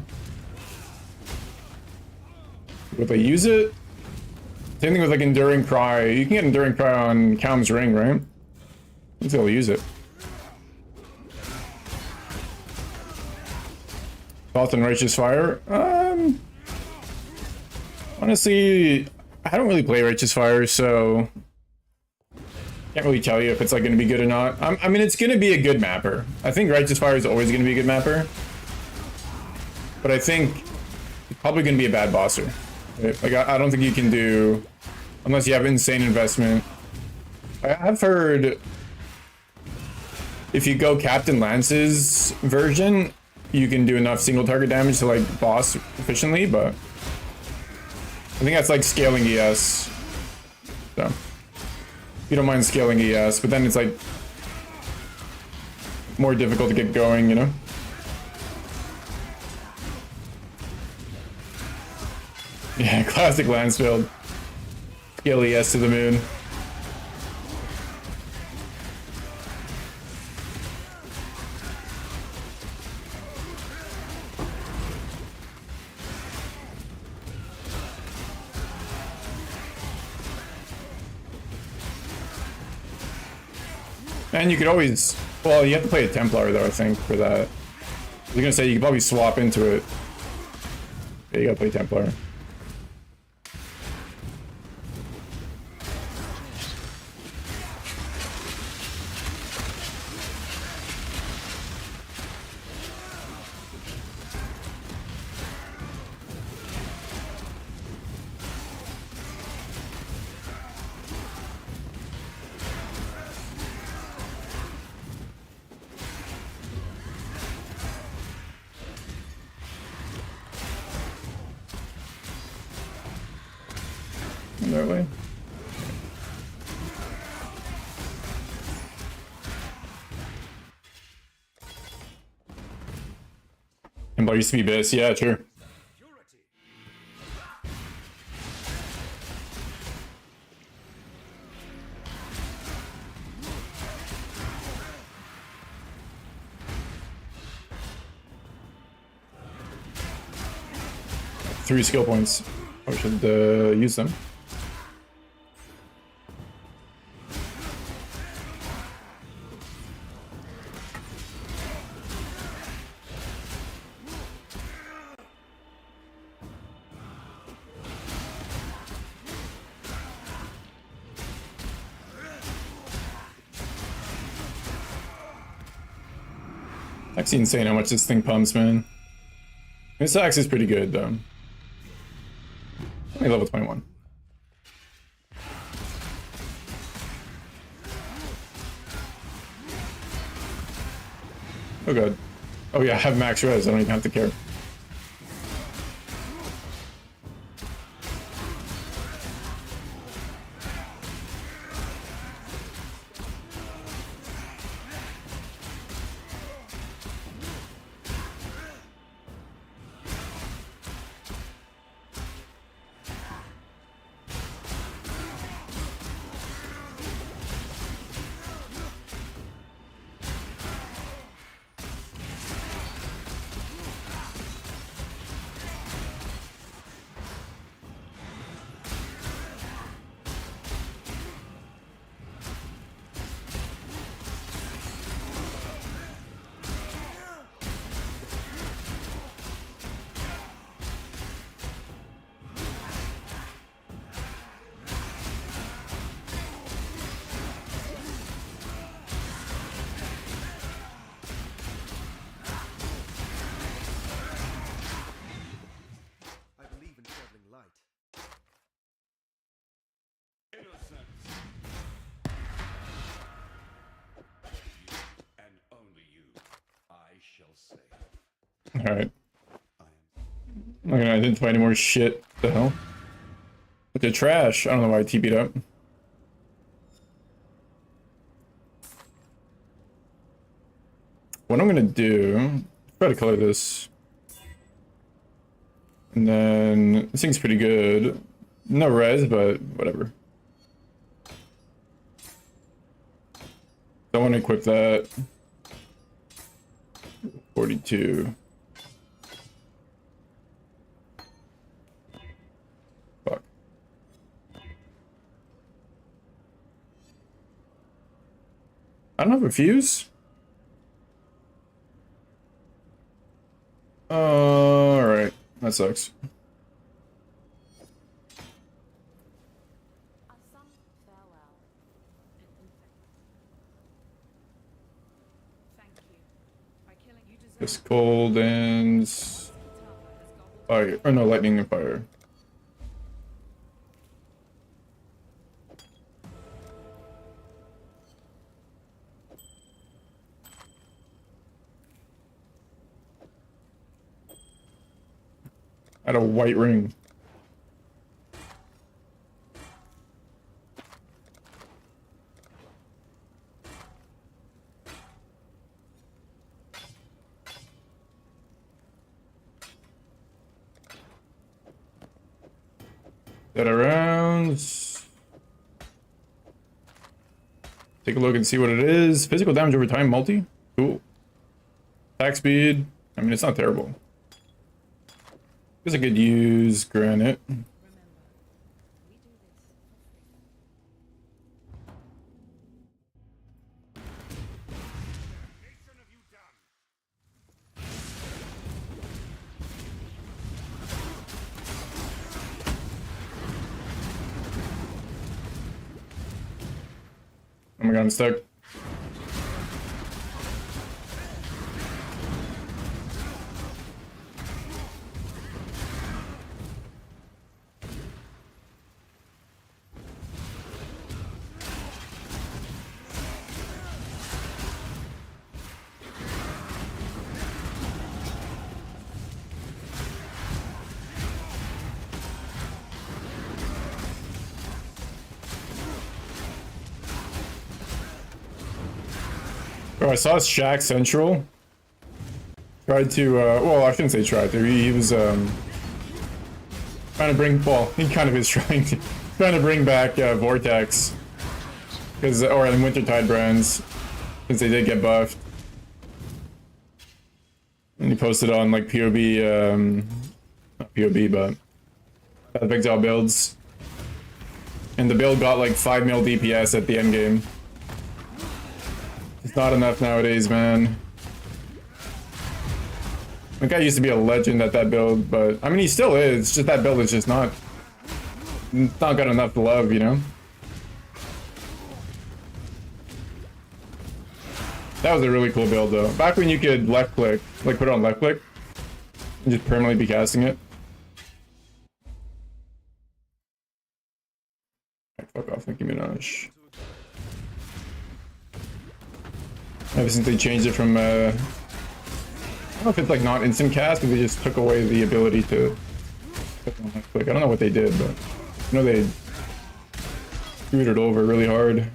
Would they use it? Same thing with like Enduring Cry. You can get Enduring Cry on Calm's Ring, right? I think they'll use it. Thoughts on Righteous Fire? Honestly, I don't really play Righteous Fire, so can't really tell you if it's like going to be good or not. I mean, it's going to be a good mapper. I think Righteous Fire is always going to be a good mapper, but I think it's probably going to be a bad bosser. Right? Like, I don't think you can do, unless you have insane investment, I've heard if you go Captain Lance's version, you can do enough single target damage to like boss efficiently, but I think that's like scaling ES. So you don't mind scaling ES, but then it's like more difficult to get going, you know? Yeah, classic Lance build. Scale ES to the moon. And you could always, well, you have to play a Templar though, I think, for that. I was gonna say you could probably swap into it. Yeah, you gotta play Templar. That way. Templar used to be Biss, yeah, sure. Three skill points. I should use them. Actually insane how much this thing pumps, man. This axe is pretty good, though. Only level 21. Oh god. Oh yeah, I have max res, I don't even have to care. I believe in traveling light. And only you, I shall say. Alright. I'm not gonna identify any more shit. What the hell? Look at trash. I don't know why I TP'd up. What I'm gonna do, try to color this. And then this thing's pretty good. No res, but whatever. Don't want to equip that. 42. Fuck. I don't have a fuse. Alright. That sucks. It's cold and fire. Oh no, lightning and fire. At a white ring. That around. Take a look and see what it is. Physical damage over time, multi. Cool. Attack speed. I mean, it's not terrible. Guess I could use granite. Oh my god, I'm stuck. Oh, I saw Shaq Central. Tried to, well, I shouldn't say tried to. He was, trying to bring, well, he kind of is trying to bring back, Vortex. Because, or the Wintertide brands. Since they did get buffed. And he posted on, like, POB, not POB, but Path of Exile builds. And the build got, like, 5 mil DPS at the end game. It's not enough nowadays, man. That guy used to be a legend at that build, but I mean he still is. It's just that build is just not got enough love, you know? That was a really cool build though. Back when you could left click, like put it on left click, and just permanently be casting it. Fuck off, Nicki Minaj. Ever since they changed it from, I don't know if it's like not instant cast, but they just took away the ability to click on left click. I don't know what they did, but I know they screwed it over really hard.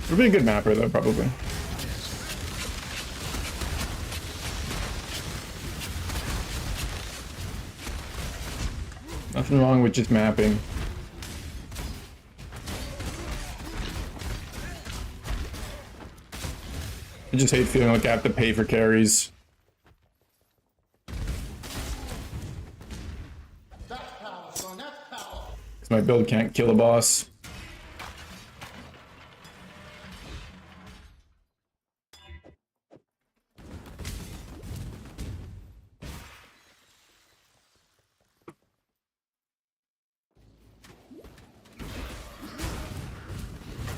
Would be a good mapper though, probably. Nothing wrong with just mapping. I just hate feeling like I have to pay for carries. Cause my build can't kill a boss.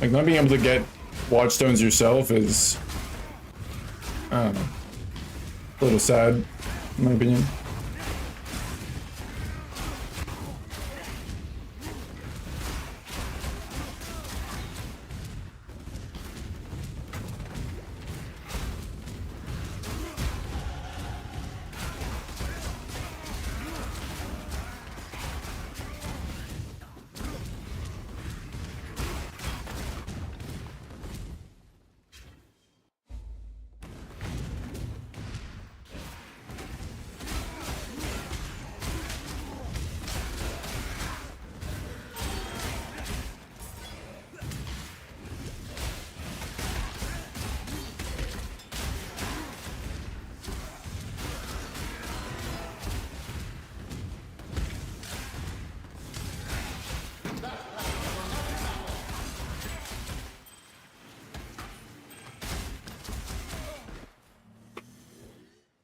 Like, not being able to get watchstones yourself is, I don't know, a little sad, in my opinion.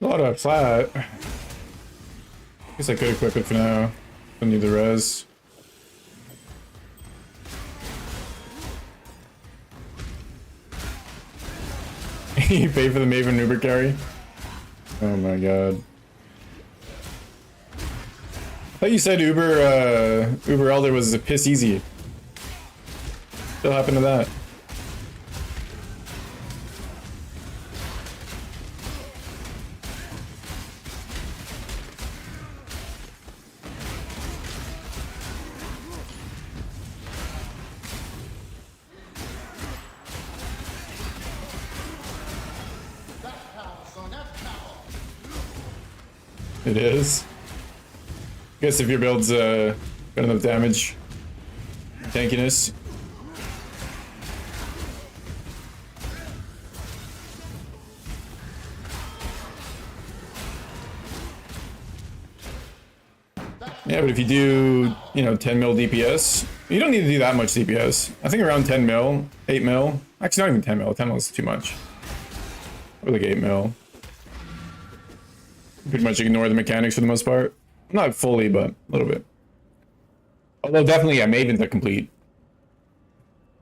A lot of flat. Guess I could equip it for now. Don't need the res. You pay for the Maven Uber carry? Oh my god. I thought you said Uber Elder was a piss easy. What happened to that? It is. Guess if your build's got enough damage, tankiness. Yeah, but if you do, you know, 10 mil DPS, you don't need to do that much DPS. I think around 10 mil, 8 mil. Actually, not even 10 mil. 10 mil is too much. Or like 8 mil. Pretty much ignore the mechanics for the most part. Not fully, but a little bit. Although definitely, yeah, Maven's a complete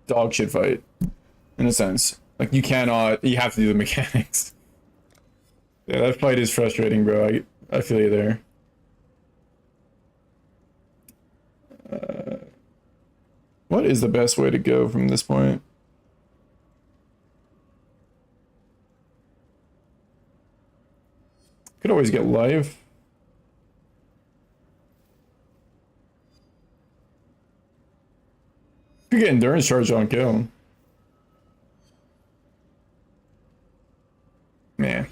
dog shit fight. In a sense. Like, you cannot, you have to do the mechanics. Yeah, that fight is frustrating, bro. I feel you there. What is the best way to go from this point? Could always get live. Could get endurance charge on kill. Man.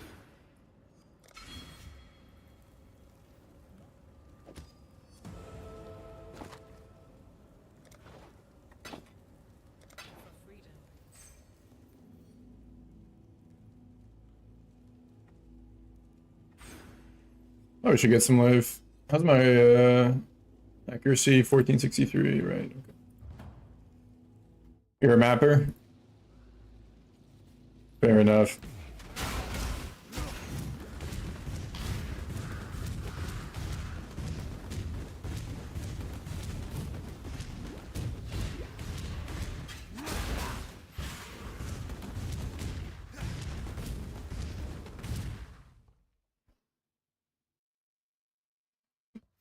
Oh, we should get some live. How's my accuracy? 1463, right? Okay. You're a mapper? Fair enough.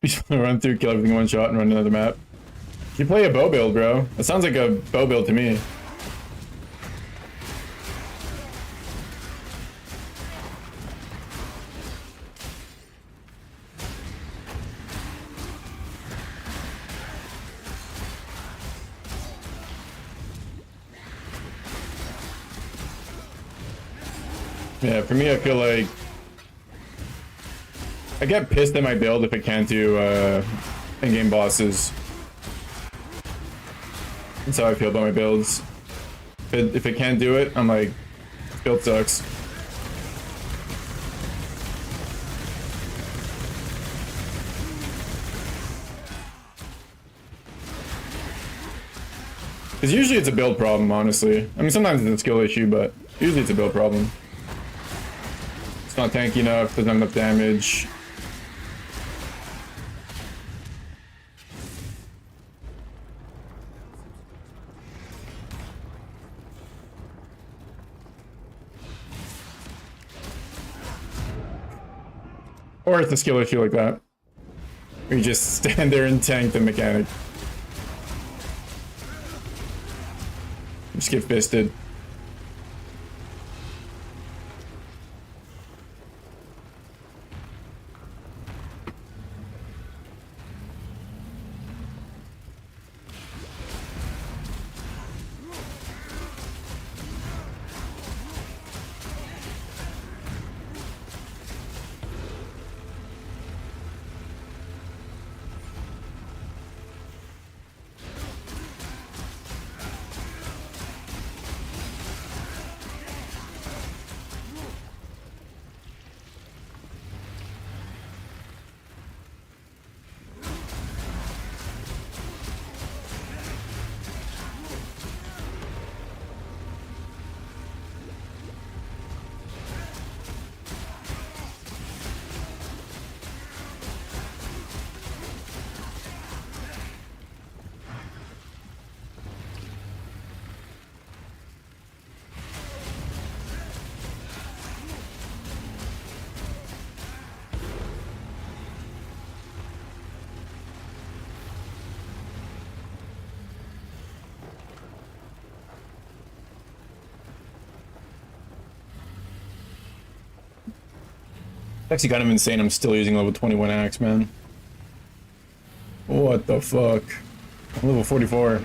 You just want to run through, kill everything one shot, and run another map. You play a bow build, bro. That sounds like a bow build to me. Yeah, for me, I feel like I get pissed at my build if it can't do in-game bosses. That's how I feel about my builds. If it can't do it, I'm like, this build sucks. Because usually it's a build problem, honestly. I mean, sometimes it's a skill issue, but usually it's a build problem. It's not tanky enough, doesn't have enough damage. Or it's a skill issue like that. Where you just stand there and tank the mechanic. Just get fisted. actually kind of insane. I'm still using level 21 axe, man. What the fuck? I'm level 44.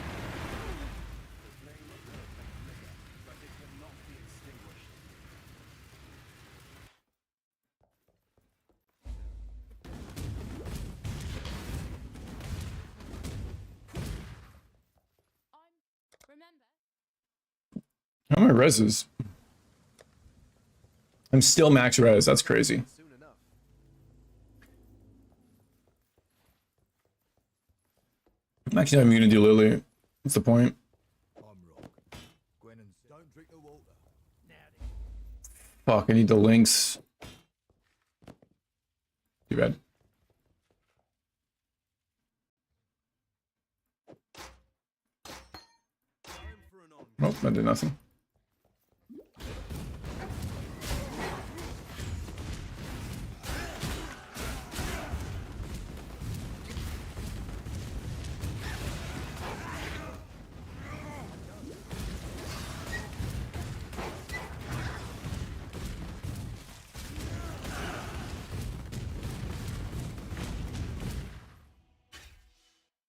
How are my reses? I'm still max res. That's crazy. Soon enough. I'm actually not even gonna do Lily. What's the point? Fuck, I need the links. Too bad. Nope, that did nothing.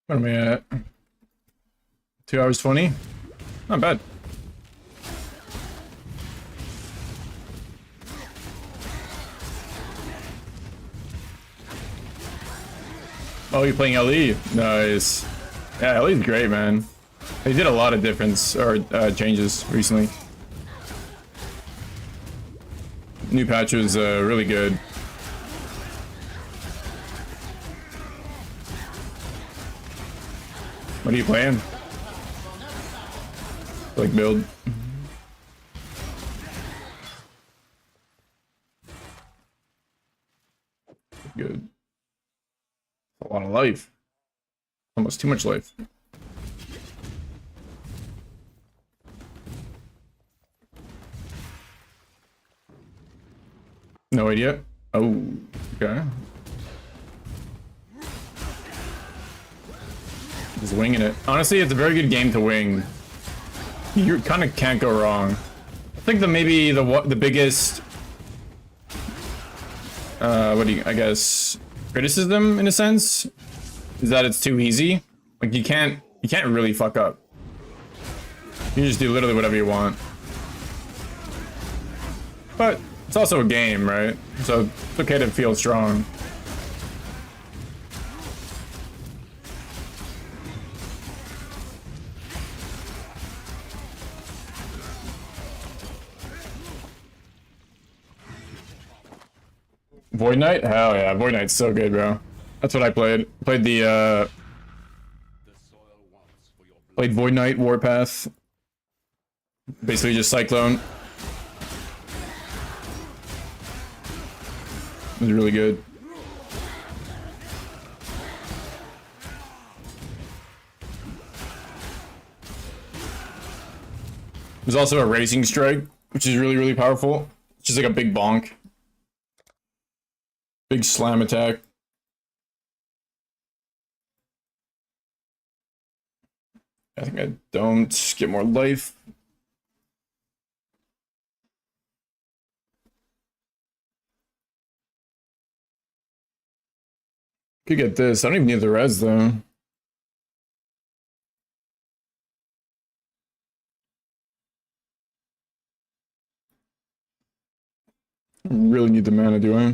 What am I at? 2 hours 20? Not bad. Oh, you're playing LE? Nice. Yeah, LE's great, man. They did a lot of difference or changes recently. New patch was really good. What are you playing? Like build. Good. A lot of life. Almost too much life. No idea. Oh, okay. Just winging it. Honestly, it's a very good game to wing. You kind of can't go wrong. I think maybe the biggest I guess criticism in a sense is that it's too easy. Like you can't really fuck up. You just do literally whatever you want. But it's also a game, right? So it's okay to feel strong. Void Knight? Hell yeah, Void Knight's so good, bro. That's what I played. Played the played Void Knight Warpath. Basically just Cyclone. It was really good. There's also a Racing Strike, which is really, really powerful. It's just like a big bonk. Big slam attack. I think I don't get more life. Could get this. I don't even need the res though. Really need the mana, do I?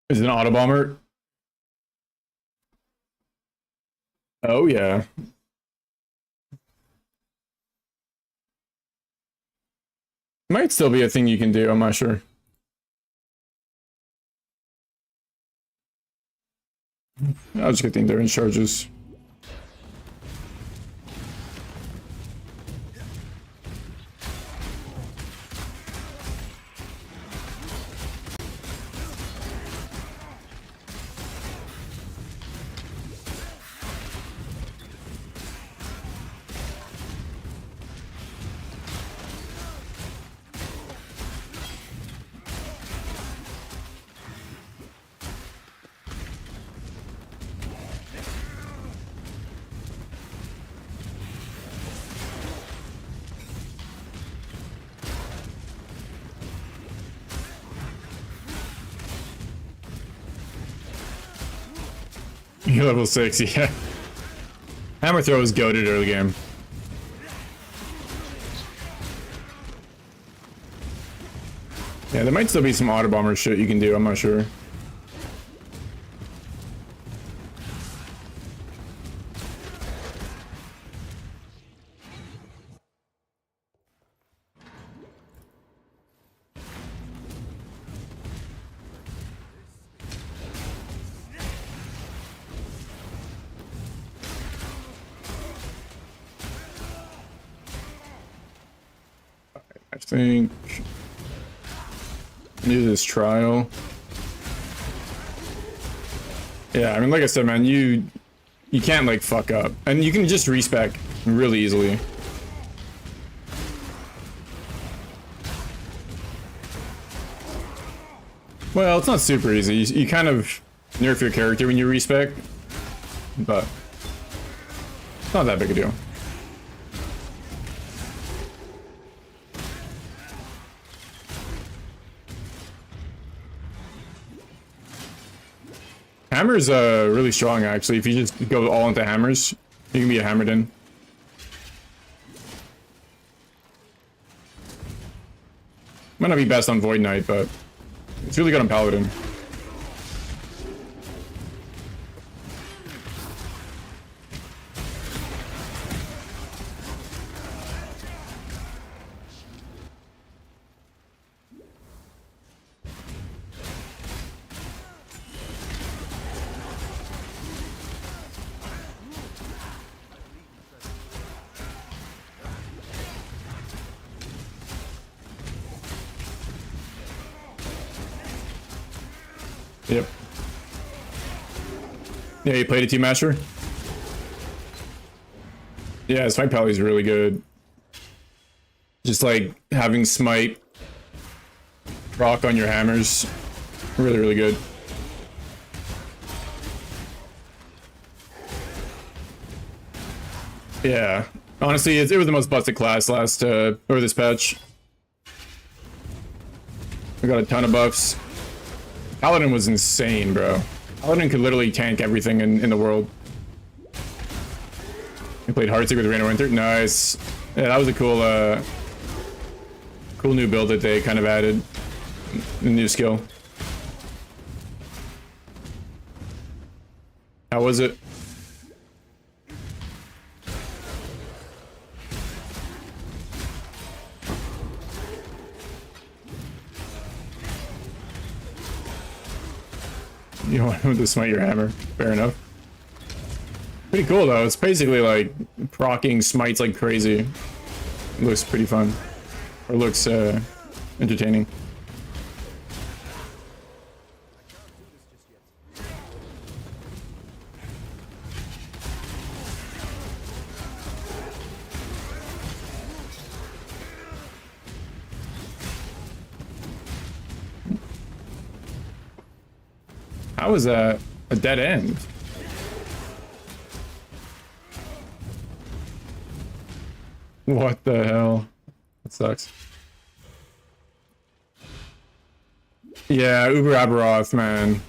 Is it an auto bomber? Oh yeah. Might still be a thing you can do, I'm not sure. I'll just get the endurance charges. You're level 6, yeah. Hammer throw is goated early game. Yeah, there might still be some auto bomber shit you can do, I'm not sure. I think do this trial. Yeah, I mean, like I said, man, you can't like fuck up, and you can just respec really easily. Well, it's not super easy. You kind of nerf your character when you respec, but it's not that big a deal. Hammer's really strong, actually. If you just go all into hammers, you can be a hammered in. Might not be best on Void Knight, but it's really good on Paladin. Yep. Yeah, you played a Team Master? Yeah, Smite Pally is really good. Just like having Smite rock on your hammers. Really, really good. Yeah. Honestly, it was the most busted class last, or this patch. We got a ton of buffs. Paladin was insane, bro. Paladin could literally tank everything in the world. We played Heartsick with Rain of Winter. Nice. Yeah, that was a cool, cool new build that they kind of added. A new skill. How was it? You want him to smite your hammer. Fair enough. Pretty cool though. It's basically like proccing smites like crazy. It looks pretty fun. Or looks entertaining. How was that a dead end? What the hell? That sucks. Yeah, Uber Aberoth, man.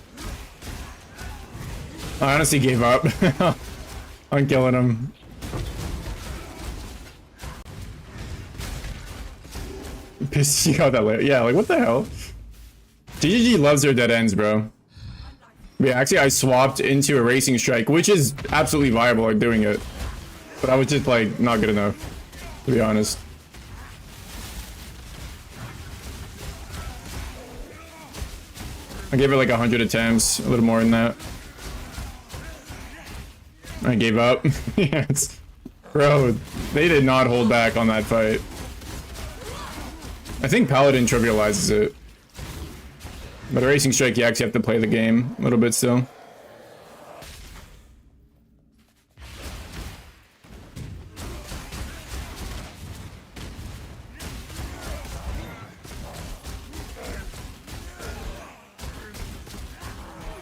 I honestly gave up on killing him. Pissed you got that late. Yeah, like what the hell? GGG loves their dead ends, bro. Yeah, actually I swapped into a racing strike, which is absolutely viable at doing it. But I was just like not good enough, to be honest. I gave it like 100 attempts, a little more than that. I gave up. Yeah, bro, they did not hold back on that fight. I think Paladin trivializes it. But a racing strike, you actually have to play the game a little bit still.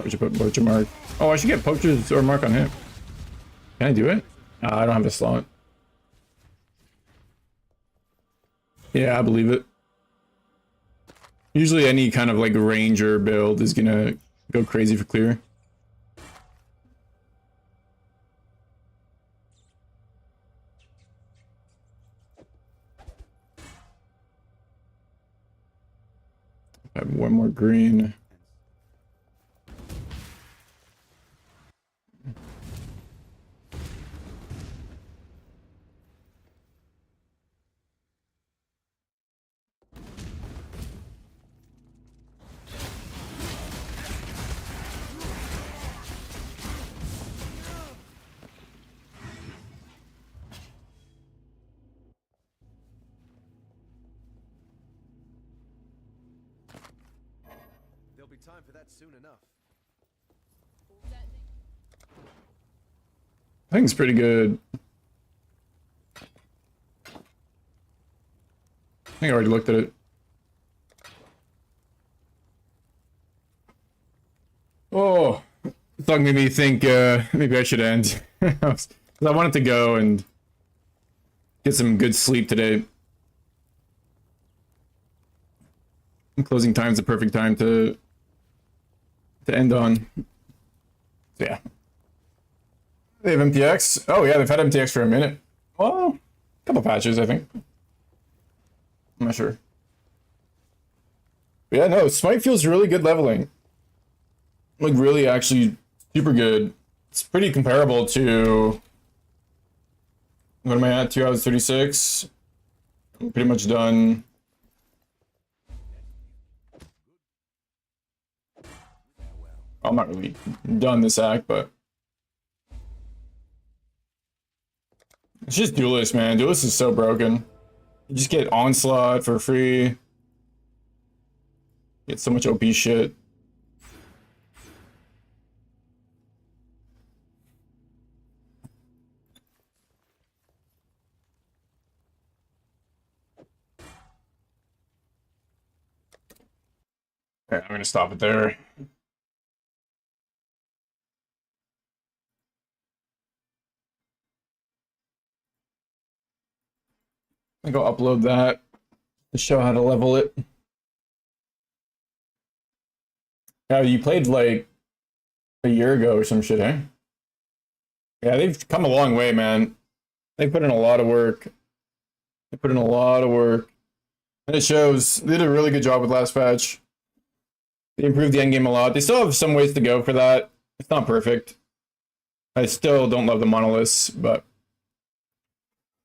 I should put Poacher Mark. Oh, I should get Poacher's or Mark on him. Can I do it? I don't have a slot. Yeah, I believe it. Usually any kind of like ranger build is gonna go crazy for clear. I have one more green. There'll be time for that soon enough. I think it's pretty good. I think I already looked at it. Oh, thought made me think maybe I should end. 'Cause I wanted to go and get some good sleep today. Closing time is the perfect time to end on. So yeah. They have MTX. Oh yeah, they've had MTX for a minute. Well, a couple patches, I think. I'm not sure. But yeah, no, Smite feels really good leveling. Like really, actually, super good. It's pretty comparable to. What am I at? 2 hours 36. I'm pretty much done. I'm not really done this act, but it's just Duelist, man. Duelist is so broken. You just get Onslaught for free. Get so much OP shit. Okay, I'm gonna stop it there. I think I'll upload that to show how to level it. Yeah, you played like a year ago or some shit, eh? Yeah, they've come a long way, man. They put in a lot of work. They put in a lot of work. And it shows. They did a really good job with last patch. They improved the endgame a lot. They still have some ways to go for that. It's not perfect. I still don't love the monoliths, but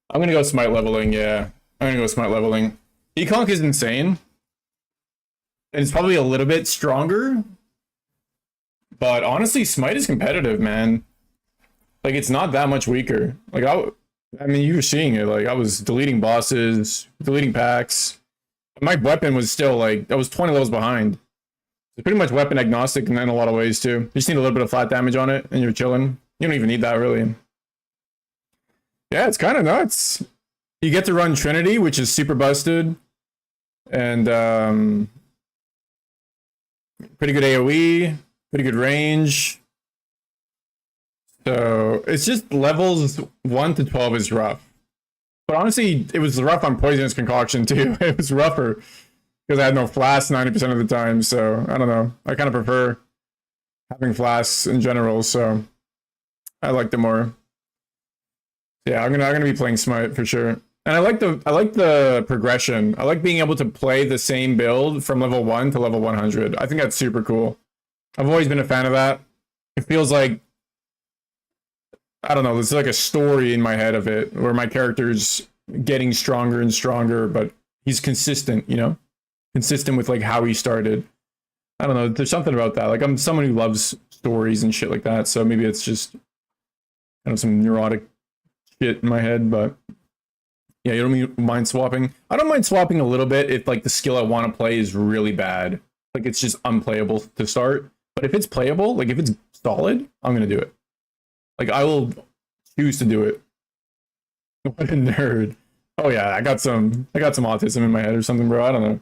I'm gonna go Smite leveling, yeah. I'm gonna go Smite leveling. Econk is insane. And it's probably a little bit stronger. But honestly, Smite is competitive, man. Like, it's not that much weaker. Like, I mean, you were seeing it. Like, I was deleting bosses, deleting packs. My weapon was still, like, I was 20 levels behind. It's pretty much weapon agnostic in a lot of ways, too. You just need a little bit of flat damage on it, and you're chilling. You don't even need that, really. Yeah, it's kind of nuts. You get to run Trinity, which is super busted. And, pretty good AoE, pretty good range. So, it's just levels 1 to 12 is rough. But honestly, it was rough on Poisonous Concoction, too. It was rougher. Because I had no flasks 90% of the time, so I don't know. I kind of prefer having flasks in general, so I liked it more. Yeah, I'm gonna be playing Smite for sure. And I like the progression. I like being able to play the same build from level 1 to level 100. I think that's super cool. I've always been a fan of that. It feels like, I don't know, there's like a story in my head of it where my character's getting stronger and stronger, but he's consistent, you know? Consistent with like how he started. I don't know, there's something about that. Like, I'm someone who loves stories and shit like that, so maybe it's just kind of some neurotic shit in my head, but yeah, you don't mind swapping. I don't mind swapping a little bit if like the skill I want to play is really bad. Like, it's just unplayable to start. But if it's playable, like if it's solid, I'm gonna do it. Like, I will choose to do it. What a nerd. Oh yeah, I got some autism in my head or something, bro. I don't know.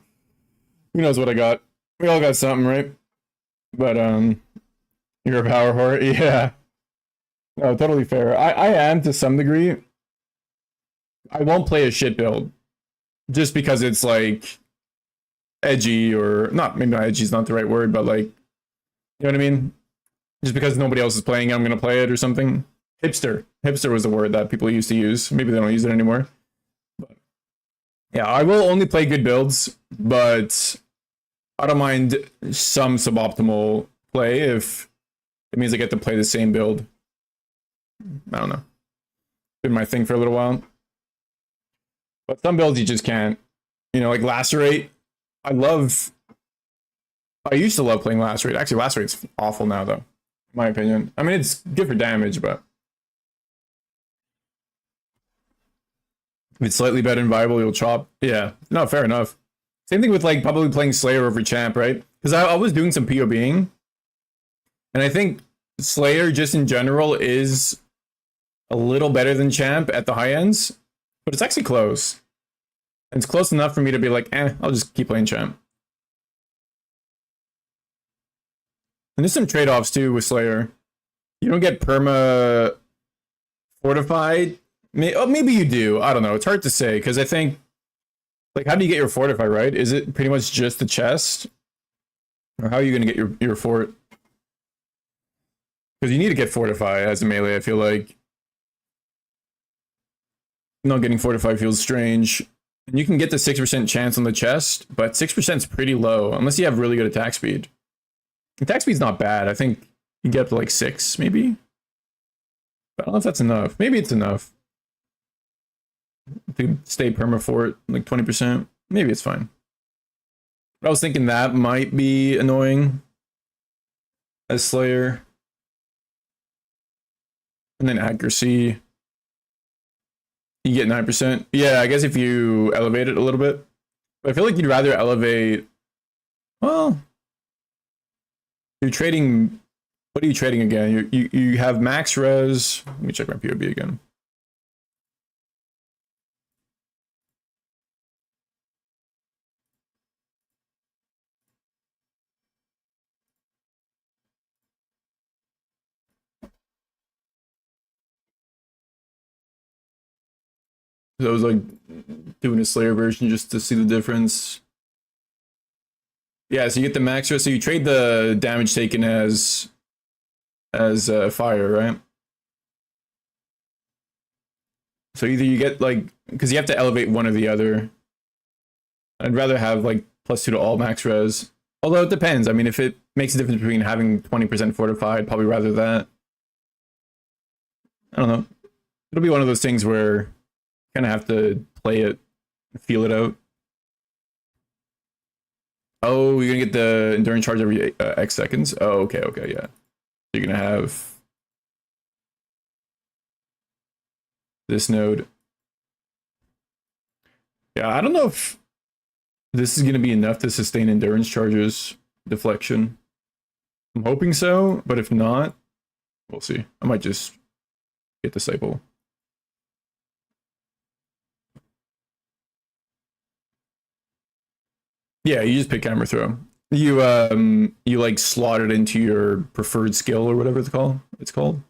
Who knows what I got? We all got something, right? But you're a power whore. Yeah. No, totally fair. I am to some degree. I won't play a shit build just because it's like edgy, or not, maybe not edgy is not the right word, but like, you know what I mean? Just because nobody else is playing it, I'm gonna play it or something. Hipster was the word that people used to use. Maybe they don't use it anymore. But yeah, I will only play good builds, but I don't mind some suboptimal play if it means I get to play the same build. I don't know. Been my thing for a little while. But some builds you just can't. You know, like Lacerate. I used to love playing Lacerate. Actually, Lacerate's awful now, though. In my opinion. I mean, it's good for damage, but if it's slightly better and viable, you'll chop. Yeah. No, fair enough. Same thing with like probably playing Slayer over Champ, right? Because I was doing some POBing. And I think Slayer just in general is a little better than Champ at the high ends. But it's actually close. And it's close enough for me to be like, I'll just keep playing Champ. And there's some trade-offs too with Slayer. You don't get perma fortified. Maybe you do. I don't know. It's hard to say because I think, like, how do you get your fortify, right? Is it pretty much just the chest? Or how are you going to get your fort? Because you need to get fortify as a melee, I feel like. Not getting fortify feels strange. And you can get the 6% chance on the chest, but 6% is pretty low unless you have really good attack speed. Attack speed's not bad. I think you can get up to like 6, maybe. But I don't know if that's enough. Maybe it's enough. To stay perma fort, like 20%. Maybe it's fine. But I was thinking that might be annoying as Slayer. And then accuracy. You get 9%. Yeah, I guess if you elevate it a little bit. But I feel like you'd rather elevate. Well, you're trading. What are you trading again? You have max res. Let me check my POB again. So I was like doing a Slayer version just to see the difference. Yeah, so you get the max res. So you trade the damage taken as fire, right? So either you get like, because you have to elevate one or the other. I'd rather have like +2 to all max res. Although it depends. I mean, if it makes a difference between having 20% fortified, I'd probably rather that. I don't know. It'll be one of those things where you kind of have to play it, feel it out. Oh, you're gonna get the endurance charge every X seconds. Oh, okay, yeah. You're gonna have this node. Yeah, I don't know if this is gonna be enough to sustain endurance charges deflection. I'm hoping so, but if not, we'll see. I might just get Disciple. Yeah, you just pick camera throw. You like slot it into your preferred skill or whatever it's called.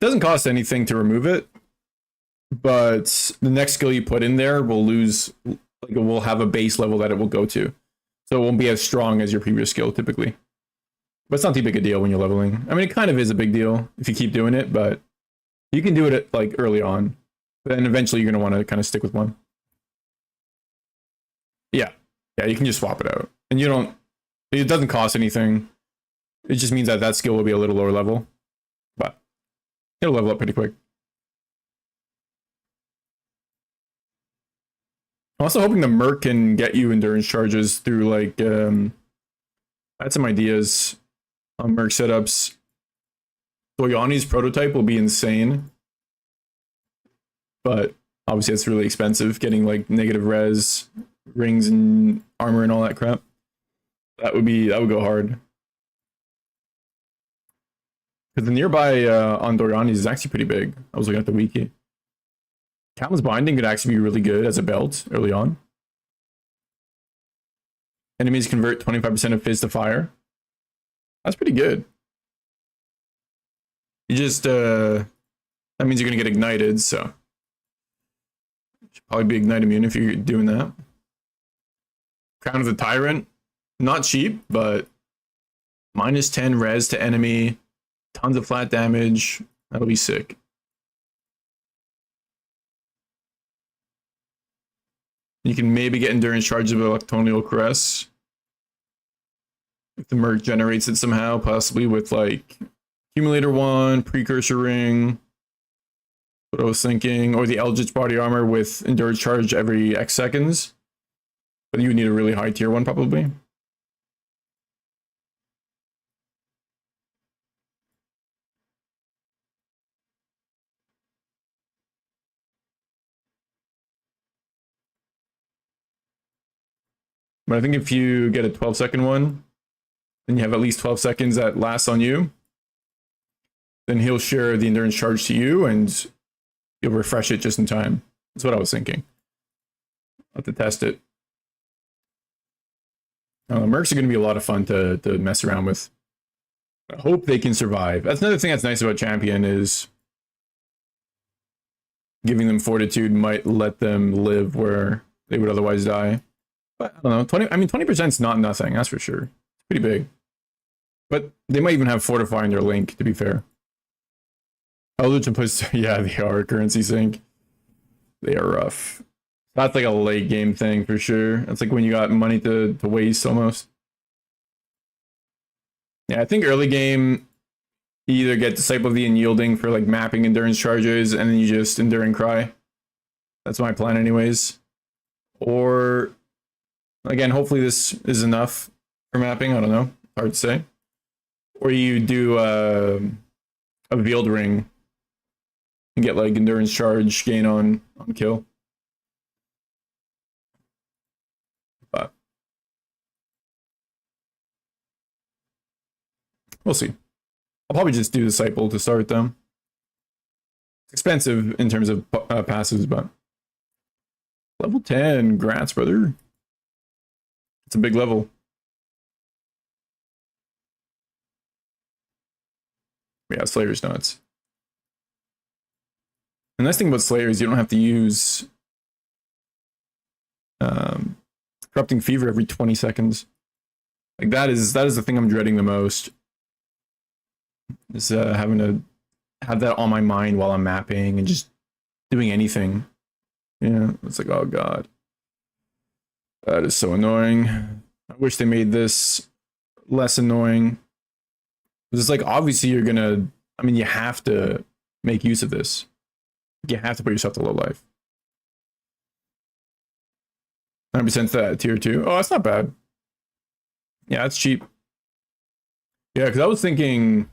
Doesn't cost anything to remove it, but the next skill you put in there will lose, like it will have a base level that it will go to. So it won't be as strong as your previous skill typically. But it's not too big a deal when you're leveling. I mean, it kind of is a big deal if you keep doing it, but you can do it at, like early on. But then eventually you're going to want to kind of stick with one. Yeah, you can just swap it out. And it doesn't cost anything. It just means that that skill will be a little lower level. But it'll level up pretty quick. I'm also hoping the Merc can get you endurance charges through like, I had some ideas on Merc setups. Doyani's prototype will be insane. But obviously it's really expensive getting like negative res, rings and armor and all that crap. That would go hard. Because the nearby on Doryani's is actually pretty big. I was looking at the wiki. Catalyst Binding could actually be really good as a belt early on. Enemies convert 25% of Fizz to fire. That's pretty good. You just, that means you're going to get ignited, so. Should probably be ignite immune if you're doing that. Crown of the Tyrant. Not cheap, but -10 res to enemy. Tons of flat damage. That'll be sick. You can maybe get endurance charges with Electonial Caress. If the Merc generates it somehow, possibly with like Accumulator 1, Precursor Ring. What I was thinking. Or the Eldritch Body Armor with endurance charge every X seconds. But you would need a really high tier one probably. But I think if you get a 12-second one, then you have at least 12 seconds that lasts on you. Then he'll share the endurance charge to you and you'll refresh it just in time. That's what I was thinking. I'll have to test it. Mercs are going to be a lot of fun to mess around with. I hope they can survive. That's another thing that's nice about Champion is giving them fortitude might let them live where they would otherwise die. But I don't know. 20% is not nothing, that's for sure. It's pretty big. But they might even have Fortify in their link, to be fair. Eldritch puts, yeah, they are currency sink. They are rough. That's like a late game thing for sure. That's like when you got money to waste almost. Yeah, I think early game, you either get Disciple of the Unyielding for like mapping endurance charges, and then you just endure and cry. That's my plan anyways. Or, again, hopefully this is enough for mapping. I don't know. Hard to say. Or you do a Veiled Ring and get like endurance charge gain on kill. But we'll see. I'll probably just do Disciple to start them. It's expensive in terms of passives, but level 10, grats, brother. It's a big level. Yeah, Slayer's nuts. The nice thing about Slayer is you don't have to use Corrupting Fever every 20 seconds. Like that is the thing I'm dreading the most. Is having to have that on my mind while I'm mapping and just doing anything. Yeah, it's like, oh god. That is so annoying. I wish they made this less annoying. It's like, obviously you're gonna, I mean, you have to make use of this. You have to put yourself to low life. 9% that tier 2. Oh, that's not bad. Yeah, that's cheap. Yeah, because I was thinking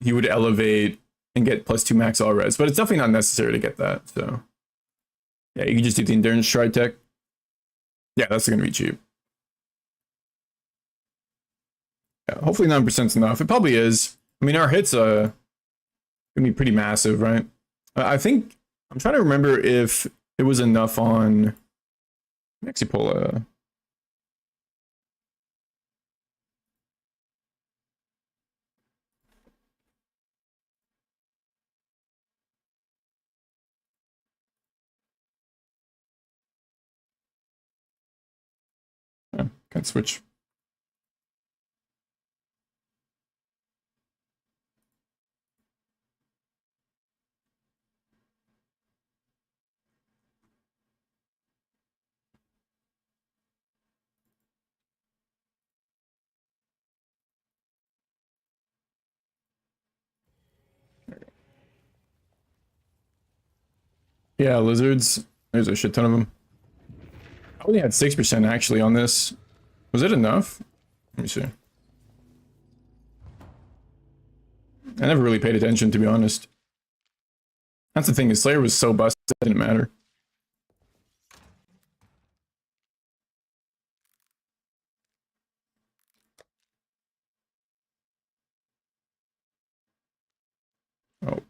he would elevate and get +2 max all res, but it's definitely not necessary to get that. So yeah, you can just do the endurance stride tech. Yeah, that's gonna be cheap. Yeah, hopefully 9% is enough. It probably is. I mean, our hits gonna be pretty massive, right? I think I'm trying to remember if it was enough on. Let me actually pull a. Can't switch. Yeah, lizards. There's a shit ton of them. I only had 6% actually on this. Was it enough? Let me see. I never really paid attention, to be honest. That's the thing, is Slayer was so busted, it didn't matter. Oh.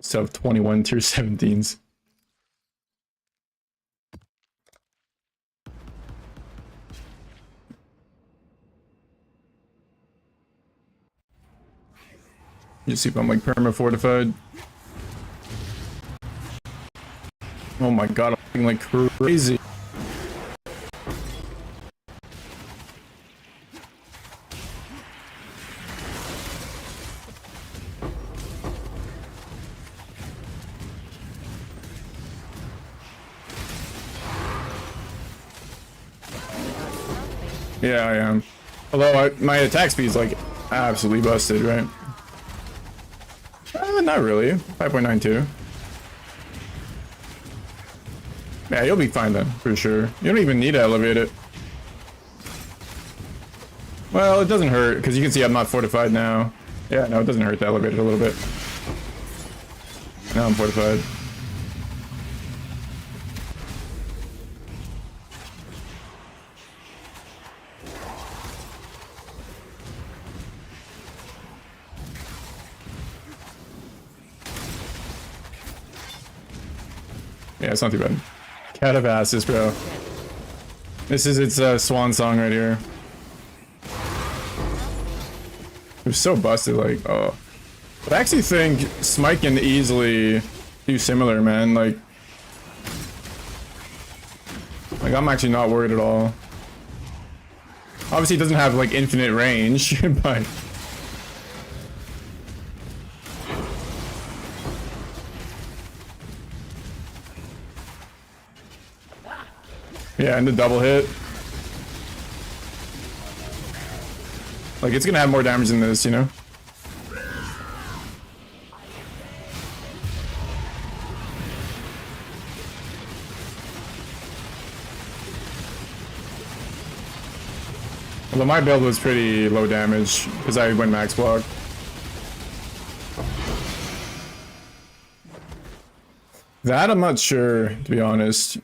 So 21 tier 17s. Just see if I'm like perma fortified. Oh my god, I'm looking like crazy. Yeah, I am. Although my attack speed is like absolutely busted, right? Not really. 5.92. Yeah, you'll be fine then, for sure. You don't even need to elevate it. Well, it doesn't hurt, because you can see I'm not fortified now. Yeah, no, it doesn't hurt to elevate it a little bit. Now I'm fortified. Yeah, it's not too bad. Cat of asses, bro. This is its swan song right here. It was so busted, like, oh. But I actually think Smite can easily do similar, man. Like I'm actually not worried at all. Obviously, it doesn't have like infinite range, but yeah, and the double hit. Like, it's gonna have more damage than this, you know? Although my build was pretty low damage, because I went max block. That I'm not sure, to be honest.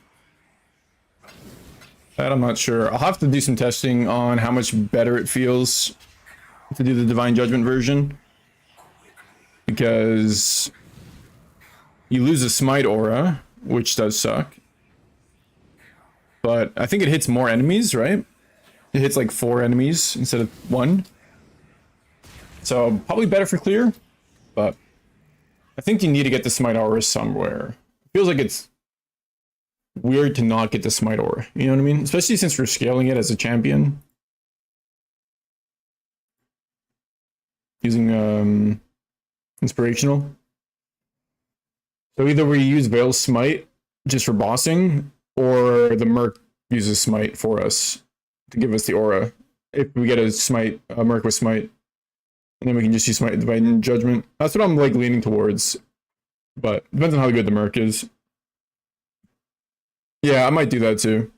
That I'm not sure. I'll have to do some testing on how much better it feels to do the Divine Judgment version. Because you lose a Smite aura, which does suck. But I think it hits more enemies, right? It hits like 4 enemies instead of 1. So probably better for clear, but I think you need to get the Smite aura somewhere. Feels like it's weird to not get the Smite aura, you know what I mean? Especially since we're scaling it as a champion. Using inspirational. So either we use Veil's Smite just for bossing, or the Merc uses Smite for us to give us the aura. If we get a Smite, a Merc with Smite, and then we can just use Smite Divine Judgment. That's what I'm like leaning towards. But depends on how good the Merc is. Yeah, I might do that too.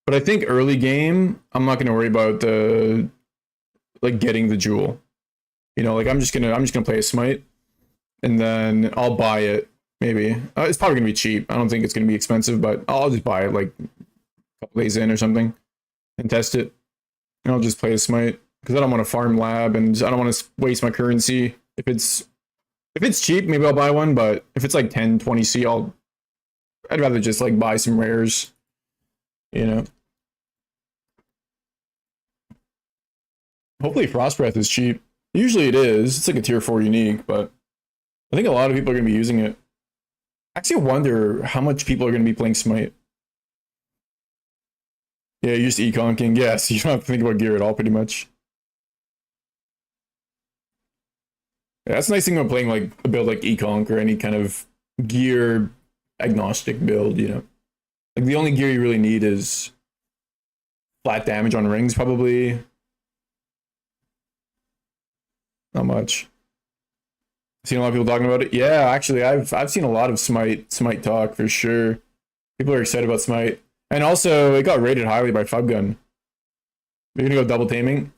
But I think early game, I'm not gonna worry about the like getting the jewel. You know, like I'm just gonna play a Smite, and then I'll buy it. Maybe it's probably gonna be cheap. I don't think it's gonna be expensive, but I'll just buy it like a couple days in or something, and test it. And I'll just play a Smite because I don't want to farm lab, and I don't want to waste my currency. If it's cheap, maybe I'll buy one. But if it's like 10, 20 C, I'd rather just like buy some rares. You know. Hopefully Frost Breath is cheap. Usually it is. It's like a tier 4 unique, but I think a lot of people are going to be using it. Actually, I wonder how much people are going to be playing Smite. Yeah, you're just econking. Yes, you don't have to think about gear at all, pretty much. Yeah, that's the nice thing about playing like a build like econk or any kind of gear agnostic build, you know. Like the only gear you really need is flat damage on rings, probably. Not much. Seen a lot of people talking about it. Yeah, actually, I've seen a lot of Smite talk for sure. People are excited about Smite, and also it got rated highly by Fubgun. We're gonna go double taming.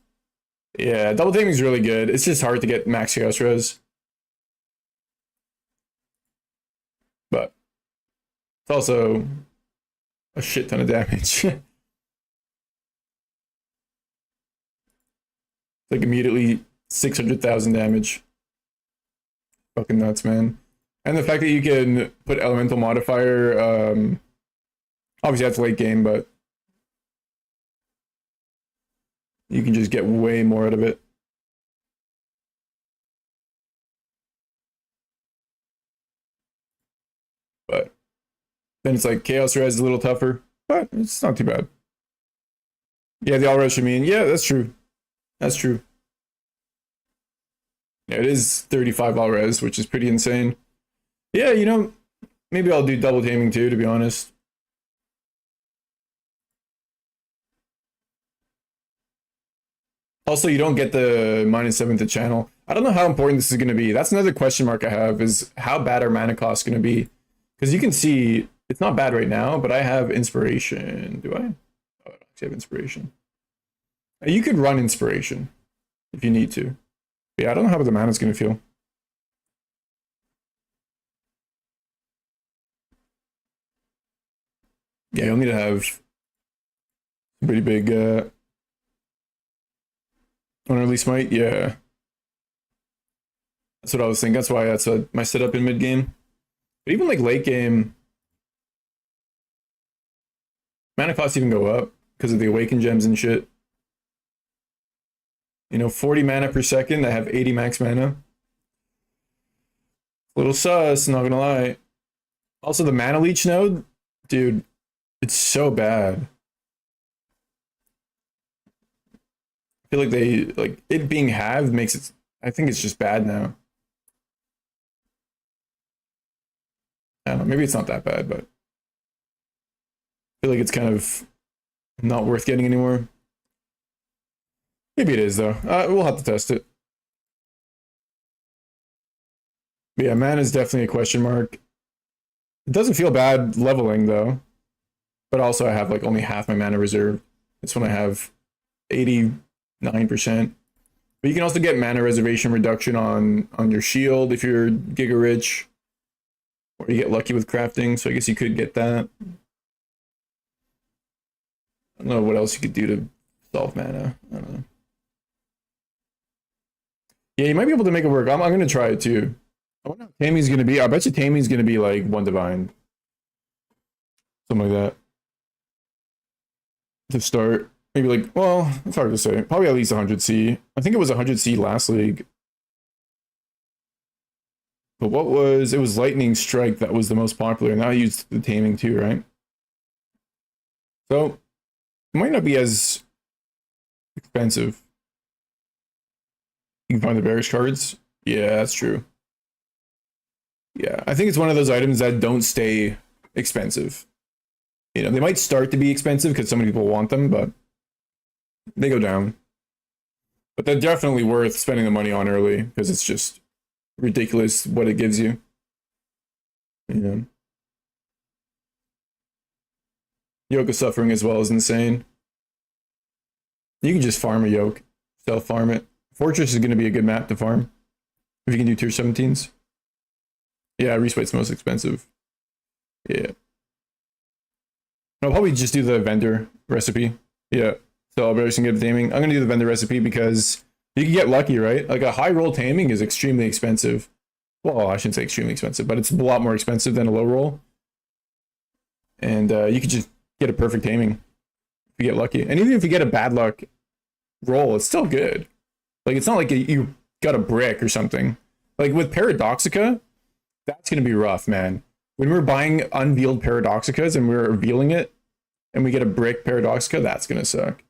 Yeah, double taming is really good. It's just hard to get max chaos res, but it's also a shit ton of damage. Like immediately 600,000 damage. Fucking nuts, man. And the fact that you can put elemental modifier, obviously that's late game, but you can just get way more out of it. But then it's like chaos res is a little tougher, but it's not too bad. Yeah, the all res should mean, yeah, that's true. That's true. Yeah, it is 35 all res, which is pretty insane. Yeah, you know, maybe I'll do double taming too, to be honest. Also, you don't get the -7 to channel. I don't know how important this is going to be. That's another question mark I have, is how bad are mana costs going to be? Because you can see it's not bad right now, but I have inspiration. Do I? Oh, I don't actually have inspiration. You could run inspiration if you need to. But yeah, I don't know how the mana's going to feel. Yeah, you'll need to have pretty big unearly smite. Yeah, that's what I was thinking. That's why that's my setup in mid game. But even like late game, mana costs even go up because of the awaken gems and shit. You know, 40 mana per second. I have 80 max mana. A little sus, not gonna lie. Also, the mana leech node, dude, it's so bad. I feel like it being halved makes it. I think it's just bad now. I don't know. Maybe it's not that bad, but I feel like it's kind of not worth getting anymore. Maybe it is though. We'll have to test it. But yeah, mana is definitely a question mark. It doesn't feel bad leveling though, but also I have like only half my mana reserve. It's when I have 89%. But you can also get mana reservation reduction on your shield if you're giga rich, or you get lucky with crafting. So I guess you could get that. I don't know what else you could do to solve mana. I don't know. Yeah, you might be able to make it work. I'm gonna try it too. I wonder how Tammy's gonna be. I bet you Tammy's gonna be like 1 divine. Something like that. To start. Maybe like, well, it's hard to say. Probably at least 100C. I think it was 100C last league. But it was Lightning Strike that was the most popular. Now I used the Taming too, right? So, it might not be as expensive. You can find the bearish cards. Yeah, that's true. Yeah, I think it's one of those items that don't stay expensive. You know, they might start to be expensive because so many people want them, but they go down. But they're definitely worth spending the money on early because it's just ridiculous what it gives you. You know, Yoke of Suffering as well is insane. You can just farm a Yoke, self-farm it. Fortress is going to be a good map to farm if you can do tier 17s. Yeah, Respite's most expensive. Yeah. I'll probably just do the vendor recipe. Yeah. Celebration good taming. I'm going to do the vendor recipe because you can get lucky, right? Like a high roll taming is extremely expensive. Well, I shouldn't say extremely expensive, but it's a lot more expensive than a low roll. And you could just get a perfect taming if you get lucky. And even if you get a bad luck roll, it's still good. Like, it's not like you got a brick or something. Like, with Paradoxica, that's going to be rough, man. When we're buying unveiled Paradoxicas and we're revealing it, and we get a brick Paradoxica, that's going to suck.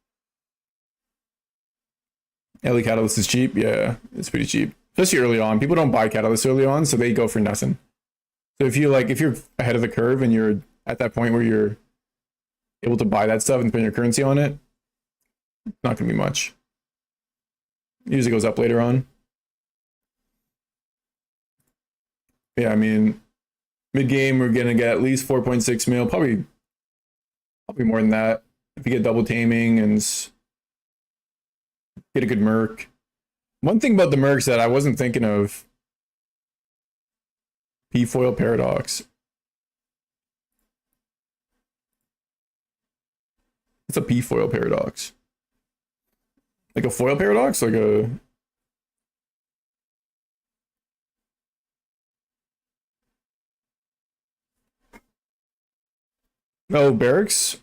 LE Catalyst is cheap. Yeah, it's pretty cheap. Especially early on. People don't buy Catalyst early on, so they go for nothing. So if you're ahead of the curve and you're at that point where you're able to buy that stuff and spend your currency on it, not going to be much. It usually goes up later on. Yeah, I mean, mid-game, we're going to get at least 4.6 mil. Probably more than that. If you get double taming and get a good merc. One thing about the mercs that I wasn't thinking of. P-foil Paradox. What's a P-foil Paradox? Like a foil paradox? Like a... No, Barracks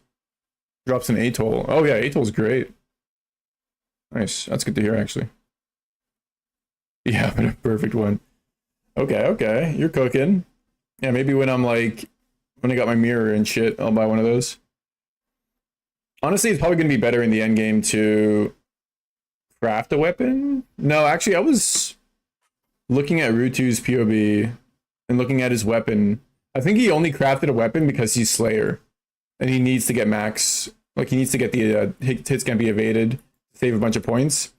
drops an Atoll. Oh yeah, Atoll's great. Nice. That's good to hear, actually. Yeah, but a perfect one. Okay. You're cooking. Yeah, maybe when I'm like... When I got my mirror and shit, I'll buy one of those. Honestly, it's probably going to be better in the end game to... craft a weapon? No, actually, I was looking at Rutu's POB and looking at his weapon. I think he only crafted a weapon because he's Slayer. And he needs to get max... Like, he needs to get the hits can't be evaded, save a bunch of points.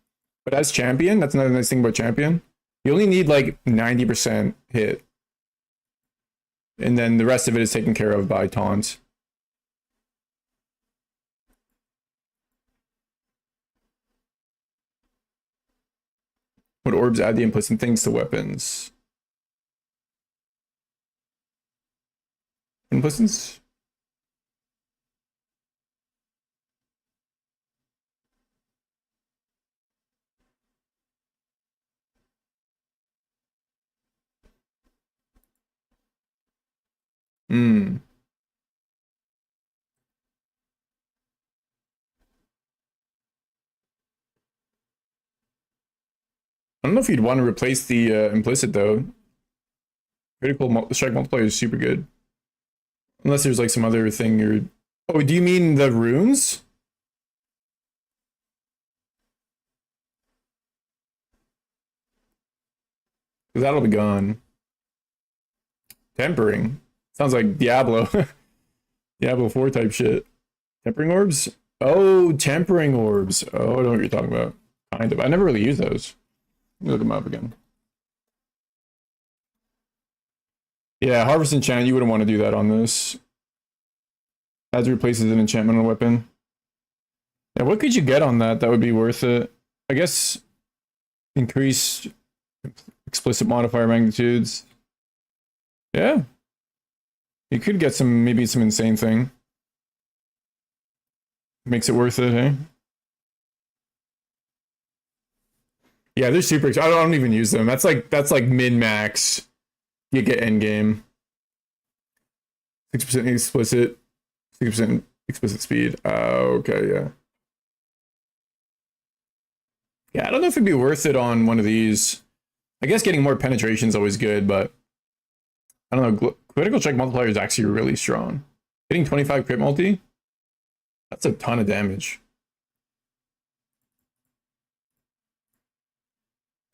But as champion, that's another nice thing about champion. You only need like 90% hit. And then the rest of it is taken care of by taunts. What orbs add the implicit things to weapons? Implicits? Hmm. I don't know if you'd want to replace the implicit though. Critical strike multiplier is super good. Unless there's like some other thing you're... Oh, do you mean the runes? Because that'll be gone. Tempering. Sounds like Diablo. Diablo 4 type shit. Tempering orbs? Oh, tempering orbs. Oh, I know what you're talking about. Kind of. I never really used those. Let me look them up again. Yeah, Harvest Enchant, you wouldn't want to do that on this. As replaces an enchantment on a weapon. Yeah, what could you get on that that would be worth it? I guess increase explicit modifier magnitudes. Yeah. You could get some, maybe some insane thing. Makes it worth it, eh? Yeah, they're super. I don't even use them. That's like min max. You get end game. 6% explicit, 6% explicit speed. Okay, yeah. Yeah, I don't know if it'd be worth it on one of these. I guess getting more penetration is always good, but I don't know. Critical check multiplier is actually really strong. Hitting 25 crit multi, that's a ton of damage.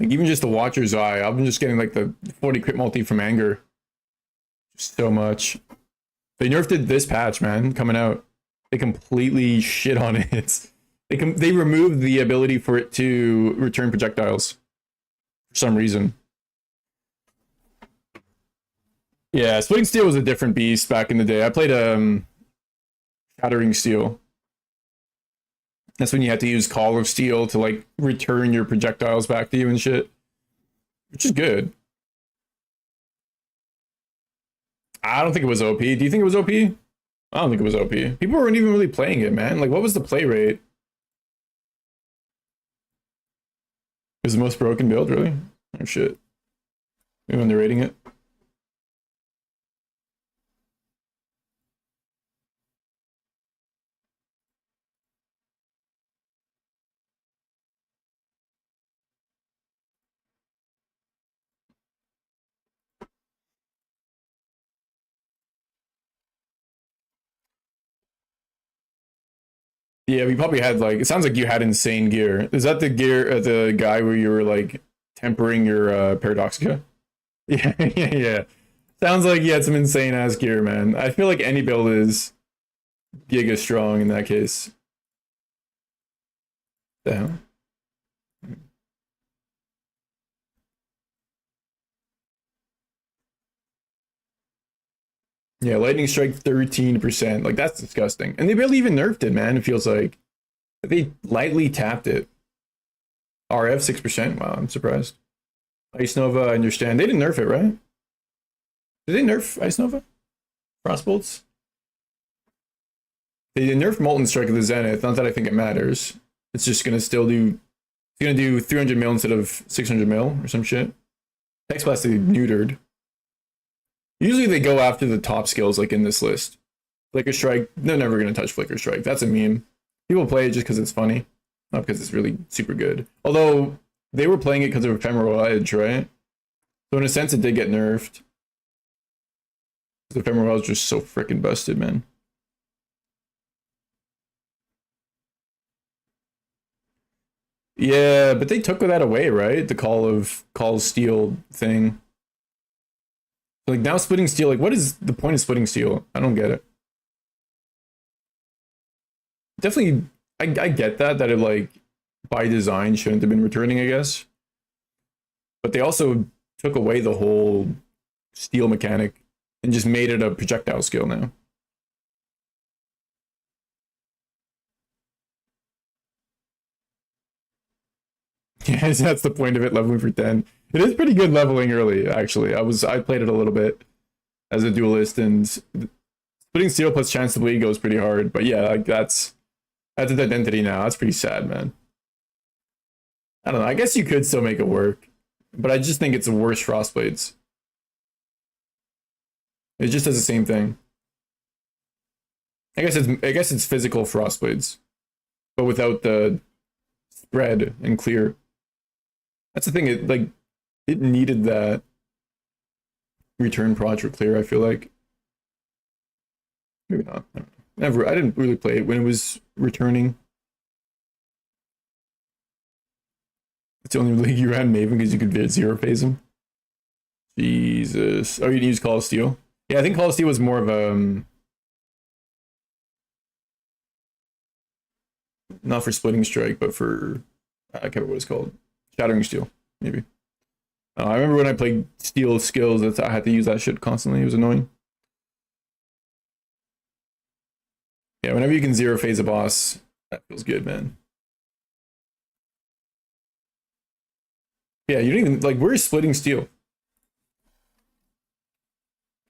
Like even just the Watcher's Eye, I've been just getting like the 40 crit multi from Anger. Just so much. They nerfed it this patch, man, coming out. They completely shit on it. They removed the ability for it to return projectiles for some reason. Yeah, Splitting Steel was a different beast back in the day. I played Shattering Steel. That's when you had to use Call of Steel to like return your projectiles back to you and shit. Which is good. I don't think it was OP. Do you think it was OP? I don't think it was OP. People weren't even really playing it, man. Like, what was the play rate? It was the most broken build, really? Oh shit. Maybe underrating it. Yeah, we probably had like, it sounds like you had insane gear. Is that the gear, the guy where you were like tempering your Paradoxica? Yeah, yeah, yeah. Sounds like you had some insane ass gear, man. I feel like any build is giga strong in that case. Damn. Yeah, Lightning Strike 13%. Like, that's disgusting. And they barely even nerfed it, man. It feels like they lightly tapped it. RF 6%. Wow, I'm surprised. Ice Nova, I understand. They didn't nerf it, right? Did they nerf Ice Nova? Frostbolts? They nerfed Molten Strike of the Zenith. Not that I think it matters. It's just gonna still do. It's gonna do 300 mil instead of 600 mil or some shit. Hex Blast they neutered. Usually they go after the top skills like in this list. Flicker Strike, they're never going to touch Flicker Strike. That's a meme. People play it just because it's funny. Not because it's really super good. Although, they were playing it because of Ephemeral Edge, right? So in a sense, it did get nerfed. The Ephemeral Edge is just so freaking busted, man. Yeah, but they took that away, right? The Call Steel thing. Like now Splitting Steel, like what is the point of Splitting Steel? I don't get it. Definitely, I get that it like by design shouldn't have been returning, I guess. But they also took away the whole steel mechanic and just made it a projectile skill now. Yeah, that's the point of it, leveling for 10. It is pretty good leveling early, actually. I played it a little bit as a duelist, and splitting steel plus chance to bleed goes pretty hard. But yeah, like that's its identity now. That's pretty sad, man. I don't know. I guess you could still make it work, but I just think it's worse Frostblades. It just does the same thing. I guess it's physical Frostblades, but without the spread and clear. That's the thing. It needed that return proj for clear. I feel like maybe not. I don't know. I didn't really play it when it was returning. It's the only league you ran Maven because you could zero phase him. Jesus. Oh, you didn't use Call of Steel? Yeah, I think Call of Steel was more of a not for splitting strike, but for I can't remember what it's called. Shattering Steel, maybe. I remember when I played Steel skills, I had to use that shit constantly. It was annoying. Yeah, whenever you can zero phase a boss, that feels good, man. Yeah, you don't even like. Where's splitting steel?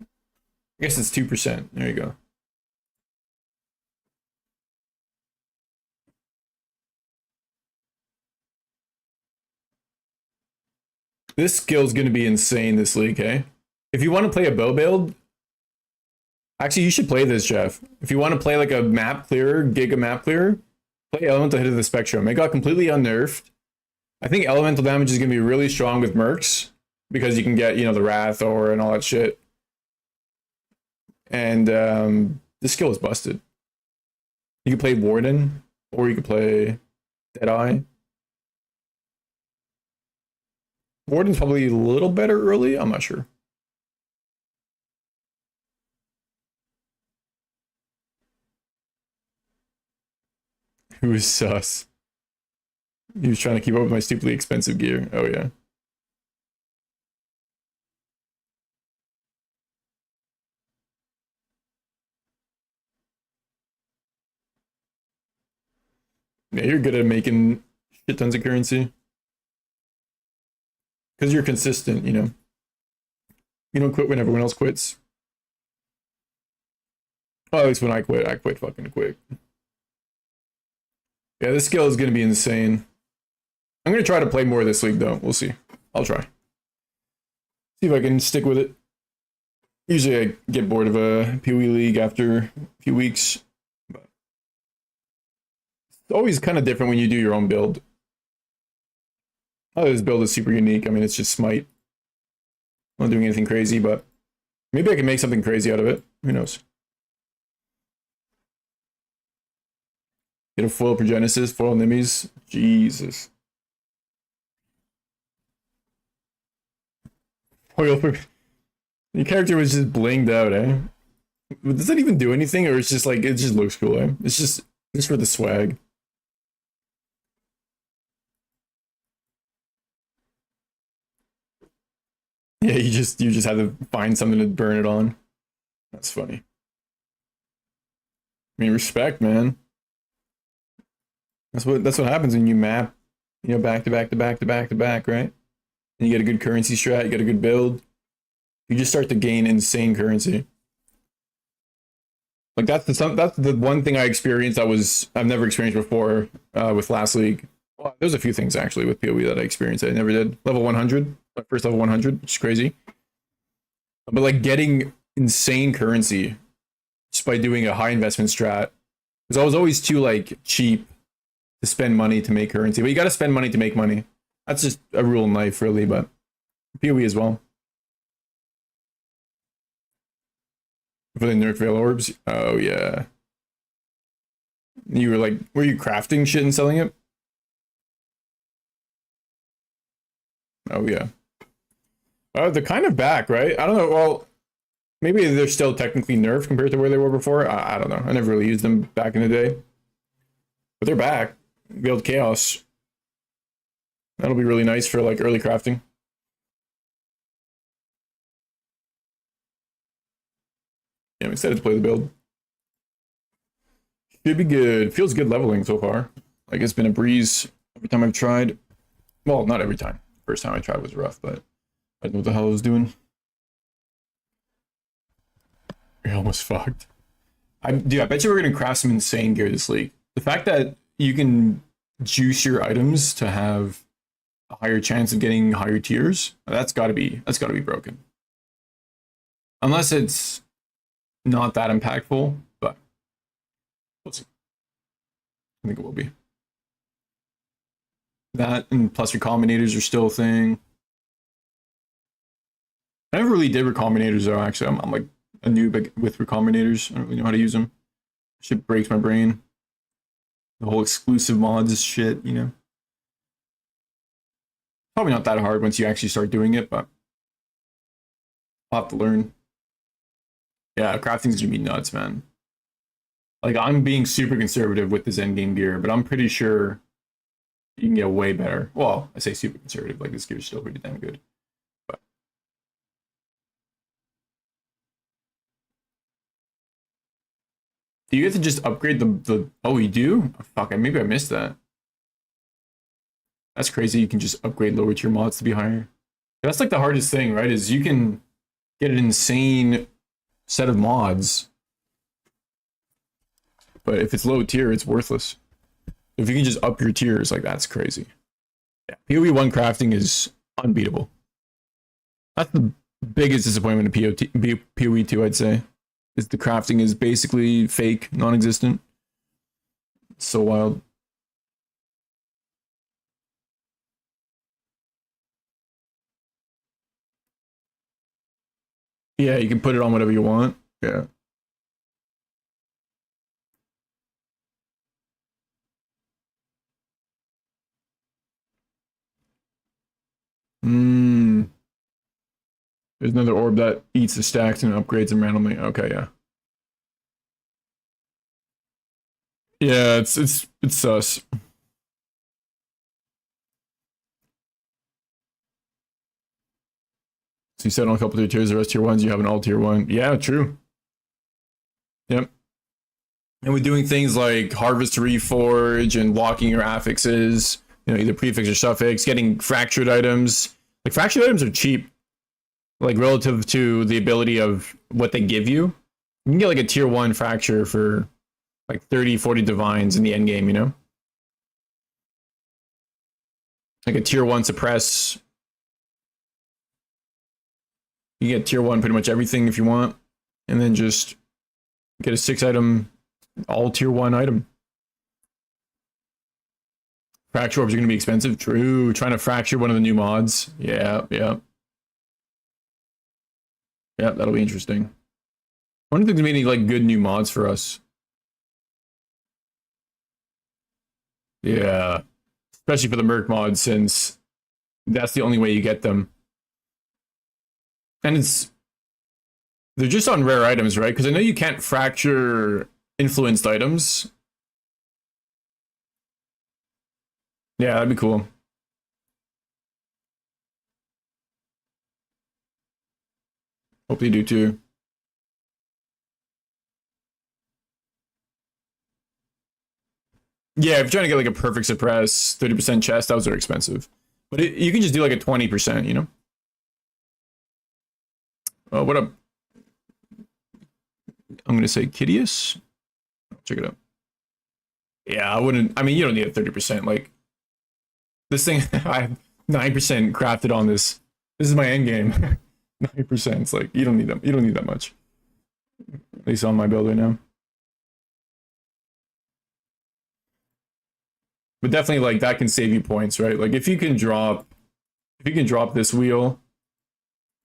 I guess it's 2%. There you go. This skill is going to be insane this league, hey? If you want to play a bow build, actually, you should play this, Jeff. If you want to play like a map clearer, giga map clearer, play Elemental Hit of the Spectrum. It got completely unnerfed. I think elemental damage is going to be really strong with Mercs because you can get, the Wrath or and all that shit. And this skill is busted. You could play Warden or you could play Deadeye. Warden's probably a little better early. I'm not sure. Who is sus? He was trying to keep up with my stupidly expensive gear. Oh, yeah. Yeah, you're good at making shit tons of currency. Because you're consistent, You don't quit when everyone else quits. Oh, at least when I quit fucking quick. Yeah, this skill is going to be insane. I'm going to try to play more this week, though. We'll see. I'll try. See if I can stick with it. Usually I get bored of a PoE league after a few weeks. But it's always kind of different when you do your own build. Oh, this build is super unique. I mean, it's just Smite. I'm not doing anything crazy, but maybe I can make something crazy out of it. Who knows? Get a foil Progenesis, foil Nimis. Jesus. Foil for... Your character was just blinged out, eh? Does that even do anything, or it's just like, it just looks cool, eh? It's just for the swag. Yeah, you just have to find something to burn it on. That's funny. I mean, respect, man. That's what happens when you map, back to back to back to back to back, right? And you get a good currency strat, you get a good build. You just start to gain insane currency. Like that's the one thing I experienced I've never experienced before with last league. Well, there's a few things actually with PoE that I experienced that I never did. Level 100, my first level 100, which is crazy. But like getting insane currency just by doing a high investment strat, because I was always too like cheap to spend money to make currency. But you got to spend money to make money. That's just a rule in life, really. But PoE as well. For the Nerf Veil Orbs? Oh, yeah. You were you crafting shit and selling it? Oh, yeah. They're kind of back, right? I don't know. Well, maybe they're still technically nerfed compared to where they were before. I don't know. I never really used them back in the day. But they're back. Build Chaos. That'll be really nice for like early crafting. Yeah, I'm excited to play the build. Should be good. Feels good leveling so far. Like it's been a breeze every time I've tried. Well, not every time. First time I tried was rough, but I didn't know what the hell I was doing. You're almost fucked. Dude, I bet you we're gonna craft some insane gear this league. The fact that you can juice your items to have a higher chance of getting higher tiers, that's gotta be broken. Unless it's not that impactful, but we'll see. I think it will be. That and plus recombinators are still a thing. I never really did recombinators though, actually. I'm like a noob with recombinators. I don't really know how to use them. Shit breaks my brain. The whole exclusive mods shit, you know. Probably not that hard once you actually start doing it, but I'll have to learn. Yeah, crafting's gonna be nuts, man. Like, I'm being super conservative with this endgame gear, but I'm pretty sure you can get way better. Well, I say super conservative, like this gear's still pretty damn good. But do you get to just upgrade the oh, you do? Oh, fuck, maybe I missed that. That's crazy, you can just upgrade lower tier mods to be higher. That's like the hardest thing, right? Is you can get an insane set of mods, but if it's low tier, it's worthless. If you can just up your tiers, like that's crazy. Yeah, PoE 1 crafting is unbeatable. That's the biggest disappointment of PoE 2, I'd say. Is the crafting is basically fake, non-existent. It's so wild. Yeah, you can put it on whatever you want. Yeah. There's another orb that eats the stacks and upgrades them randomly. Okay, yeah. Yeah, it's sus. So you said on a couple of tiers, the rest tier ones, you have an all tier one. Yeah, true. Yep. And we're doing things like harvest to reforge and locking your affixes, you know, either prefix or suffix, getting fractured items. Like fractured items are cheap, like relative to the ability of what they give you. You can get like a tier 1 fracture for like 30, 40 divines in the end game, you know? Like a tier 1 suppress. You get tier 1 pretty much everything if you want, and then just get a 6 item, all tier 1 item. Fracture orbs are going to be expensive. True. Trying to fracture one of the new mods. Yeah, yeah. Yeah, that'll be interesting. I wonder if there's any like good new mods for us. Yeah. Especially for the Merc mod, since that's the only way you get them. And they're just on rare items, right? Because I know you can't fracture influenced items. Yeah, that'd be cool. Hope they do too. Yeah, if you're trying to get like a perfect suppress, 30% chest, those are expensive. But you can just do like a 20%, you know? Oh, what up? I'm going to say Kidius. Check it out. Yeah, I wouldn't. I mean, you don't need a 30%. Like, this thing, I have 9% crafted on this. This is my end game. 9%. It's like, you don't need them. You don't need that much. At least on my build right now. But definitely, like, that can save you points, right? Like, if you can drop this wheel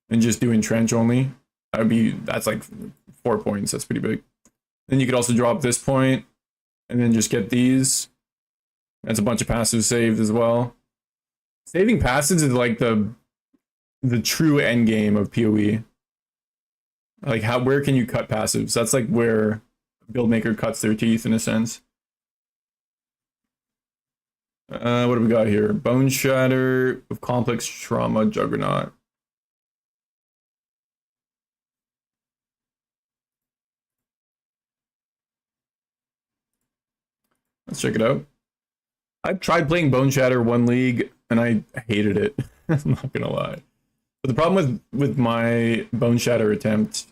and just do entrench only, that's like 4 points. That's pretty big. Then you could also drop this point and then just get these. That's a bunch of passives saved as well. Saving passives is like the true end game of PoE. Like where can you cut passives? That's like where Buildmaker cuts their teeth in a sense. What do we got here? Bone Shatter with complex trauma, Juggernaut. Let's check it out. I've tried playing Bone Shatter one league and I hated it. I'm not gonna lie. But the problem with my Bone Shatter attempt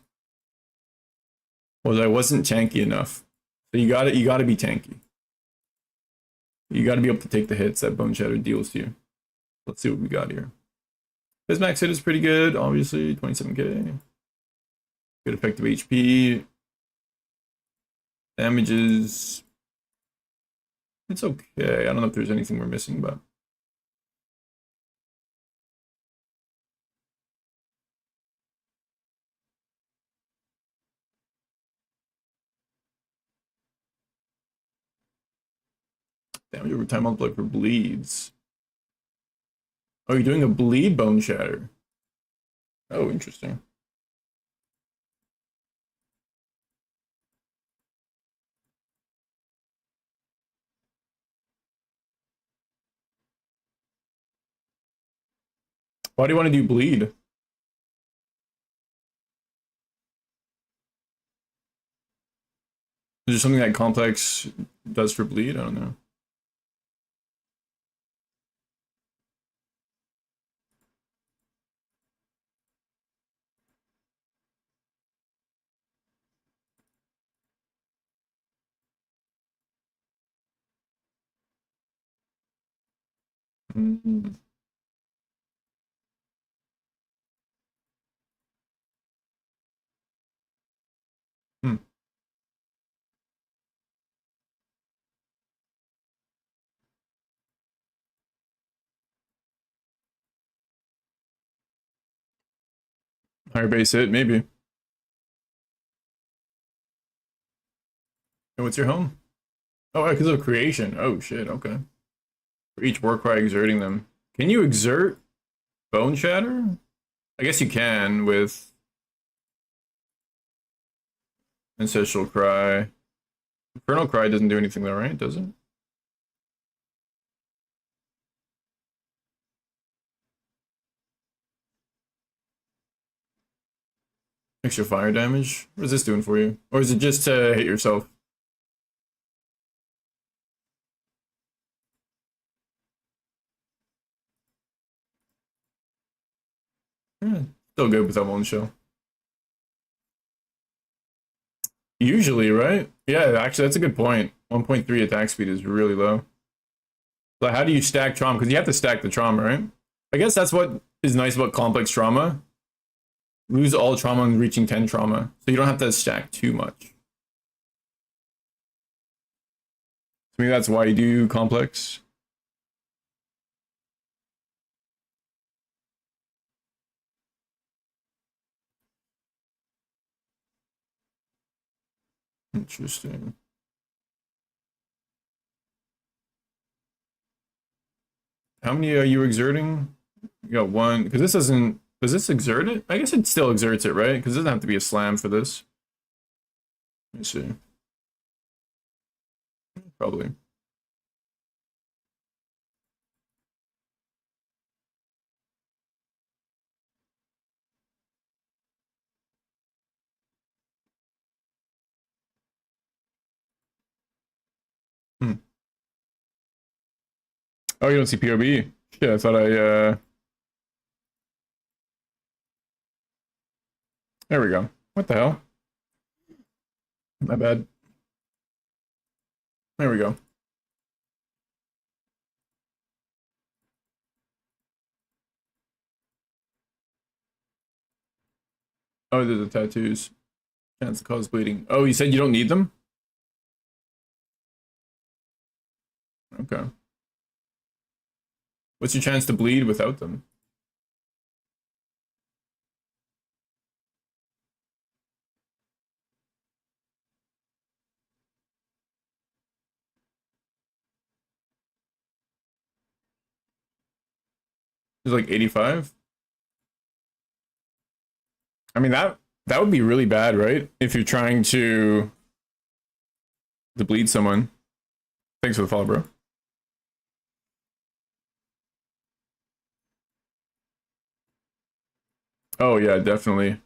was I wasn't tanky enough. So you gotta be tanky. You gotta be able to take the hits that Bone Shatter deals to you. Let's see what we got here. His max hit is pretty good, obviously, 27k. Good effective HP. Damages. It's okay. I don't know if there's anything we're missing, but damage over time multiplied for bleeds. Oh, you're doing a bleed Bone Shatter. Oh, interesting. Why do you want to do bleed? Is there something that complex does for bleed? I don't know. Mm. Hmm. Higher base hit, maybe. And what's your home? Oh, because of creation. Oh shit, okay. For each war cry exerting them. Can you exert Bone Shatter? I guess you can with Ancestral Cry. Infernal Cry doesn't do anything though, right? Does it? Extra fire damage? What is this doing for you? Or is it just to hit yourself? Yeah, still good without one shell. Usually, right? Yeah, actually, that's a good point. 1.3 attack speed is really low. But how do you stack trauma? Because you have to stack the trauma, right? I guess that's what is nice about complex trauma. Lose all trauma and reaching 10 trauma. So you don't have to stack too much. Maybe that's why you do complex. Interesting. How many are you exerting? You got one, because this doesn't, does this exert it? I guess it still exerts it, right? Because it doesn't have to be a slam for this. Let me see. Probably. Hmm. Oh, you don't see POB? Shit, I thought there we go. What the hell? My bad. There we go. Oh, there's the tattoos. Chance to cause bleeding. Oh, you said you don't need them? Okay. What's your chance to bleed without them? It's like 85? I mean, that would be really bad, right? If you're trying to bleed someone. Thanks for the follow, bro. Oh yeah, definitely.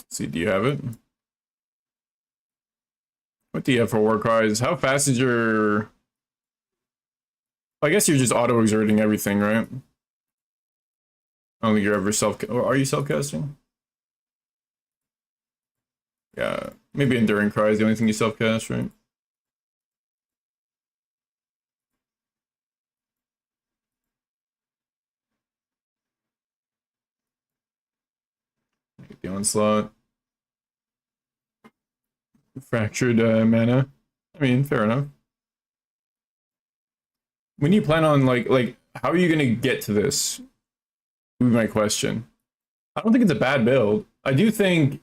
Let's see, do you have it? What do you have for war cries? How fast is your... I guess you're just auto-exerting everything, right? I don't think you're ever self... Or are you self-casting? Yeah, maybe Enduring Cry is the only thing you self-cast, right? Get the Onslaught. Fractured mana. I mean, fair enough. When you plan on, like, how are you gonna get to this? Would be my question. I don't think it's a bad build. I do think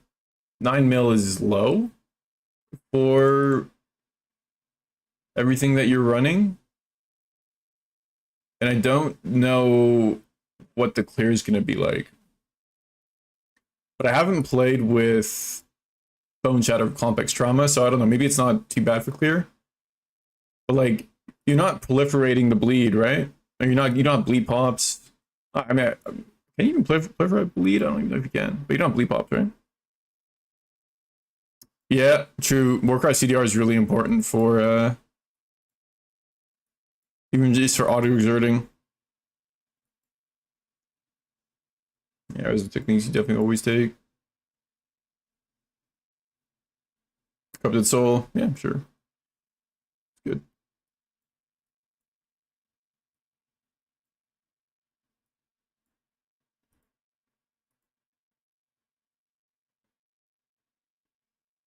9 mil is low for everything that you're running. And I don't know what the clear is going to be like. But I haven't played with Bone Shatter Complex Trauma, so I don't know. Maybe it's not too bad for clear. But like, you're not proliferating the bleed, right? Or you don't have bleed pops. I mean, can you even proliferate bleed? I don't even know if you can. But you don't have bleed pops, right? Yeah, true. Warcry CDR is really important for even just for auto exerting. Yeah, those are techniques you definitely always take. Corrupted Soul, yeah, sure. Good.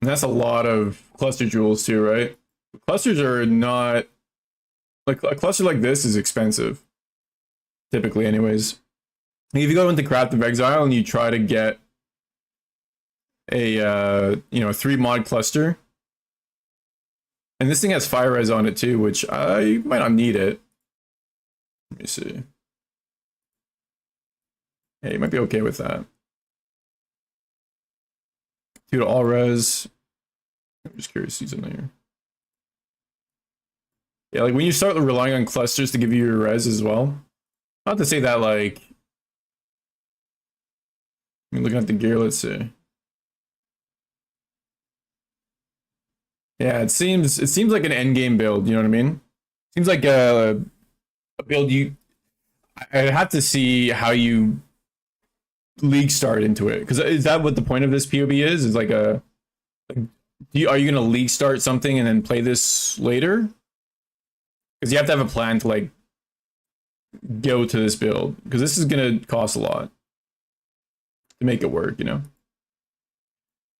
And that's a lot of cluster jewels too, right? Clusters are not like a cluster like this is expensive, typically, anyways. If you go into Craft of Exile and you try to get a 3 mod cluster, and this thing has fire res on it too, which I might not need it. Let me see. Yeah, you might be okay with that. 2 to all res. I'm just curious who's in there. Yeah, like when you start relying on clusters to give you your res as well. Not to say that like. I mean, looking at the gear, let's see. Yeah, it seems like an end game build. You know what I mean? Seems like a build you. I have to see how you league start into it, because is that what the point of this POB is? Is like a. Are you gonna league start something and then play this later? Because you have to have a plan to like go to this build, because this is gonna cost a lot to make it work, you know.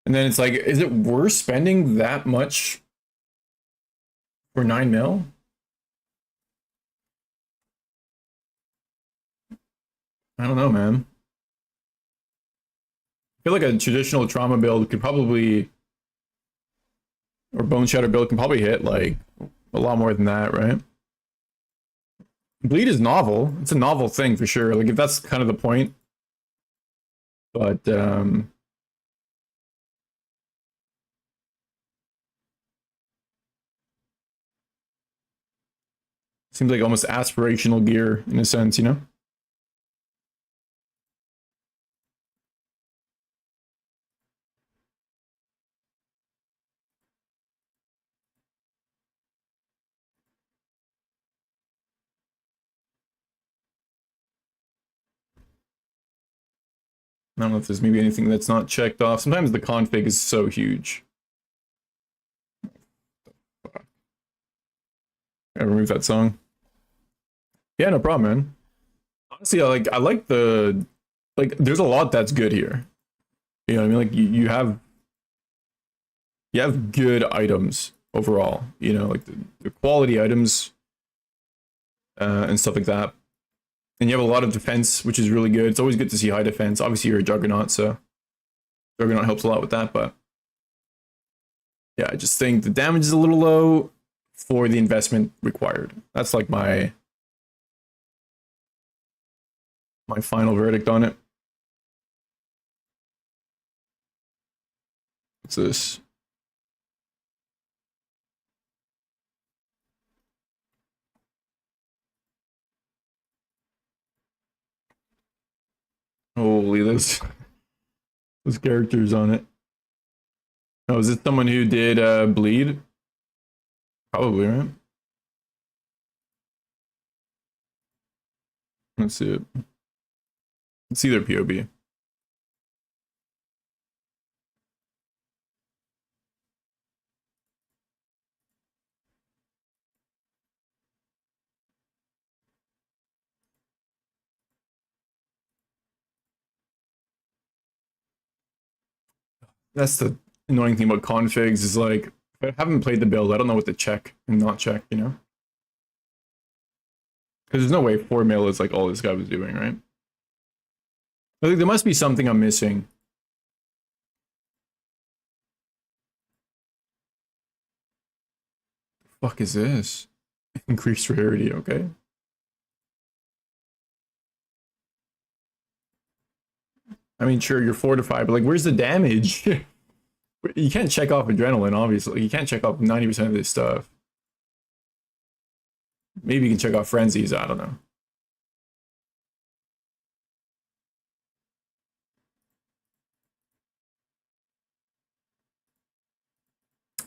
And then it's like, is it worth spending that much for 9 mil? I don't know, man. I feel like a traditional trauma build could probably, or Bone Shatter build can probably hit like a lot more than that, right? Bleed is novel. It's a novel thing for sure. Like if that's kind of the point. But seems like almost aspirational gear in a sense, you know? I don't know if there's maybe anything that's not checked off. Sometimes the config is so huge. I remove that song. Yeah, no problem, man. Honestly, I like the there's a lot that's good here. You know what I mean? Like you have good items overall, you know, like the quality items and stuff like that. And you have a lot of defense, which is really good. It's always good to see high defense. Obviously, you're a Juggernaut, so Juggernaut helps a lot with that. But yeah, I just think the damage is a little low for the investment required. That's like my final verdict on it. What's this? probably those characters on it. Oh, is this someone who did bleed? Probably, right? Let's see it. Let's see their POB. That's the annoying thing about configs is like, if I haven't played the build, I don't know what to check and not check, you know? Because there's no way 4 mil is like all this guy was doing, right? I think there must be something I'm missing. The fuck is this? Increased rarity, okay. I mean, sure, you're fortified, but like, where's the damage? You can't check off adrenaline, obviously. You can't check off 90% of this stuff. Maybe you can check off frenzies, I don't know.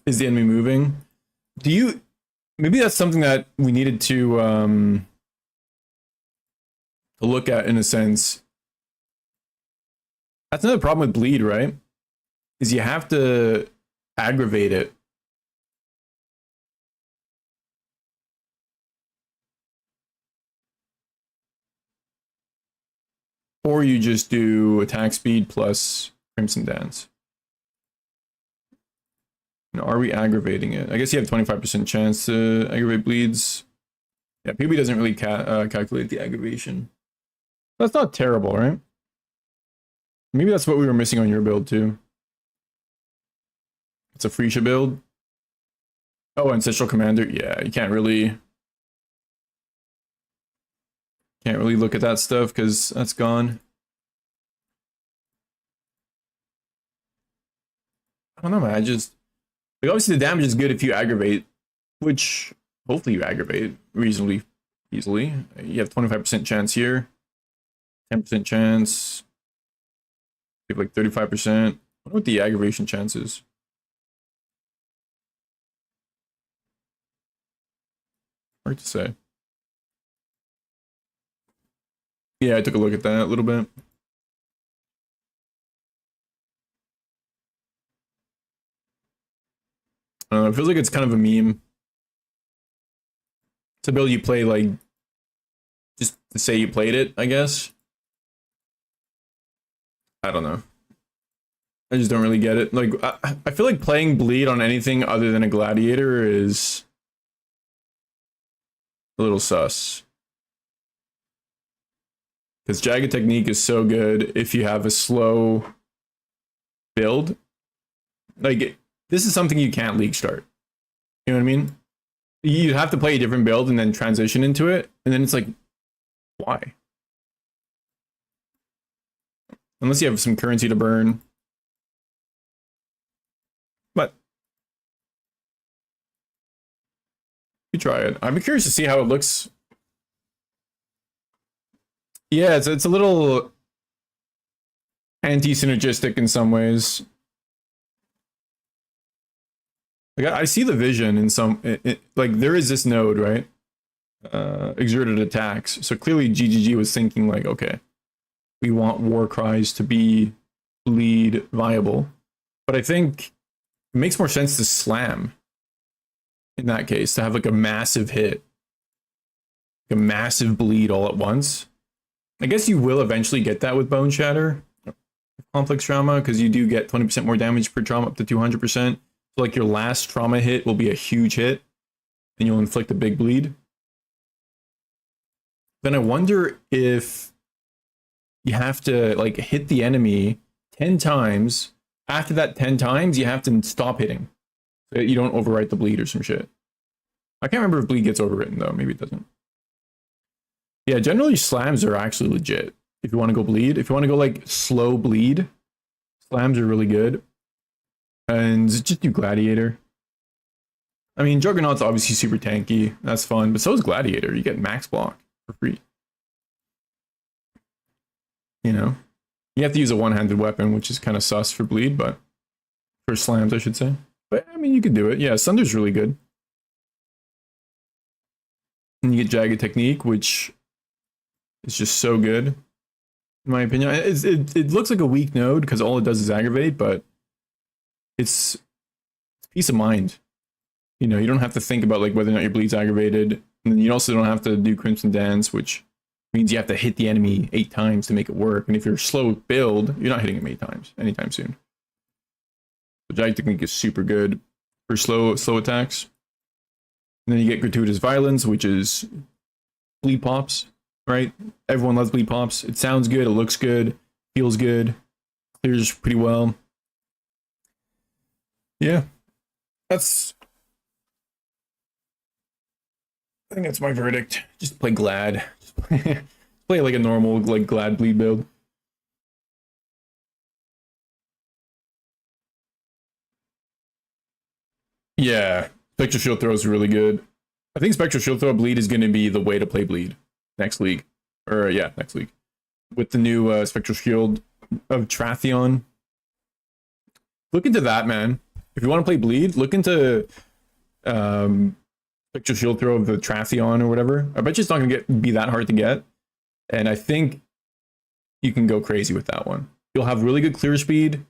Is the enemy moving? Do you... Maybe that's something that we needed to look at in a sense. That's another problem with bleed, right? Is you have to aggravate it. Or you just do attack speed plus Crimson Dance. Now, are we aggravating it? I guess you have 25% chance to aggravate bleeds. Yeah, PB doesn't really calculate the aggravation. That's not terrible, right? Maybe that's what we were missing on your build too. It's a Freesia build. Oh, Ancestral Commander. Yeah, you can't really look at that stuff because that's gone. I don't know, man. I just like obviously the damage is good if you aggravate, which hopefully you aggravate reasonably easily. You have 25% chance here, 10% chance. You have like 35%. I wonder what the aggravation chance is. Hard to say. Yeah, I took a look at that a little bit. It feels like it's kind of a meme. It's a build you play like just to say you played it, I guess. I don't know. I just don't really get it. Like, I feel like playing bleed on anything other than a gladiator is a little sus. Because Jagged Technique is so good if you have a slow build. Like, this is something you can't league start. You know what I mean? You have to play a different build and then transition into it. And then it's like, why? Unless you have some currency to burn. But you try it. I'd be curious to see how it looks. Yeah, it's a little anti-synergistic in some ways. Like I see the vision in some like there is this node, right? Exerted attacks. So clearly GGG was thinking like, okay, we want war cries to be bleed viable. But I think it makes more sense to slam in that case, to have like a massive hit, a massive bleed all at once. I guess you will eventually get that with Bone Shatter, Complex Trauma, because you do get 20% more damage per trauma up to 200%. So like your last trauma hit will be a huge hit, and you'll inflict a big bleed. Then I wonder if you have to like hit the enemy 10 times. After that 10 times, you have to stop hitting so that you don't overwrite the bleed or some shit. I can't remember if bleed gets overwritten though. Maybe it doesn't. Yeah, generally slams are actually legit. If you want to go bleed, if you want to go like slow bleed, slams are really good. And just do Gladiator. I mean, Juggernaut's obviously super tanky. That's fun, but so is Gladiator. You get max block for free. You know, You have to use a one-handed weapon, which is kind of sus for bleed, but for slams, I should say. But I mean, you could do it. Yeah, Sunder's really good. And you get Jagged Technique, which is just so good, in my opinion. It looks like a weak node because all it does is aggravate, but it's peace of mind. You know, you don't have to think about like whether or not your bleed's aggravated, and then you also don't have to do Crimson Dance, which means you have to hit the enemy 8 times to make it work. And if you're slow build, you're not hitting him 8 times anytime soon. The Jagged Technique is super good for slow attacks. And then you get Gratuitous Violence, which is bleed pops, right? Everyone loves bleed pops. It sounds good, it looks good, feels good, clears pretty well. Yeah, I think that's my verdict. Just play Glad. Just play like a normal, like Glad bleed build. Yeah, Spectral Shield Throw is really good. I think Spectral Shield Throw bleed is going to be the way to play bleed next league. Or yeah, next league. With the new Spectral Shield of Tratheon. Look into that, man. If you want to play bleed, look into Spectral Shield Throw of the Tratheon or whatever. I bet you it's not going to be that hard to get. And I think you can go crazy with that one. You'll have really good clear speed.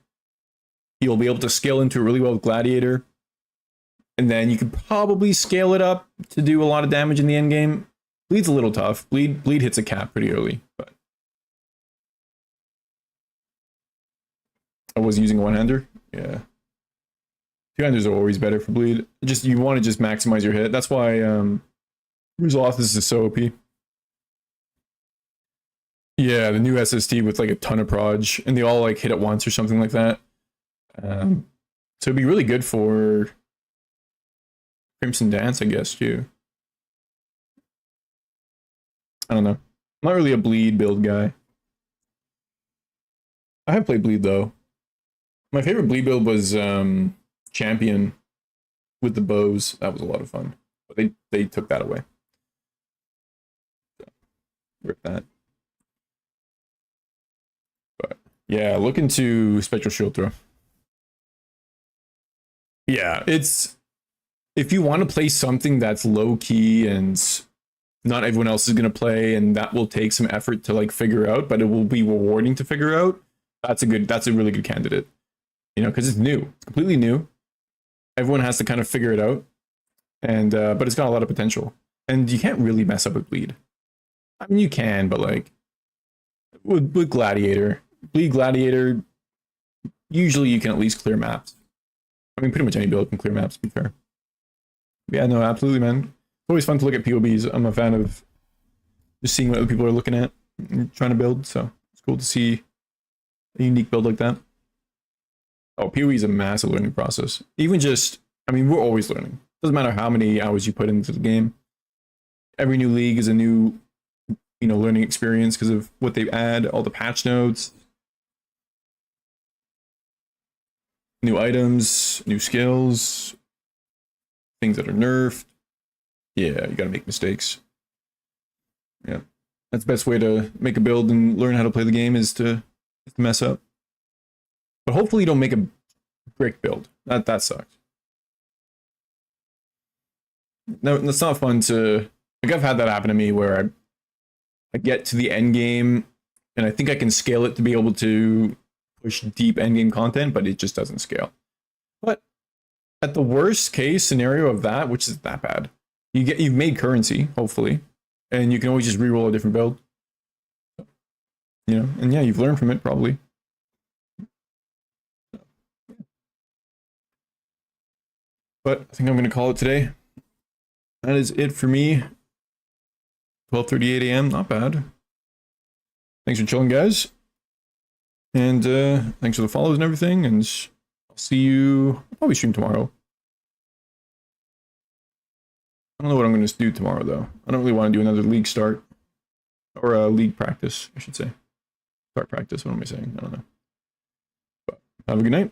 You'll be able to scale into it really well with Gladiator. And then you could probably scale it up to do a lot of damage in the end game. Bleed's a little tough. Bleed hits a cap pretty early, but I was using a one-hander. Yeah. Two-handers are always better for bleed. Just you want to just maximize your hit. That's why Rizalothus is so OP. Yeah, the new SST with like a ton of proj, and they all like hit at once or something like that. So it'd be really good for Crimson Dance, I guess, too. I don't know. I'm not really a bleed build guy. I have played bleed though. My favorite bleed build was Champion with the bows. That was a lot of fun. But they took that away. So, rip that. But yeah, look into Spectral Shield Throw. Yeah, it's if you want to play something that's low key and not everyone else is going to play, and that will take some effort to like figure out, but it will be rewarding to figure out. That's a really good candidate, you know, because it's new, it's completely new. Everyone has to kind of figure it out, and but it's got a lot of potential, and you can't really mess up with bleed. I mean, you can, but like with Gladiator, bleed Gladiator, usually you can at least clear maps. I mean, pretty much any build can clear maps, to be fair. Yeah, no, absolutely, man. It's always fun to look at POBs. I'm a fan of just seeing what other people are looking at and trying to build, so it's cool to see a unique build like that. Oh, PoE is a massive learning process. Even just, I mean, we're always learning. Doesn't matter how many hours you put into the game. Every new league is a new, you know, learning experience because of what they add, all the patch notes, new items, new skills, things that are nerfed. Yeah, you gotta make mistakes. Yeah, that's the best way to make a build and learn how to play the game is to mess up. But hopefully you don't make a brick build. That sucks. No, that's not fun to... Like, I've had that happen to me where I get to the end game and I think I can scale it to be able to push deep end game content, but it just doesn't scale. But at the worst case scenario of that, which is that bad, you've made currency, hopefully, and you can always just reroll a different build. You know, and yeah, you've learned from it probably. But I think I'm going to call it today. That is it for me. 12:38 a.m. Not bad. Thanks for chilling, guys. And thanks for the follows and everything. And I'll see you. I'll probably stream tomorrow. I don't know what I'm going to do tomorrow, though. I don't really want to do another league start. Or a league practice, I should say. Start practice, what am I saying? I don't know. But have a good night.